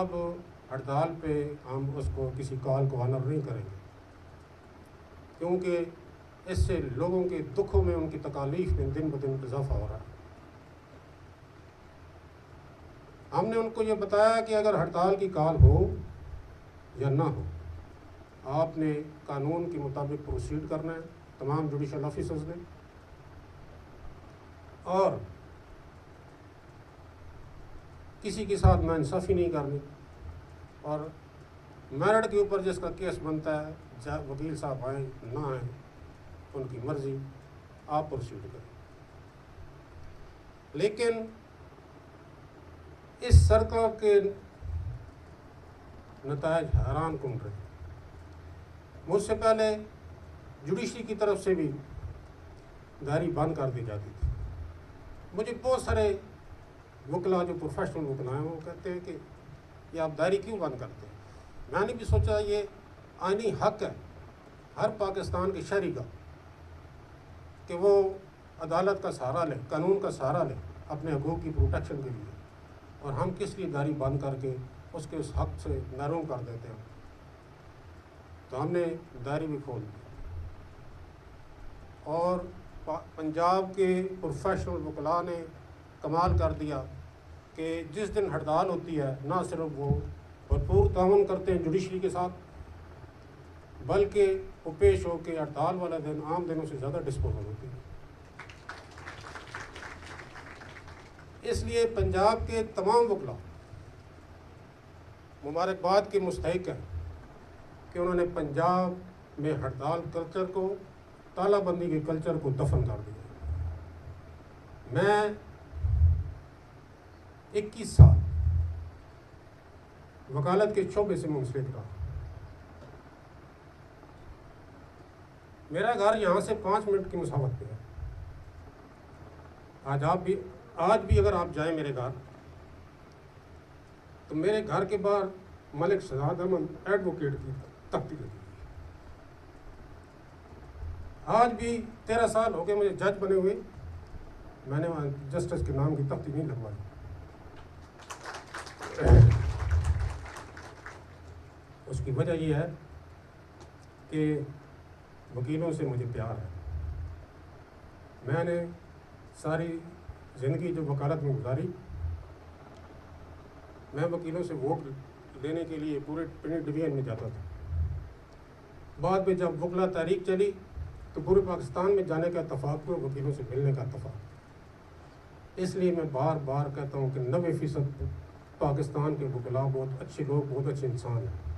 اب ہڑتال پہ ہم اس کو کسی کال کو آنر نہیں کریں گے، کیونکہ اس سے لوگوں کے دکھوں میں، ان کی تکالیف میں دن بدن اضافہ ہو رہا ہے۔ ہم نے ان کو یہ بتایا کہ اگر ہڑتال کی کال ہو یا نہ ہو، آپ نے قانون کے مطابق پروسیڈ کرنا ہے، تمام جوڈیشل آفیسرز نے، اور کسی کے ساتھ ناانصافی نہیں کرنی، اور میرٹ کے اوپر جس کا کیس بنتا ہے، چاہے وکیل صاحب آئیں نہ آئیں، ان کی مرضی، آپ پروسیڈ کریں۔ لیکن اس سرکل کے نتائج حیران کن رہے۔ مجھ سے پہلے جوڈیشری کی طرف سے بھی داری بند کر دی جاتی تھی۔ مجھے بہت سارے وکلا جو پروفیشنل وکلا ہیں وہ کہتے ہیں کہ یہ آپ داری کیوں بند کرتے ہیں؟ میں نے بھی سوچا یہ آئینی حق ہے ہر پاکستان کے شہری کا کہ وہ عدالت کا سہارا لے، قانون کا سہارا لے اپنے حقوق کی پروٹیکشن کے لیے، اور ہم کس لیے داری بند کر کے اس کے اس حق سے محروم کر دیتے ہیں؟ تو ہم نے داری بھی کھول دی، اور پنجاب کے پروفیشنل وکلاء نے کمال کر دیا کہ جس دن ہڑتال ہوتی ہے نہ صرف وہ بھرپور تعاون کرتے ہیں جوڈیشری کے ساتھ، بلکہ وہ پیش ہو کے ہڑتال والا دن عام دنوں سے زیادہ ڈسپوزل ہوتی ہے۔ اس لیے پنجاب کے تمام وکلاء مبارکباد کے مستحق ہیں کہ انہوں نے پنجاب میں ہڑتال کلچر کو، تالہ بندی کے کلچر کو دفن کر دیا۔ میں 21 سال وکالت کے شعبے سے منسلک رہا۔ میرا گھر یہاں سے 5 منٹ کی مسافت پہ ہے۔ آج بھی اگر آپ جائیں میرے گھر، تو میرے گھر کے باہر ملک شہزاد احمد ایڈوکیٹ کی تختی لگی ہے۔ آج بھی 13 سال ہو گئے مجھے جج بنے ہوئے، میں نے وہاں جسٹس کے نام کی تختی نہیں لگوائی۔ اس کی وجہ یہ ہے کہ وکیلوں سے مجھے پیار ہے۔ میں نے ساری زندگی جو وکالت میں گزاری، میں وکیلوں سے ووٹ لینے کے لیے پورے پنڈ ڈویژن میں جاتا تھا۔ بعد میں جب وکلا تحریک چلی تو پورے پاکستان میں جانے کا اتفاق ہوا، وکیلوں سے ملنے کا اتفاق۔ اس لیے میں بار بار کہتا ہوں کہ 90% پاکستان کے وکلا بہت اچھے لوگ، بہت اچھے انسان ہیں۔